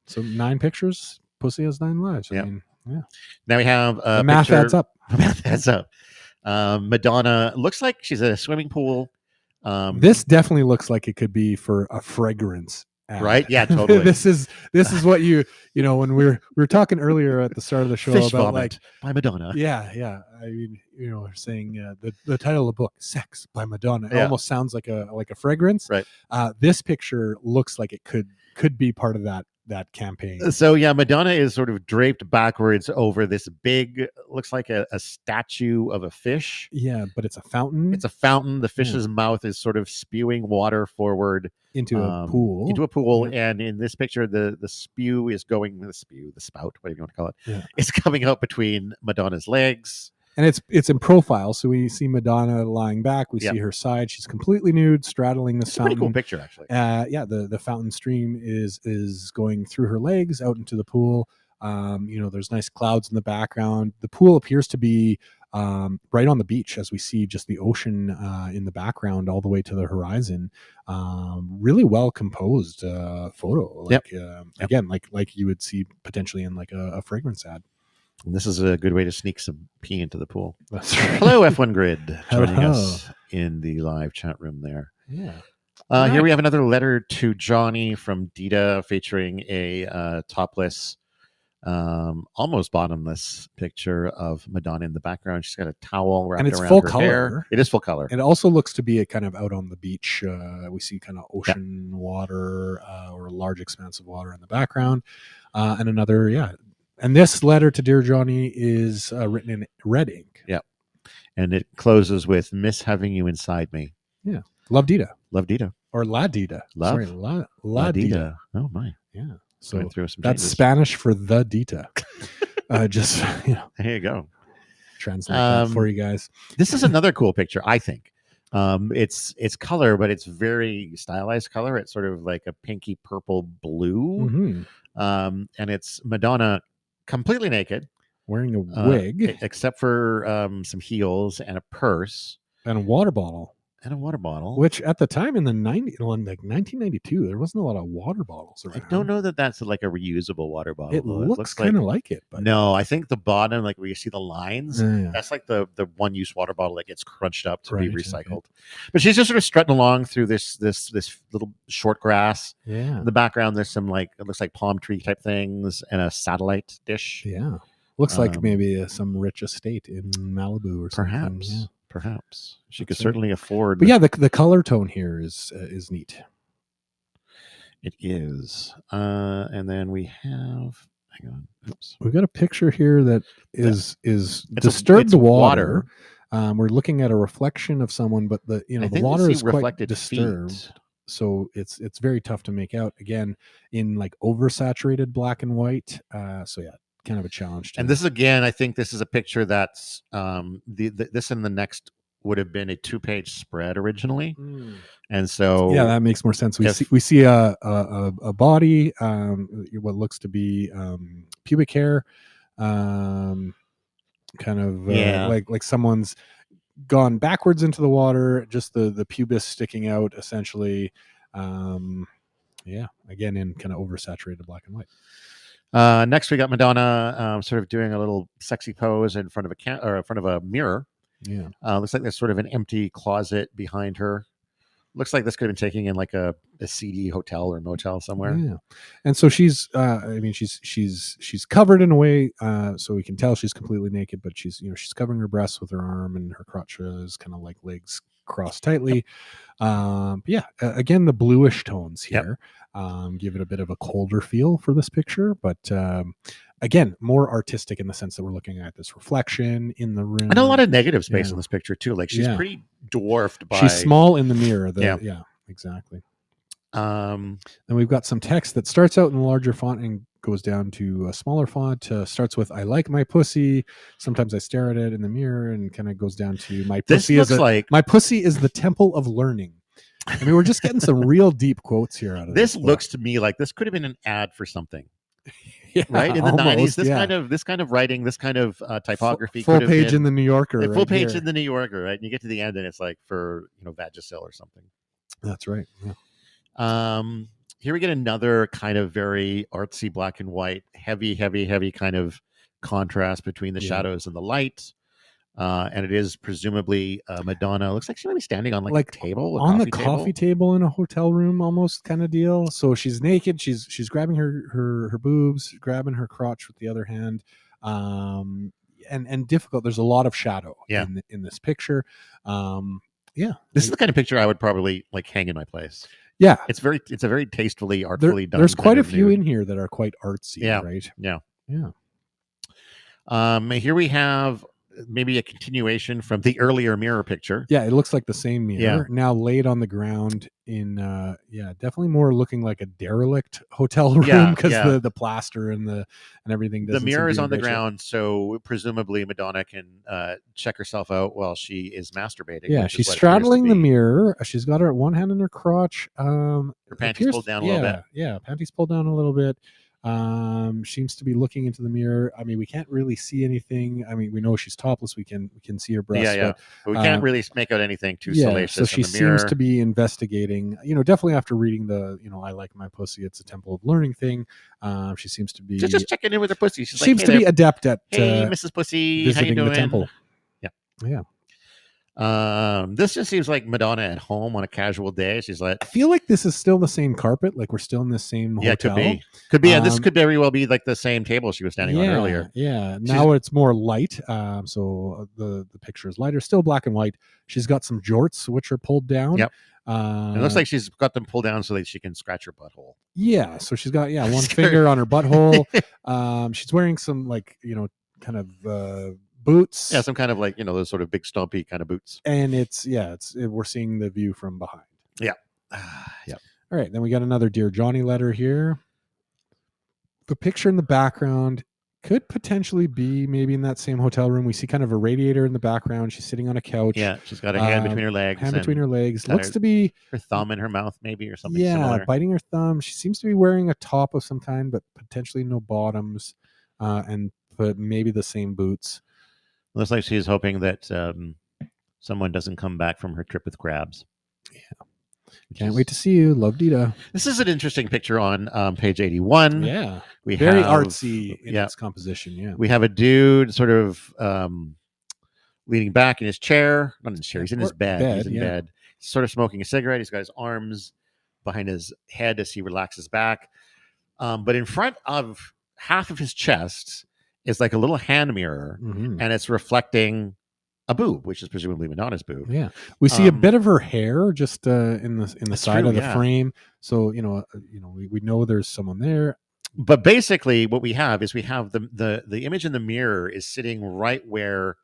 B: So 9 pictures. Pussy has 9 lives. I mean,
A: Now we have
B: the math adds up.
A: Math adds up. Madonna looks like she's at a swimming pool.
B: This definitely looks like it could be for a fragrance ad.
A: Right? Yeah, totally.
B: This is what when we were talking earlier at the start of the show
A: Fish
B: about
A: Vomit by Madonna.
B: Yeah. I mean, saying the title of the book, "Sex" by Madonna. It almost sounds like a fragrance.
A: Right.
B: This picture looks like it could be part of that campaign.
A: So Madonna is sort of draped backwards over this big, looks like a statue of a fish.
B: Yeah, but it's a fountain.
A: It's a fountain. The fish's mouth is sort of spewing water forward
B: into a pool.
A: And in this picture, the spew is going, the spout, whatever you want to call it, it's coming out between Madonna's legs.
B: And it's in profile, so we see Madonna lying back. We see her side; she's completely nude, straddling the fountain.
A: Pretty cool picture, actually.
B: The fountain stream is going through her legs out into the pool. There's nice clouds in the background. The pool appears to be right on the beach, as we see just the ocean in the background all the way to the horizon. Really well composed photo. Again, like you would see potentially in like a fragrance ad.
A: And this is a good way to sneak some pee into the pool. That's right. Hello, F1 Grid, joining us in the live chat room there.
B: Yeah.
A: Here we have another letter to Johnny from Dita, featuring a topless, almost bottomless picture of Madonna in the background. She's got a towel wrapped around
B: full
A: her
B: color.
A: hair. It is full color.
B: And it also looks to be a kind of out on the beach. We see kind of ocean water or a large expanse of water in the background. And another, And this letter to Dear Johnny is written in red ink.
A: Yeah. And it closes with "Miss having you inside me."
B: Yeah, Love Dita.
A: Love Dita.
B: Or La Dita.
A: Love.
B: Sorry, La Dita.
A: Oh my.
B: Yeah. So
A: through some
B: that's
A: changes.
B: Spanish for the Dita. Just
A: there you go.
B: Translate that for you guys.
A: This is another cool picture, I think. It's color, but it's very stylized color. It's sort of like a pinky purple blue. And it's Madonna completely naked,
B: wearing a wig,
A: except for some heels and a purse
B: and a water bottle.
A: Which
B: at the time in the 90s, like 1992, there wasn't a lot of water bottles around.
A: I don't know that that's like a reusable water bottle.
B: It looks kind of like it. But
A: no, I think the bottom, like where you see the lines, that's like the one-use water bottle that gets crunched up to be recycled. Okay. But she's just sort of strutting along through this little short grass.
B: Yeah.
A: In the background, there's some it looks like palm tree type things and a satellite dish.
B: Yeah. Looks like maybe some rich estate in Malibu or something.
A: Perhaps.
B: Yeah.
A: Perhaps she could certainly afford.
B: But yeah, the color tone here is neat.
A: It is, and then we have. Hang on, oops.
B: We've got a picture here that is disturbed water. We're looking at a reflection of someone, but the water is quite disturbed. Feet. So it's very tough to make out. Again, in like oversaturated black and white. So yeah. Kind of a challenge.
A: And this is again, I think this is a picture that's this and the next would have been a 2-page spread originally, and so
B: yeah, that makes more sense. We see a body, what looks to be pubic hair, kind of like someone's gone backwards into the water, just the pubis sticking out essentially. Yeah, again in kind of oversaturated black and white.
A: Next, we got Madonna sort of doing a little sexy pose in front of in front of a mirror.
B: Yeah,
A: looks like there's sort of an empty closet behind her. Looks like this could have been taken in like a seedy hotel or motel somewhere.
B: Yeah, and so she's, she's covered in a way, so we can tell she's completely naked, but she's covering her breasts with her arm, and her crotch is kind of like legs crossed tightly. Again, the bluish tones here give it a bit of a colder feel for this picture, but again, more artistic in the sense that we're looking at this reflection in the room.
A: And a lot of negative space in this picture too. Like she's pretty dwarfed by.
B: She's small in the mirror. Yeah, exactly. Then we've got some text that starts out in larger font and goes down to a smaller font. Starts with "I like my pussy. Sometimes I stare at it in the mirror," and kind of goes down to "My pussy my pussy is the temple of learning." I mean, we're just getting some real deep quotes here out of
A: this. Looks to me like this could have been an ad for something. Yeah, right in the 90s, this kind of writing, this kind of typography,
B: full page in the New Yorker,
A: full page in the New Yorker, right? And you get to the end, and it's like for Vagisil or something.
B: That's right. Yeah.
A: Here we get another kind of very artsy black and white, heavy kind of contrast between the shadows and the light. And it is presumably Madonna. Looks like she might be standing on like a table,
B: on the coffee table in a hotel room, almost kind of deal. So she's naked. She's grabbing her boobs, grabbing her crotch with the other hand, and difficult. There's a lot of shadow in this picture.
A: This is the kind of picture I would probably like hang in my place.
B: Yeah,
A: it's a very tastefully, artfully done.
B: There's quite a few in here that are quite artsy.
A: Yeah,
B: right.
A: Yeah. Here we have maybe a continuation from the earlier mirror picture.
B: Yeah, it looks like the same mirror now laid on the ground in definitely more looking like a derelict hotel room because the plaster and everything.
A: The mirror is on the ground, so presumably Madonna can check herself out while she is masturbating.
B: Yeah, she's straddling the mirror. She's got her one hand in her crotch.
A: Her panties pulled down a little bit.
B: Yeah, panties pulled down a little bit. Seems to be looking into the mirror. I mean, we can't really see anything. I mean, we know she's topless. We can see her breasts.
A: But we can't really make out anything too salacious.
B: So she seems to be investigating. Definitely after reading the "I like my pussy, it's a temple of learning" thing. She seems to be
A: just checking in with her pussy. She
B: seems to be adept at
A: Mrs. Pussy, how you doing?
B: The temple. Yeah.
A: This just seems like Madonna at home on a casual day. She's like,
B: I feel like this is still the same carpet. Like we're still in the same hotel.
A: Could be. And this could very well be like the same table she was standing on earlier.
B: Yeah. Now it's more light. So the picture is lighter, still black and white. She's got some jorts which are pulled down.
A: Yep. It looks like she's got them pulled down so that she can scratch her butthole.
B: Yeah. So she's got one finger on her butthole. She's wearing some kind of boots.
A: Yeah, some kind of like, those sort of big stompy kind of boots.
B: And we're seeing the view from behind.
A: Yeah. Yeah.
B: All right, then we got another Dear Johnny letter here. The picture in the background could potentially be maybe in that same hotel room. We see kind of a radiator in the background. She's sitting on a couch.
A: Yeah, she's got a hand between her legs.
B: Looks to be
A: her thumb in her mouth, maybe, or something
B: similar. Biting her thumb. She seems to be wearing a top of some kind, but potentially no bottoms, but maybe the same boots.
A: Looks like she's hoping that someone doesn't come back from her trip with crabs.
B: Yeah. Can't wait to see you. Love, Dita.
A: This is an interesting picture on page 81.
B: Yeah. Very artsy in its composition. Yeah.
A: We have a dude sort of leaning back in his chair. Not in his chair. He's in his bed. He's in bed. He's sort of smoking a cigarette. He's got his arms behind his head as he relaxes back. But in front of half of his chest is like a little hand mirror, and it's reflecting a boob, which is presumably Madonna's boob.
B: Yeah, we see a bit of her hair just in the side of the frame, so we know there's someone there.
A: But basically, what we have is the image in the mirror is sitting right where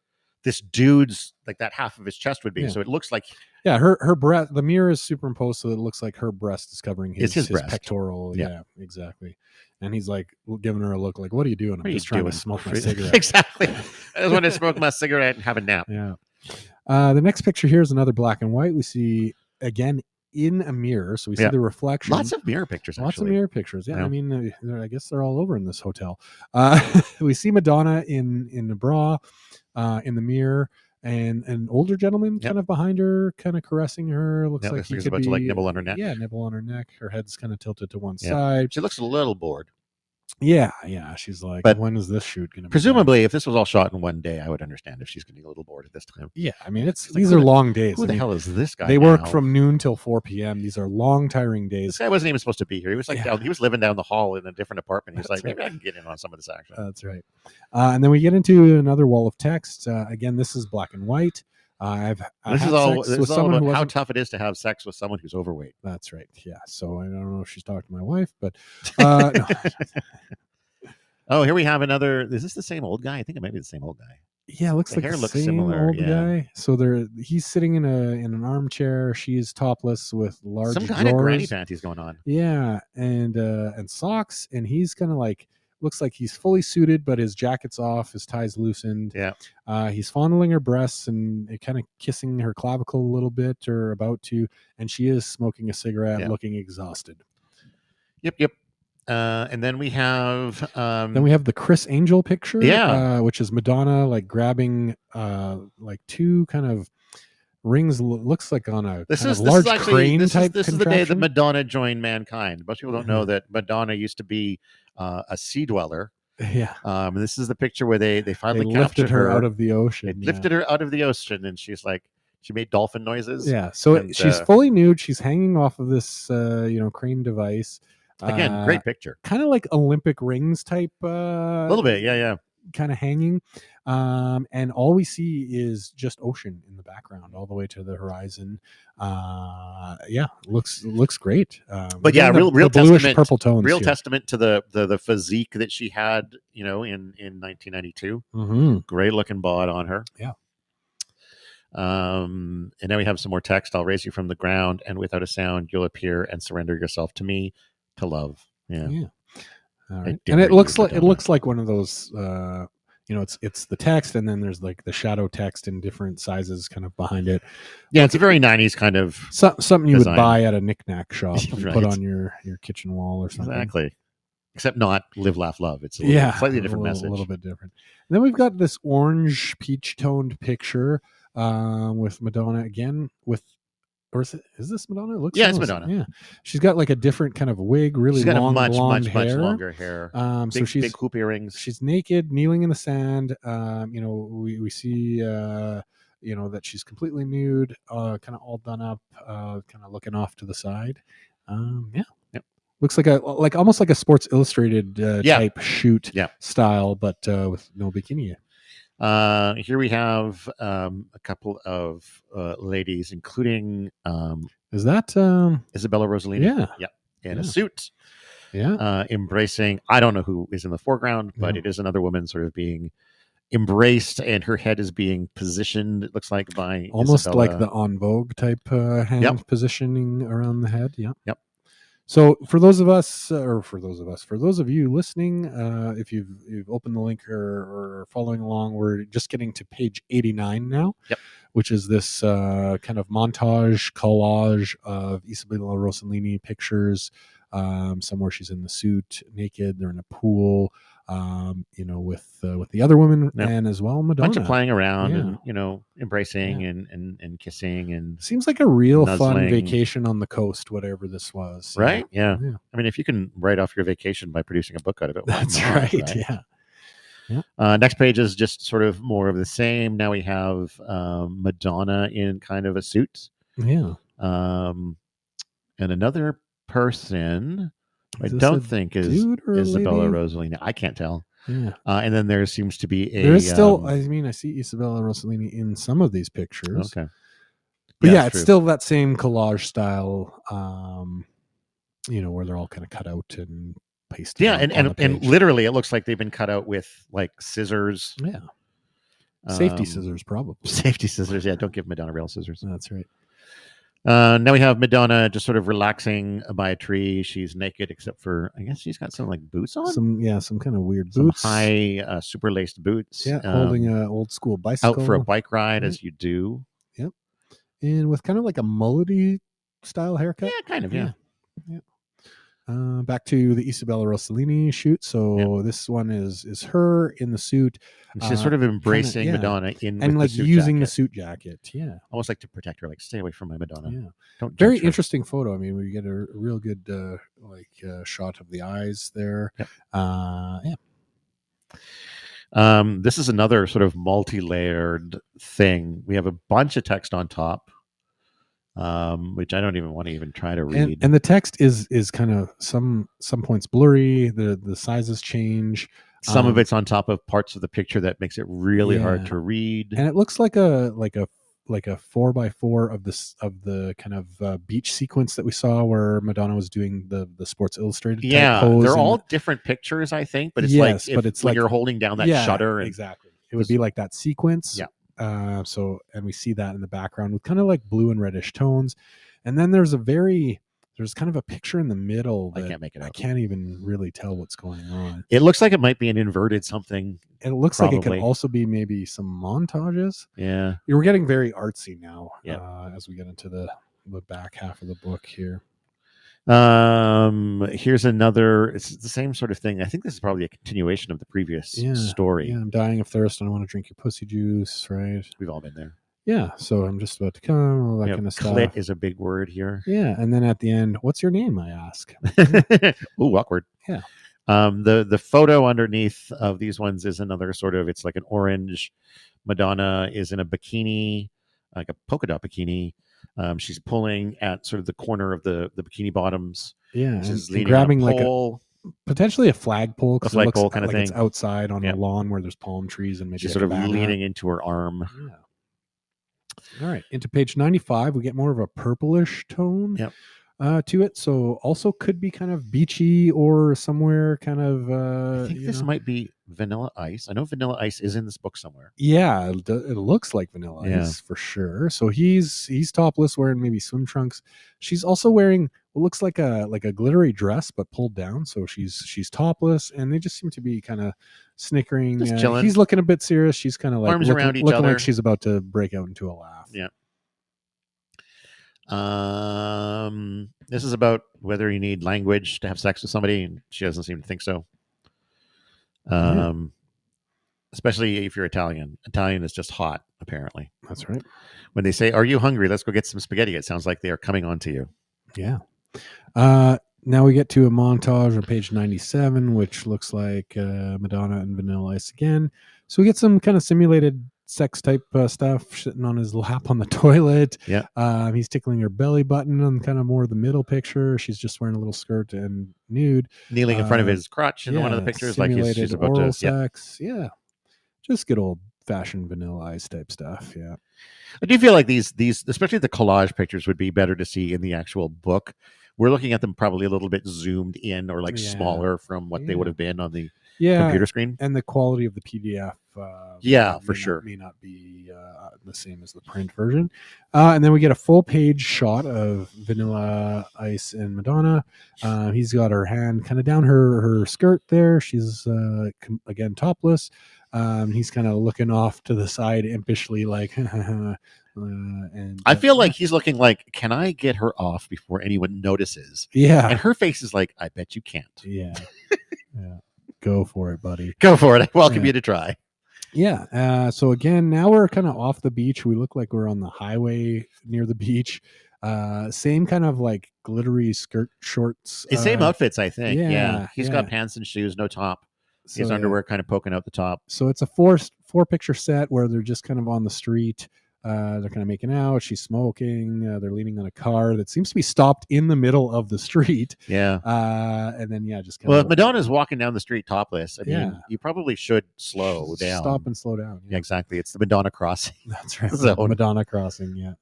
A: this dude's like that half of his chest would be. Yeah. So it looks like
B: her breast. The mirror is superimposed so that it looks like her breast is covering his pectoral. Yeah, exactly. And he's like giving her a look like, "What are you doing? I'm just trying to smoke my cigarette."
A: Exactly. I just want to smoke my cigarette and have a nap.
B: Yeah. The next picture here is another black and white. We see again in a mirror, so we see the reflection.
A: Lots of mirror pictures.
B: Lots of mirror pictures. Yeah. I mean, I guess they're all over in this hotel. We see Madonna in a bra, in the mirror. And an older gentleman kind of behind her, kind of caressing her. Looks like he's about to like
A: nibble on her neck.
B: Yeah, nibble on her neck. Her head's kind of tilted to one side.
A: She looks a little bored.
B: Yeah. She's like, but when is this shoot going to be?
A: Presumably, if this was all shot in one day, I would understand if she's getting a little bored at this time.
B: Yeah, I mean, these are long days.
A: Who the hell is this guy?
B: They work from noon till 4 p.m. These are long, tiring days.
A: This guy wasn't even supposed to be here. He was like he was living down the hall in a different apartment. He's like, maybe I can get in on some of this action.
B: That's right. And then we get into another wall of text. Again, this is black and white.
A: This is all about how tough it is to have sex with someone who's overweight.
B: That's right. Yeah. So I don't know if she's talking to my wife, but no.
A: Oh, here we have another. Is this the same old guy? I think it might be the same old guy.
B: Yeah, it looks like the same similar. Old guy. So he's sitting in an armchair. She's topless with large
A: some kind of granny panties going on.
B: Yeah, and socks, and he's kind of like. Looks like he's fully suited, but his jacket's off, his tie's loosened.
A: Yeah.
B: He's fondling her breasts and kind of kissing her clavicle a little bit, or about to, and she is smoking a cigarette, looking exhausted.
A: Yep. And then we have
B: the Chris Angel picture, which is Madonna like grabbing like two kind of rings, looks like on a large crane type.
A: This is the day that Madonna joined mankind. Most people don't know that Madonna used to be a sea dweller.
B: Yeah.
A: And this is the picture where they finally
B: lifted her out of the ocean.
A: They lifted her out of the ocean, and she made dolphin noises.
B: Yeah. So she's fully nude. She's hanging off of this crane device.
A: Again, great picture.
B: Kind of like Olympic rings type. A
A: little bit, yeah.
B: Kind of hanging. And all we see is just ocean in the background all the way to the horizon. Looks great.
A: But yeah, real testament,
B: purple tones.
A: Real testament to the physique that she had, in 1992.
B: Mm-hmm.
A: Great looking bod on her.
B: Yeah.
A: And now we have some more text. I'll raise you from the ground, and without a sound, you'll appear and surrender yourself to me, to love. Yeah.
B: All right. And it looks like one of those. It's the text, and then there's like the shadow text in different sizes kind of behind it.
A: Yeah, it's a very 90s kind of
B: something you would buy at a knick-knack shop and put on your kitchen wall or something.
A: Exactly. Except not live, laugh, love. It's a slightly different message.
B: A little bit different. And then we've got this orange peach-toned picture with Madonna again or is this Madonna? It looks
A: it's Madonna.
B: Yeah, she's got like a different kind of wig, really
A: she's got
B: long,
A: much
B: hair.
A: longer hair.
B: So she's
A: big hoop earrings.
B: She's naked, kneeling in the sand. We see that she's completely nude, kind of all done up, kind of looking off to the side. Looks like almost like a Sports Illustrated type shoot style, but with no bikini.
A: Here we have a couple of ladies, including
B: is that
A: Isabella Rossellini? In a suit. Embracing. I don't know who is in the foreground, but it is another woman sort of being embraced, and her head is being positioned, it looks like, by
B: almost
A: Isabella.
B: like the En Vogue type hand positioning around the head.
A: Yep.
B: So for those of you listening, if you've opened the link or following along, we're just getting to page 89 now.
A: Yep.
B: Which is this kind of montage collage of Isabella Rossellini pictures. Somewhere she's in the suit, naked. They're in a pool, with the other women, and as well Madonna.
A: Bunch of playing around and embracing and kissing, and
B: seems like a real
A: nuzzling.
B: Fun vacation on the coast, whatever this was.
A: Right? Yeah. I mean, if you can write off your vacation by producing a book out of it,
B: that's
A: not,
B: right. Yeah.
A: Next page is just sort of more of the same. Now we have Madonna in kind of a suit.
B: Yeah.
A: And another person I don't think is Isabella Rossellini. I can't tell.
B: Yeah.
A: And then there seems to be
B: there is still, I see Isabella Rossellini in some of these pictures.
A: Okay.
B: But it's still that same collage style, where they're all kind of cut out and pasted.
A: Yeah, and literally it looks like they've been cut out with like scissors.
B: Yeah. Safety scissors, probably.
A: Safety scissors, yeah. Don't give Madonna real scissors.
B: That's right.
A: Now we have Madonna just sort of relaxing by a tree. She's naked except for, I guess she's got some like boots on.
B: Some kind of weird boots.
A: Some high super laced boots.
B: Yeah, holding an old school bicycle.
A: Out for a bike ride, as you do.
B: Yep. And with kind of like a mullety style haircut.
A: Yeah, kind of, yeah.
B: Back to the Isabella Rossellini shoot. So this one is her in the suit.
A: She's sort of embracing Madonna
B: and like using the suit jacket. Yeah,
A: almost like to protect her. Like, stay away from my Madonna.
B: Yeah,
A: don't.
B: Very interesting photo. I mean, we get a real good shot of the eyes there.
A: Yep. This is another sort of multi-layered thing. We have a bunch of text on top. Which I don't even want to even try to read.
B: And the text is kind of some points blurry. The sizes change.
A: Some of it's on top of parts of the picture that makes it really hard to read.
B: And it looks like a 4x4 of the kind of beach sequence that we saw where Madonna was doing the Sports Illustrated.
A: Yeah, pose, they're all different pictures, I think, but it's
B: it's
A: when
B: like
A: you're holding down that shutter.
B: Exactly, it would be like that sequence.
A: Yeah.
B: And we see that in the background with kind of like blue and reddish tones, and then there's kind of a picture in the middle that
A: I can't make it out.
B: I can't even really tell what's going on.
A: It looks like it might be an inverted something.
B: It looks like it could also be maybe some montages.
A: Yeah,
B: we're getting very artsy now.
A: Yeah.
B: As we get into the back half of the book here.
A: Here's another. It's the same sort of thing. I think this is probably a continuation of the previous story.
B: Yeah, I'm dying of thirst and I want to drink your pussy juice. Right?
A: We've all been there.
B: Yeah, so I'm just about to come. All that kind of stuff.
A: Clit is a big word here.
B: Yeah, and then at the end, what's your name? I ask.
A: Ooh, awkward.
B: Yeah.
A: The photo underneath of these ones is another sort of. It's like an orange. Madonna is in a bikini, like a polka dot bikini. She's pulling at sort of the corner of the bikini bottoms.
B: Yeah,
A: she's
B: and grabbing like potentially a flagpole, because
A: it looks kind of
B: like
A: thing.
B: It's outside on a lawn where there's palm trees and maybe
A: she's sort of leaning into her arm.
B: Yeah. All right, into page 95, we get more of a purplish tone.
A: Yep.
B: To it, so also could be kind of beachy or somewhere kind of.
A: I think this might be Vanilla Ice. I know Vanilla Ice is in this book somewhere.
B: Yeah, it looks like Vanilla Ice for sure. So he's topless, wearing maybe swim trunks. She's also wearing what looks like a
A: glittery
B: dress, but pulled down. So she's topless, and they just seem to be kind of snickering.
A: Just chilling.
B: He's looking a bit serious. She's kind of like
A: arms around each
B: looking
A: other,
B: like she's about to break out into a laugh.
A: Yeah. This is about whether you need language to have sex with somebody, and she doesn't seem to think so. Especially if you're Italian. Italian is just hot, apparently.
B: That's right.
A: When they say, "Are you hungry? Let's go get some spaghetti," it sounds like they are coming on to you.
B: Yeah. Now we get to a montage on page 97, which looks like Madonna and Vanilla Ice again. So we get some kind of simulated sex type stuff, sitting on his lap on the toilet.
A: Yeah.
B: He's tickling her belly button on kind of more the middle picture. She's just wearing a little skirt and nude,
A: kneeling in front of his crotch in one of the pictures, like she's about
B: oral
A: to
B: sex. Yeah, just good old fashioned Vanilla Ice type stuff. Yeah,
A: I do feel like these especially the collage pictures would be better to see in the actual book. We're looking at them probably a little bit zoomed in or like smaller from what they would have been on the computer screen.
B: And the quality of the PDF
A: for sure.
B: May not be the same as the print version. And then we get a full page shot of Vanilla Ice and Madonna. He's got her hand kind of down her skirt there. She's again topless. He's kind of looking off to the side impishly, like. And
A: I feel like he's looking like, can I get her off before anyone notices?
B: Yeah.
A: And her face is like, I bet you can't.
B: Yeah. Yeah. Go for it, buddy.
A: Go for it. I welcome you to try.
B: Yeah. So again, now we're kind of off the beach. We look like we're on the highway near the beach. Same kind of like glittery skirt shorts.
A: Same outfits, I think.
B: Yeah.
A: He's got pants and shoes, no top. His underwear kind of poking out the top.
B: So it's a four picture set where they're just kind of on the street. They're kind of making out. She's smoking. They're leaning on a car that seems to be stopped in the middle of the street.
A: Yeah.
B: And then just kind
A: of. Well, if Madonna's walking down the street topless, I mean, you probably should slow down.
B: Stop and slow down.
A: Yeah, exactly. It's the Madonna crossing.
B: That's right. So, Madonna crossing. Yeah.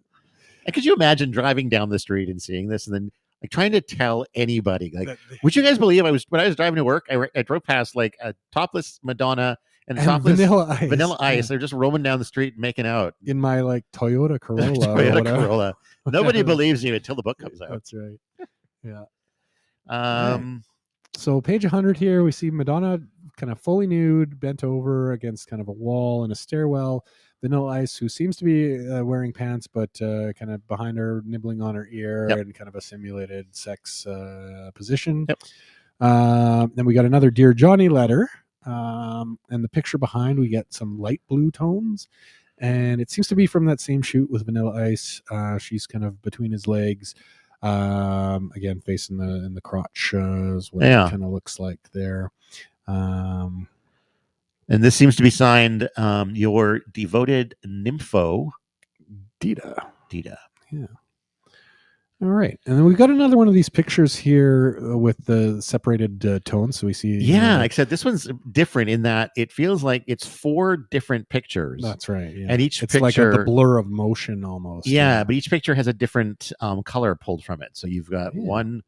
A: And could you imagine driving down the street and seeing this, and then like trying to tell anybody? Like, would you guys believe when I was driving to work, I drove past like a topless Madonna. And topless Vanilla Ice. They're just roaming down the street making out.
B: In my like Toyota Corolla.
A: Corolla. Nobody believes you until the book comes out.
B: That's right. Yeah. So page 100 here, we see Madonna kind of fully nude, bent over against kind of a wall in a stairwell. Vanilla Ice, who seems to be wearing pants, but kind of behind her, nibbling on her ear in kind of a simulated sex position. Then we got another Dear Johnny letter. And the picture behind, we get some light blue tones, and it seems to be from that same shoot with Vanilla Ice. She's kind of between his legs, again facing in the crotch is what it kind of looks like there.
A: And this seems to be signed your devoted nympho,
B: Dita. Yeah. All right. And then we've got another one of these pictures here with the separated tones. So we see.
A: Except this one's different in that it feels like it's 4 different pictures.
B: That's right. Yeah.
A: And each
B: it's
A: picture.
B: like the blur of motion almost.
A: Yeah, but each picture has a different color pulled from it. So you've got one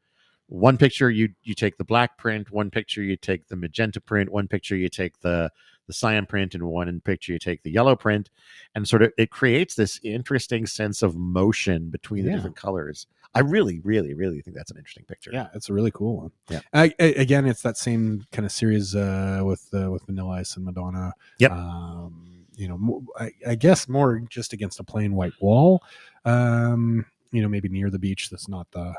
A: picture, you take the black print, one picture, you take the magenta print, one picture, you take the cyan print, and one picture, you take the yellow print. And sort of it creates this interesting sense of motion between the different colors. I really, really, really think that's an interesting picture.
B: Yeah, it's a really cool one.
A: Yeah.
B: Again, it's that same kind of series with Vanilla Ice and Madonna.
A: Yep.
B: I guess more just against a plain white wall. Maybe near the beach. That's not the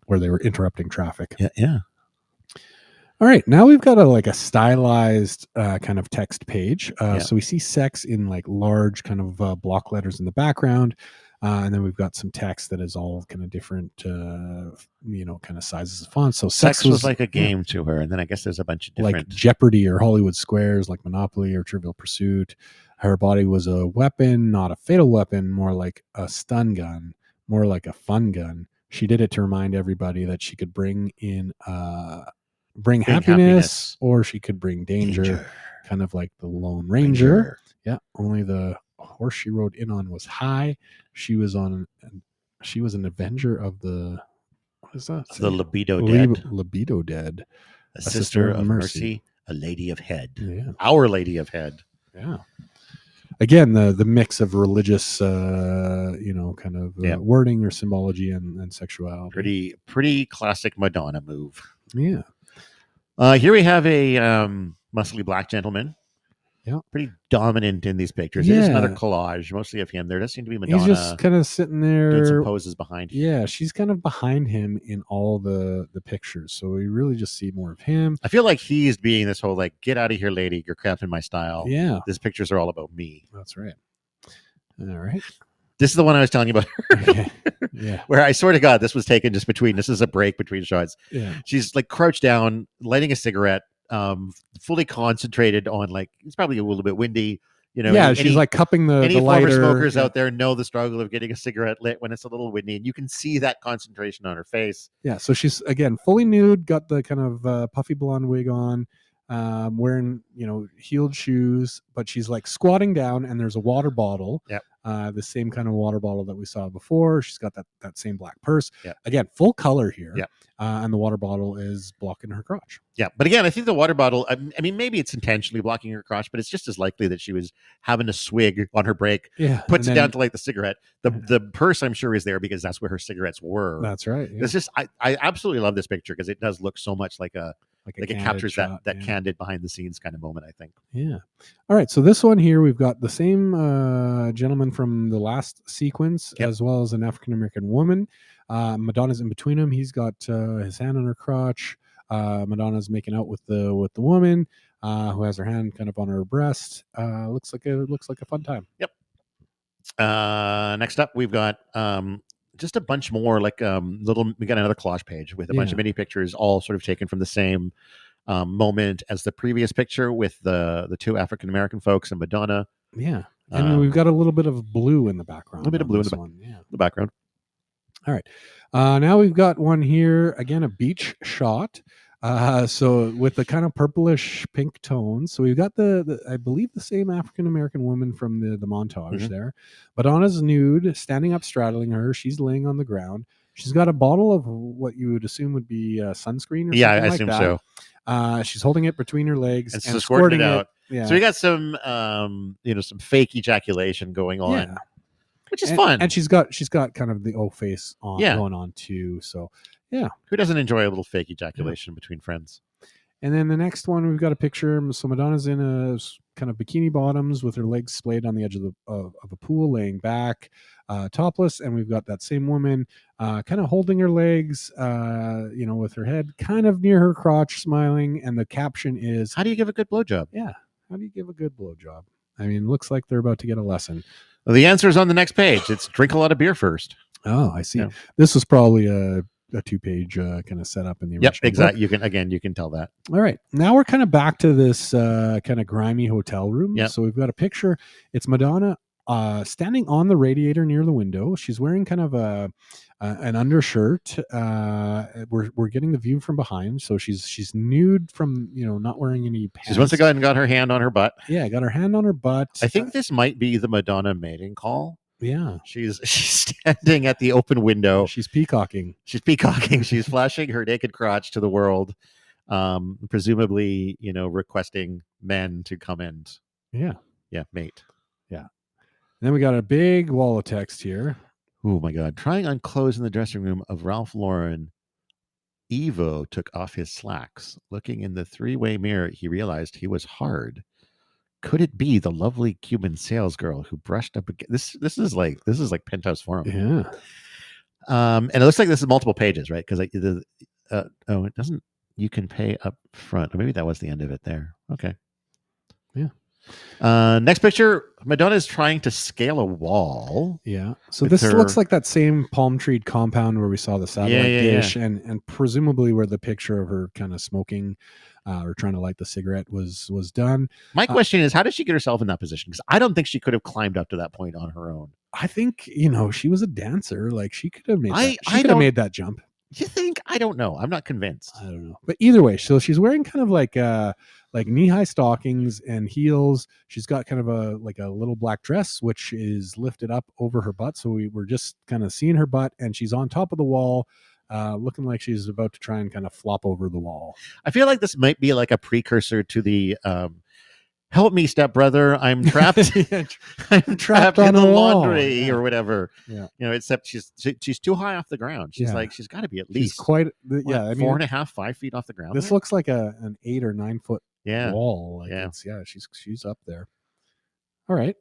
B: where they were interrupting traffic.
A: Yeah.
B: All right, now we've got a stylized kind of text page. So we see sex in like large kind of block letters in the background. And then we've got some text that is all kind of different, kind of sizes of font. So
A: sex was like a game to her. And then I guess there's a bunch of different.
B: Like Jeopardy or Hollywood Squares, like Monopoly or Trivial Pursuit. Her body was a weapon, not a fatal weapon, more like a stun gun, more like a fun gun. She did it to remind everybody that she could bring happiness, or she could bring danger. Kind of like the Lone Ranger. Yeah, only the horse she rode in on was high. She was an avenger of the, what is that?
A: The libido dead.
B: Libido dead.
A: A sister of mercy, a lady of head.
B: Yeah.
A: Our Lady of Head.
B: Yeah. Again, the mix of religious, kind of wording or symbology and sexuality.
A: Pretty classic Madonna move.
B: Yeah.
A: Here we have a muscly black gentleman.
B: Yeah.
A: Pretty dominant in these pictures.
B: Yeah.
A: There's another collage, mostly of him. There does seem to be Madonna.
B: He's just kind of sitting there.
A: Doing some poses behind him.
B: Yeah, she's kind of behind him in all the pictures. So we really just see more of him.
A: I feel like he's being this whole like, get out of here, lady. You're cramping my style.
B: Yeah.
A: These pictures are all about me.
B: That's right. All right.
A: This is the one I was telling you about.
B: Okay. Yeah.
A: Where I swear to God, this was taken just between, this is a break between shots.
B: Yeah.
A: She's like crouched down, lighting a cigarette, fully concentrated on like, it's probably a little bit windy,
B: she's like cupping the
A: any
B: lighter.
A: Former smokers out there know the struggle of getting a cigarette lit when it's a little windy, and you can see that concentration on her face.
B: Yeah, so she's again fully nude, got the kind of puffy blonde wig on, wearing heeled shoes, but she's like squatting down, and there's a water bottle.
A: Yep.
B: the same kind of water bottle that we saw before. She's got that same black purse.
A: Yeah.
B: Again, full color here.
A: Yeah.
B: And the water bottle is blocking her crotch.
A: Yeah, but again, I think the water bottle, I mean, maybe it's intentionally blocking her crotch, but it's just as likely that she was having a swig on her break, puts it down to light the cigarette. The purse, I'm sure, is there because that's where her cigarettes were.
B: That's right.
A: Yeah. It's just, I absolutely love this picture because it does look so much like it captures shot, that candid behind the scenes kind of moment, I think.
B: Yeah. All right. So this one here, we've got the same gentleman from the last sequence, as well as an African-American woman. Madonna's in between them. He's got his hand on her crotch. Madonna's making out with the woman who has her hand kind of on her breast. Looks like a fun time.
A: Yep. Next up, we've got just a bunch more we got another collage page with a bunch of mini pictures, all sort of taken from the same moment as the previous picture with the two African American folks and Madonna.
B: Yeah, and we've got a little bit of blue in the background.
A: A little bit of blue in the background. All
B: right. Now we've got one here again, a beach shot. So with the kind of purplish pink tones. So we've got the I believe the same African American woman from the montage there. Madonna's nude, standing up, straddling her. She's laying on the ground. She's got a bottle of what you would assume would be sunscreen. Or
A: I
B: something
A: assume
B: that.
A: So.
B: She's holding it between her legs
A: and squirting it out. Yeah. So we got some some fake ejaculation going on.
B: Yeah.
A: Which is fun.
B: And she's got kind of the O face on going on too. So yeah.
A: Who doesn't enjoy a little fake ejaculation between friends?
B: And then the next one, we've got a picture. So Madonna's in a kind of bikini bottoms with her legs splayed on the edge of a pool, laying back, topless. And we've got that same woman kind of holding her legs, with her head kind of near her crotch, smiling. And the caption is,
A: "How do you give a good blowjob?"
B: Yeah. How do you give a good blowjob? I mean, looks like they're about to get a lesson.
A: Well, the answer is on the next page. It's drink a lot of beer first.
B: Oh, I see. Yeah. This was probably a 2-page kind of setup in the original.
A: Yep, exactly. You can tell that.
B: All right, now we're kind of back to this kind of grimy hotel room.
A: Yep.
B: So we've got a picture. It's Madonna standing on the radiator near the window. She's wearing kind of an undershirt. We're getting the view from behind, so she's nude from not wearing any pants.
A: She's once again got her hand on her butt.
B: Yeah, got her hand on her butt.
A: I think this might be the Madonna mating call.
B: Yeah,
A: she's standing at the open window.
B: She's peacocking.
A: She's flashing her naked crotch to the world, presumably requesting men to come and mate.
B: Yeah. And then we got a big wall of text here.
A: Oh my God! Trying on clothes in the dressing room of Ralph Lauren, Ivo took off his slacks. Looking in the three-way mirror, he realized he was hard. Could it be the lovely Cuban salesgirl who brushed up against this is like Penthouse Forum?
B: Yeah.
A: And it looks like this is multiple pages, right? Because it doesn't. You can pay up front. Or maybe that was the end of it there. Okay.
B: Yeah.
A: Next picture, Madonna is trying to scale a wall.
B: Yeah. So this looks like that same palm tree compound where we saw the satellite dish, and presumably where the picture of her kind of smoking or trying to light the cigarette was done.
A: My question is, how did she get herself in that position? Because I don't think she could have climbed up to that point on her own.
B: I think she was a dancer. Like she could have made made that jump.
A: You think? I don't know. I'm not convinced.
B: I don't know. But either way, so she's wearing kind of like knee-high stockings and heels. She's got kind of a little black dress, which is lifted up over her butt. So we were just kind of seeing her butt, and she's on top of the wall, looking like she's about to try and kind of flop over the wall.
A: I feel like this might be like a precursor to the help me, stepbrother, I'm trapped. I'm trapped in the laundry or whatever.
B: Yeah.
A: Except she's too high off the ground. She's she's got to be at least
B: quite
A: 4.5, 5 feet off the ground.
B: This looks like an 8 or 9 foot wall. She's up there. All right.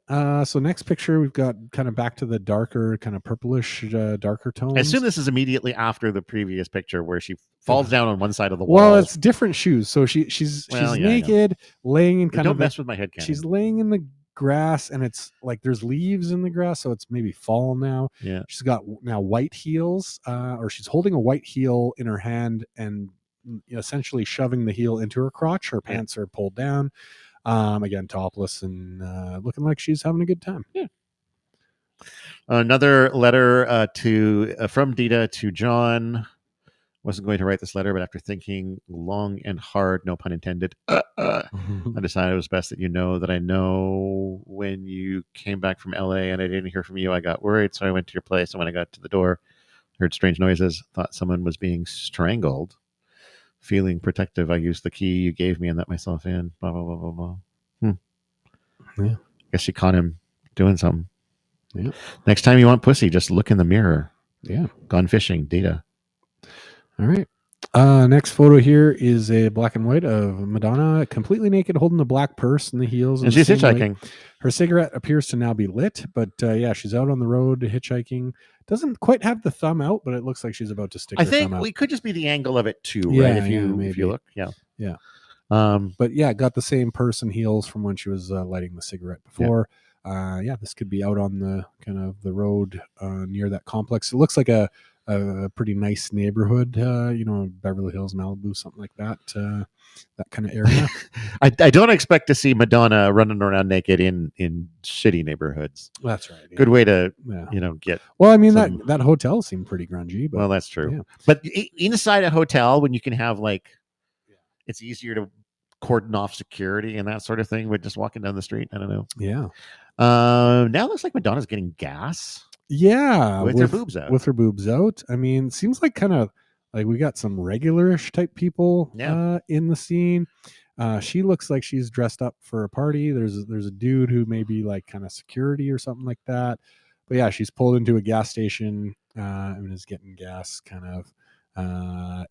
B: So next picture, we've got kind of back to the darker, kind of purplish, darker tones.
A: I assume this is immediately after the previous picture where she falls down on one side of the wall.
B: Well, it's different shoes. So she's naked, laying in
A: don't mess with my head cannon.
B: She's laying in the grass, and it's like there's leaves in the grass, so it's maybe fall now.
A: Yeah.
B: She's got now white heels, or she's holding a white heel in her hand and essentially shoving the heel into her crotch. Her pants are pulled down. Again, topless and looking like she's having a good time.
A: Yeah. Another letter from Dita to John. Wasn't going to write this letter, but after thinking long and hard, no pun intended, I decided it was best that you know that I know when you came back from LA and I didn't hear from you. I got worried, so I went to your place. And when I got to the door, heard strange noises, thought someone was being strangled. Feeling protective, I used the key you gave me and let myself in. Blah, blah, blah, blah, blah.
B: Yeah.
A: Guess you caught him doing something.
B: Yeah.
A: Next time you want pussy, just look in the mirror.
B: Yeah.
A: Gone fishing, Dita.
B: All right. Next photo here is a black and white of Madonna completely naked, holding a black purse in the heels.
A: And she's hitchhiking.
B: Her cigarette appears to now be lit, but yeah, she's out on the road hitchhiking. Doesn't quite have the thumb out, but it looks like she's about to stick her thumb out.
A: I think we could just be the angle of it too, right? If you look, yeah.
B: Yeah. But yeah, got the same purse and heels from when she was lighting the cigarette before. Yeah, this could be out on the kind of the road near that complex. It looks like a pretty nice neighborhood, Beverly Hills, Malibu, something like that. That kind of area.
A: I don't expect to see Madonna running around naked in shitty neighborhoods.
B: That's right. Yeah.
A: Good way to get.
B: Well, I mean that hotel seemed pretty grungy. But,
A: well, that's true. Yeah. But inside a hotel, when you can have it's easier to cordon off security and that sort of thing with just walking down the street. I don't know.
B: Yeah.
A: Now it looks like Madonna's getting gas.
B: Yeah,
A: with her boobs out.
B: With her boobs out. I mean, seems like kind of like we got some regularish type people in the scene. She looks like she's dressed up for a party. There's a dude who may be like kind of security or something like that. But yeah, she's pulled into a gas station and is getting gas kind of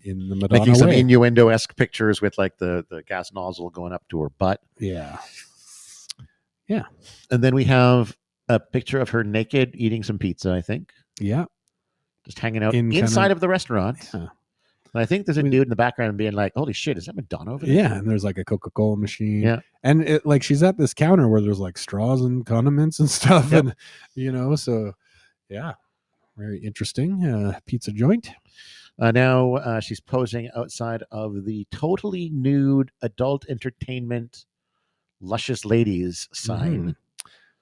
B: in the Madonna
A: making some
B: way.
A: Innuendo-esque pictures with like the gas nozzle going up to her butt.
B: Yeah.
A: And then we have a picture of her naked eating some pizza, I think.
B: Yeah.
A: Just hanging out inside of the restaurant. Yeah. And I think there's a dude in the background being like, holy shit, is that Madonna over there?
B: Yeah, and there's like a Coca-Cola machine.
A: Yeah.
B: And she's at this counter where there's like straws and condiments and stuff. Yep. And, so yeah, very interesting. Pizza joint.
A: Now she's posing outside of the totally nude adult entertainment luscious ladies sign.
B: Mm.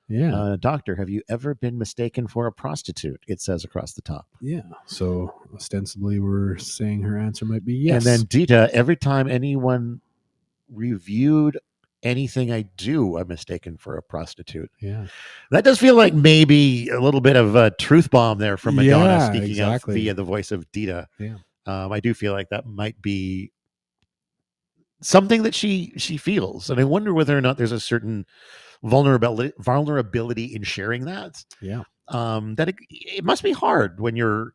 B: Yeah.
A: Doctor, have you ever been mistaken for a prostitute? It says across the top.
B: Yeah. So ostensibly we're saying her answer might be yes.
A: And then Dita, every time anyone reviewed anything I do, I'm mistaken for a prostitute.
B: Yeah.
A: That does feel like maybe a little bit of a truth bomb there from Madonna speaking out via the voice of Dita.
B: Yeah.
A: I do feel like that might be something that she feels. And I wonder whether or not there's a certain vulnerability in sharing that.
B: Yeah.
A: That it must be hard when you're,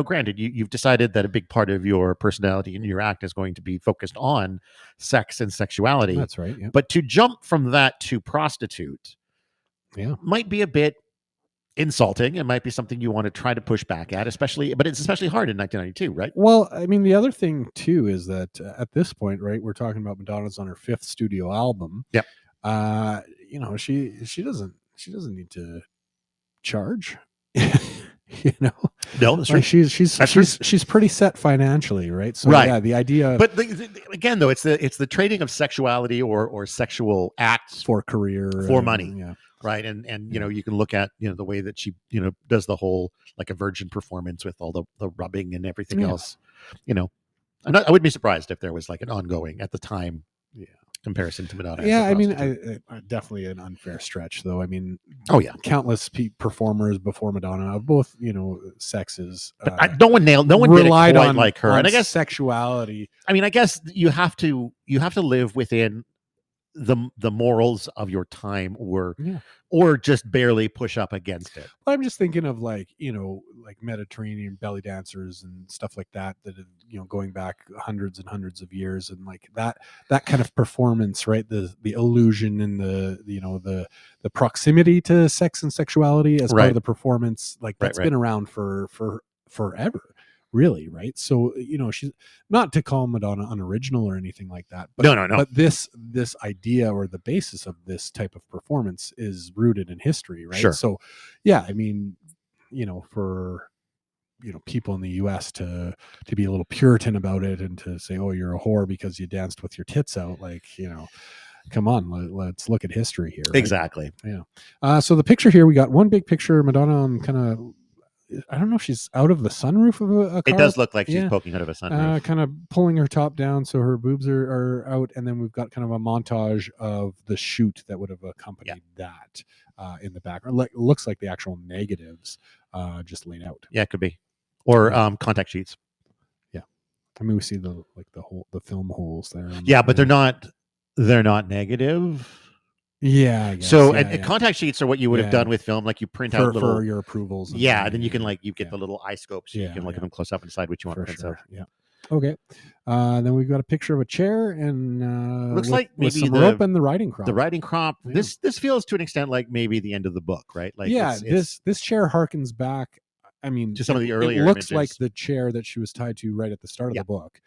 A: granted, you've decided that a big part of your personality and your act is going to be focused on sex and sexuality.
B: That's right. Yeah.
A: But to jump from that to prostitute might be a bit insulting. It might be something you want to try to push back at, but it's especially hard in 1992, right?
B: Well, I mean, the other thing too is that at this point, right, we're talking about Madonna's on her 5th studio album.
A: Yep.
B: She doesn't need to charge.
A: No, that's
B: like she's pretty set financially, right? So
A: right.
B: Yeah, the idea.
A: But again, though, it's the trading of sexuality or sexual acts
B: for career,
A: for money. Yeah. Right. And you can look at, the way that she, does the whole like a virgin performance with all the rubbing and everything else. I wouldn't be surprised if there was like an ongoing at the time comparison to Madonna.
B: Yeah. I mean, I definitely an unfair stretch though. I mean, countless performers before Madonna of both, sexes.
A: But no one did it quite on, like her. And I guess
B: sexuality.
A: I mean, I guess you have to live within the morals of your time or just barely push up against it.
B: But I'm just thinking of like Mediterranean belly dancers and stuff like that have, going back hundreds and hundreds of years, and like that kind of performance, right? The illusion and the proximity to sex and sexuality as part of the performance, like that's been around for forever. Really, right? So she's not to call Madonna unoriginal or anything like that. But,
A: no.
B: But this idea or the basis of this type of performance is rooted in history, right?
A: Sure.
B: So, yeah, I mean, for people in the U.S. to be a little Puritan about it and to say, "Oh, you're a whore because you danced with your tits out," like come on, let's look at history here. Right?
A: Exactly.
B: Yeah. So the picture here, we got one big picture, Madonna on kind of I don't know if she's out of the sunroof of a car.
A: It does look like she's poking out of a sunroof.
B: Kind of pulling her top down so her boobs are out, and then we've got kind of a montage of the shoot that would have accompanied that in the background. Looks like the actual negatives just laid out.
A: Yeah, it could be, or contact sheets.
B: Yeah, I mean we see the film holes there.
A: Yeah, but they're not negative.
B: Yeah, I guess.
A: So contact sheets are what you would have done with film, like you print out little
B: for your approvals.
A: Then you can get the little eye scope, so you can look at them close up and decide what you want to print out.
B: Yeah. Okay. Then we've got a picture of a chair and
A: looks like maybe
B: some rope and the riding crop.
A: The riding crop. Yeah. This feels to an extent like maybe the end of the book, right? Like
B: this chair harkens back. I mean,
A: to some of the earlier.
B: It looks
A: images.
B: Like the chair that she was tied to right at the start of the book.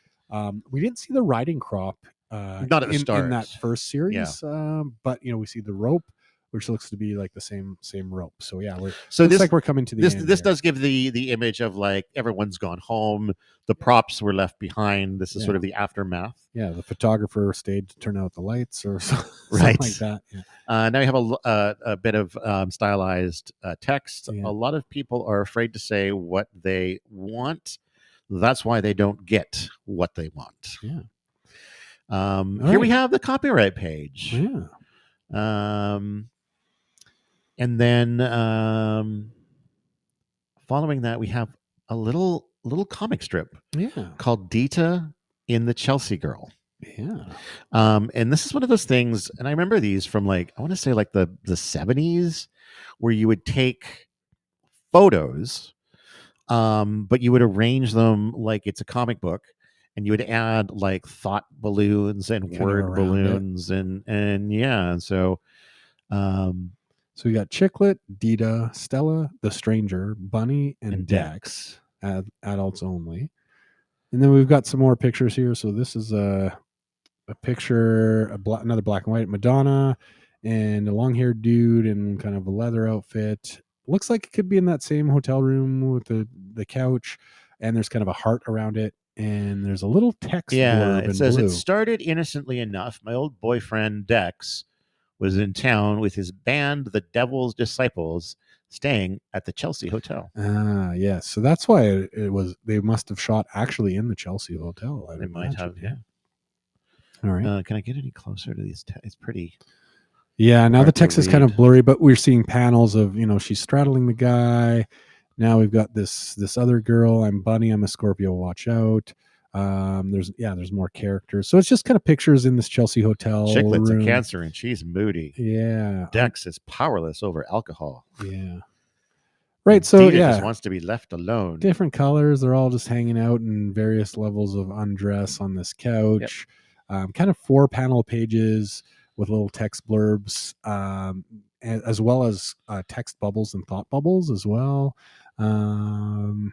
B: We didn't see the riding crop.
A: Not at the start
B: in that first series, but we see the rope, which looks to be like the same rope. So we're coming to the end.
A: This does give the image of like everyone's gone home, the props were left behind. This is sort of the aftermath.
B: Yeah, the photographer stayed to turn out the lights or something like that. Yeah.
A: Now we have a bit of stylized text. A lot of people are afraid to say what they want. That's why they don't get what they want.
B: Yeah.
A: Here we have the copyright page.
B: Yeah.
A: And then following that, we have a little comic strip called Dita in the Chelsea Girl.
B: Yeah.
A: And this is one of those things, and I remember these from I want to say the 70s, where you would take photos, but you would arrange them like it's a comic book. And you would add like thought balloons and word balloons and so
B: we got Chicklet, Dita, Stella, the Stranger, Bunny, and Dex, adults only. And then we've got some more pictures here. So this is a picture, another black and white Madonna and a long-haired dude in kind of a leather outfit. Looks like it could be in that same hotel room with the couch, and there's kind of a heart around it. And there's a little text blurb
A: it says,
B: blue.
A: It started innocently enough. My old boyfriend, Dex, was in town with his band, The Devil's Disciples, staying at the Chelsea Hotel.
B: Yes. So that's why it was, they must have shot actually in the Chelsea Hotel.
A: They might have, yeah.
B: All right.
A: Can I get any closer to these? It's pretty...
B: Yeah, now the text is kind of blurry, but we're seeing panels of, she's straddling the guy. Now we've got this other girl. I'm Bunny. I'm a Scorpio. Watch out. There's more characters. So it's just kind of pictures in this Chelsea hotel.
A: Chicklet's a Cancer and she's moody.
B: Yeah.
A: Dex is powerless over alcohol.
B: Yeah. Right. So
A: Dita just wants to be left alone.
B: Different colors. They're all just hanging out in various levels of undress on this couch. Yep. Kind of 4-panel pages with little text blurbs, as well as text bubbles and thought bubbles as well. And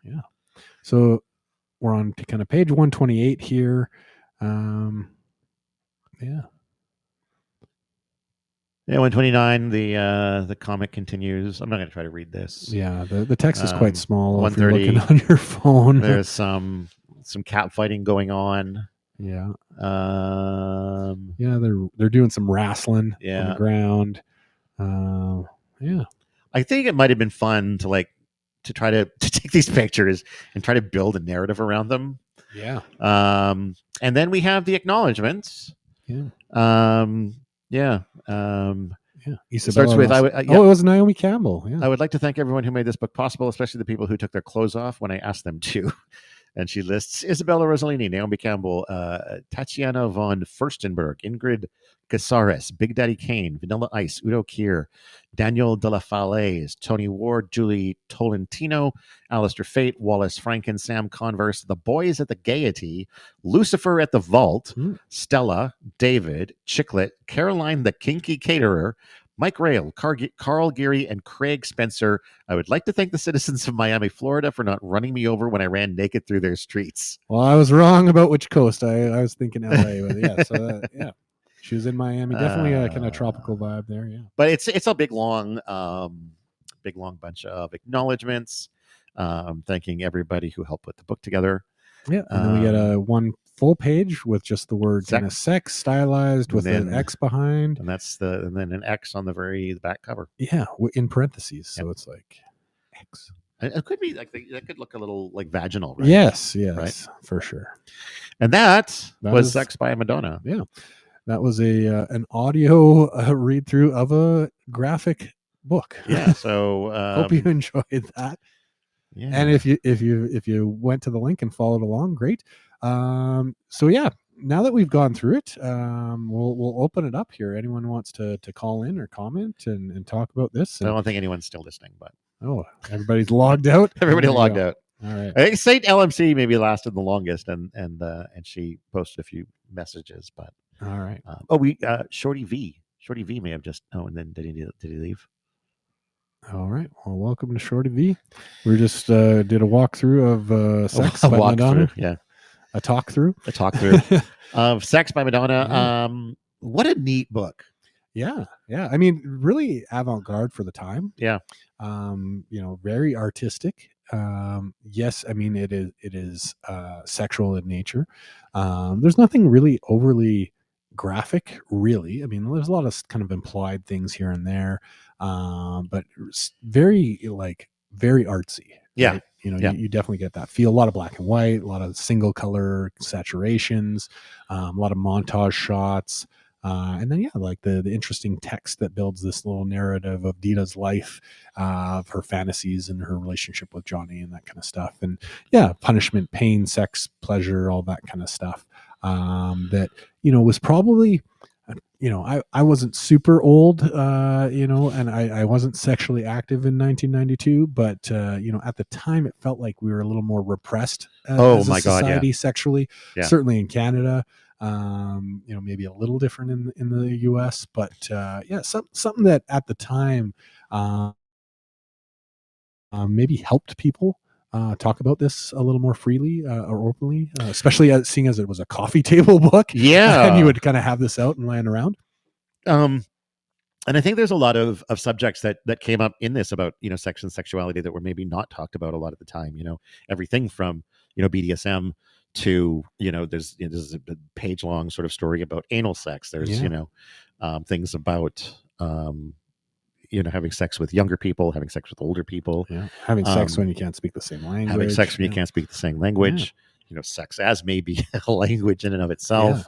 B: yeah. So we're on to kind of page 128 here. Yeah.
A: Yeah, 129. The comic continues. I'm not going to try to read this.
B: Yeah, the text is quite small. If you're looking on your phone,
A: there's some cat fighting going on.
B: Yeah. They're doing some wrestling on the ground. Yeah.
A: I think it might have been fun to try to take these pictures and try to build a narrative around them.
B: Yeah.
A: And then we have the acknowledgments.
B: Yeah.
A: Yeah.
B: Starts with it was Naomi Campbell. Yeah.
A: I would like to thank everyone who made this book possible, especially the people who took their clothes off when I asked them to. And she lists Isabella Rossellini, Naomi Campbell, Tatiana von Furstenberg, Ingrid Casares, Big Daddy Kane, Vanilla Ice, Udo Kier, Daniel De La Falaise, Tony Ward, Julie Tolentino, Alistair Fate, Wallace Franken, Sam Converse, The Boys at the Gaiety, Lucifer at the Vault, Stella, David, Chicklet, Caroline the Kinky Caterer, Mike Rail, Carl Geary, and Craig Spencer. I would like to thank the citizens of Miami, Florida for not running me over when I ran naked through their streets.
B: Well, I was wrong about which coast. I was thinking LA, but yeah. So yeah, she was in Miami. Definitely a kind of tropical vibe there. Yeah.
A: But it's a big long bunch of acknowledgments, thanking everybody who helped put the book together.
B: Yeah, and then we get a one full page with just the word kind of sex stylized with an X behind,
A: and then an X on the back cover.
B: Yeah, in parentheses, so it's like X.
A: It could be like that could look a little like vaginal, right?
B: Yes, right? For sure.
A: And that was Sex by Madonna.
B: Yeah, that was an audio read through of a graphic book.
A: Yeah, so
B: hope you enjoyed that. Yeah. And if you went to the link and followed along, great. So yeah, now that we've gone through it, we'll open it up here. Anyone wants to call in or comment and talk about this?
A: I don't think anyone's still listening, but
B: everybody's logged out.
A: Everybody logged out.
B: All right.
A: I think Saint LMC maybe lasted the longest, and she posted a few messages, but
B: all right.
A: Shorty V may have just and then did he leave?
B: All right. Well, welcome to Shorty V. We just did a walkthrough of Sex by Madonna.
A: Yeah.
B: A talk through
A: of Sex by Madonna. Yeah. What a neat book.
B: Yeah. I mean, really avant-garde for the time.
A: Yeah.
B: Very artistic. Yes, I mean it is sexual in nature. There's nothing really overly graphic, really. I mean, there's a lot of kind of implied things here and there, but very artsy.
A: Yeah.
B: Right? You definitely get that feel. A lot of black and white, a lot of single color saturations, a lot of montage shots. And then, like the interesting text that builds this little narrative of Dita's life, of her fantasies and her relationship with Johnny and that kind of stuff. And punishment, pain, sex, pleasure, all that kind of stuff. That, was probably, I wasn't super old, and I wasn't sexually active in 1992, but, at the time it felt like we were a little more repressed as a society sexually, certainly in Canada. Maybe a little different in the US, but something that at the time maybe helped people talk about this a little more freely or openly, especially seeing as it was a coffee table book.
A: Yeah.
B: And you would kind of have this out and laying around.
A: And I think there's a lot of subjects that came up in this about, sex and sexuality that were maybe not talked about a lot at the time, everything from, BDSM to, there's a page long sort of story about anal sex. There's, things about, having sex with younger people, having sex with older people,
B: having sex when you can't speak the same language,
A: having sex when you can't speak the same language, sex as maybe a language in and of itself.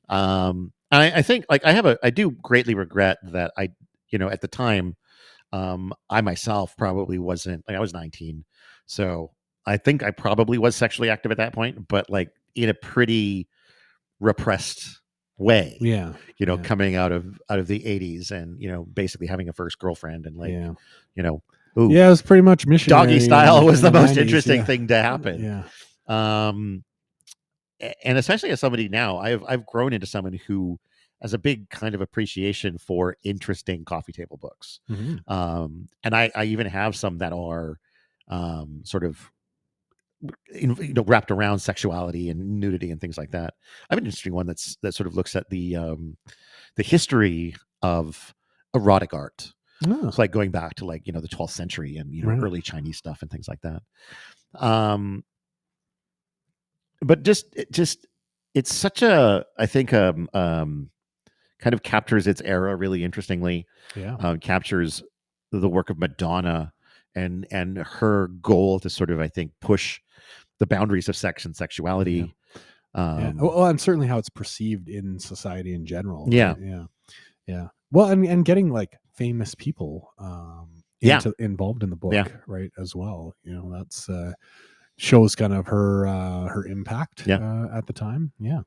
A: I think I do greatly regret that at the time, I myself probably wasn't, I was 19. So I think I probably was sexually active at that point, but in a pretty repressed way.
B: Yeah.
A: Coming out of the 80s and, basically having a first girlfriend and it
B: was pretty much missionary.
A: Doggy style was the most interesting thing to happen.
B: Yeah.
A: And especially as somebody now, I've grown into someone who has a big kind of appreciation for interesting coffee table books.
B: Mm-hmm.
A: And I even have some that are sort of wrapped around sexuality and nudity and things like that. I have an interesting one that sort of looks at the history of erotic art.
B: Oh.
A: It's like going back to the 12th century and early Chinese stuff and things like that. But it's such a, I think, kind of captures its era really interestingly.
B: Yeah.
A: Captures the work of Madonna and her goal to sort of, I think, push the boundaries of sex and sexuality.
B: Well, and certainly how it's perceived in society in general.
A: Yeah.
B: Right? Yeah. Well, and getting famous people involved in the book, right, as well. That's shows kind of her impact at the time. Yeah.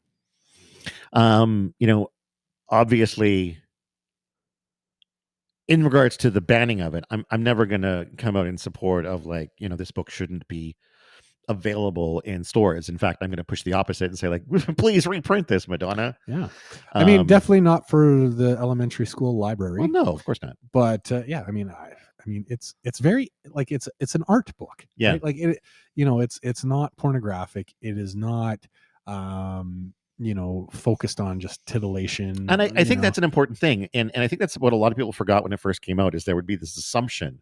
A: Obviously, in regards to the banning of it, I'm never going to come out in support of this book shouldn't be available in stores. In fact, I'm going to push the opposite and say please reprint this, Madonna.
B: Yeah. I mean, definitely not for the elementary school library.
A: Well, no, of course not.
B: But I mean, it's very it's an art book.
A: Yeah.
B: Right? It's not pornographic. It is not focused on just titillation.
A: And I think that's an important thing. And I think that's what a lot of people forgot when it first came out, is there would be this assumption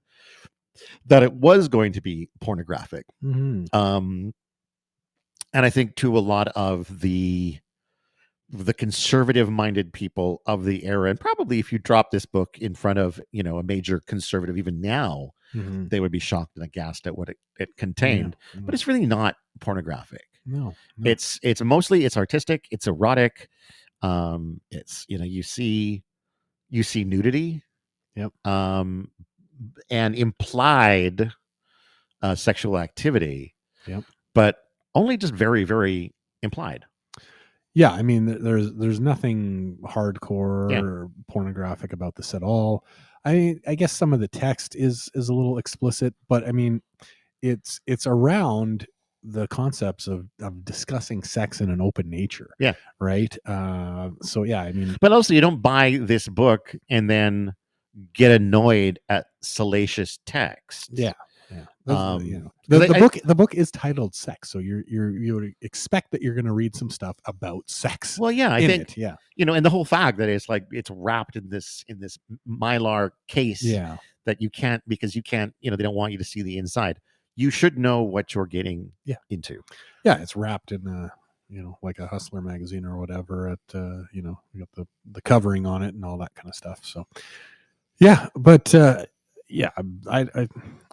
A: that it was going to be pornographic.
B: Mm-hmm.
A: And I think to a lot of the conservative-minded people of the era, and probably if you drop this book in front of a major conservative, even now, they would be shocked and aghast at what it contained.
B: Yeah.
A: But it's really not pornographic.
B: No.
A: It's mostly artistic. It's erotic. It's you see nudity.
B: Yep.
A: And implied sexual activity.
B: Yep.
A: But only just very, very implied.
B: Yeah, I mean, there's nothing hardcore or pornographic about this at all. I mean, I guess some of the text is a little explicit, but I mean, it's around the concepts of discussing sex in an open nature.
A: Yeah.
B: Right. So yeah, I mean,
A: but also you don't buy this book and then get annoyed at salacious text.
B: Yeah. The book is titled Sex, so you would expect that you're going to read some stuff about sex.
A: Well, yeah, I think and the whole fact that it's like it's wrapped in this mylar case that you can't they don't want you to see the inside. You should know what you're getting into.
B: Yeah, it's wrapped in a like a Hustler magazine or whatever. At we got the covering on it and all that kind of stuff. So yeah, but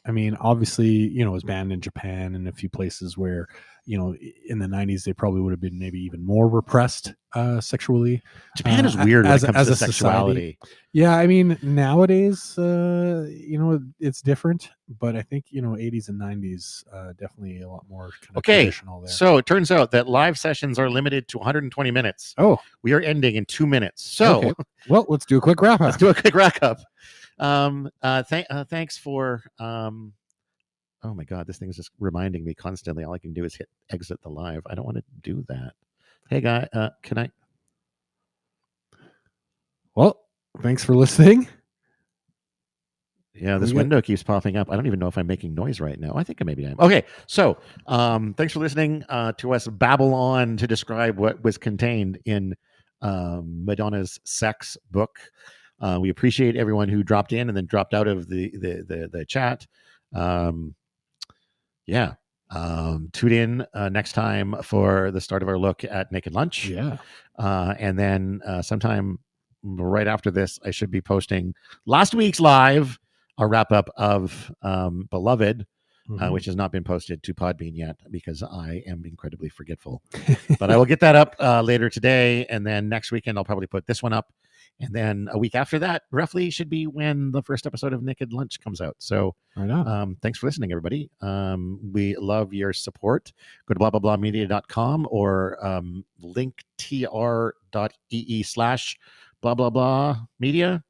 B: I mean, obviously, it was banned in Japan and a few places where, in the 90s, they probably would have been maybe even more repressed sexually.
A: Japan is weird when it comes to sexuality.
B: Society. Yeah, I mean, nowadays, it's different, but I think, 80s and 90s, definitely a lot more kind of traditional there.
A: So it turns out that live sessions are limited to 120 minutes.
B: Oh.
A: We are ending in 2 minutes. So,
B: well, let's do a quick wrap up.
A: Thanks for oh my god, this thing is just reminding me constantly. All I can do is hit exit the live. I don't want to do that. Hey guy, can I?
B: Well, thanks for listening.
A: Yeah, this window keeps popping up. I don't even know if I'm making noise right now. I think maybe I am. Okay, so thanks for listening to us babble on to describe what was contained in Madonna's sex book. We appreciate everyone who dropped in and then dropped out of the chat. Tune in next time for the start of our look at Naked Lunch.
B: Yeah.
A: And then sometime right after this, I should be posting last week's live, a wrap up of Beloved, which has not been posted to Podbean yet because I am incredibly forgetful. But I will get that up later today. And then next weekend, I'll probably put this one up. And then a week after that, roughly, should be when the first episode of Naked Lunch comes out. So thanks for listening, everybody. We love your support. Go to blahblahblahmedia.com or linktr.ee/blahblahblahmedia.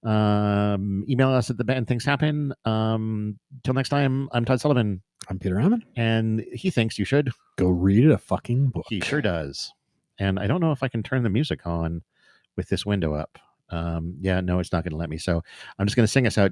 A: Email us at the band things happen. Till next time, I'm Todd Sullivan.
B: I'm Peter Hammond.
A: And he thinks you should
B: go read a fucking book.
A: He sure does. And I don't know if I can turn the music on with this window up. No, it's not going to let me. So I'm just going to sing us out.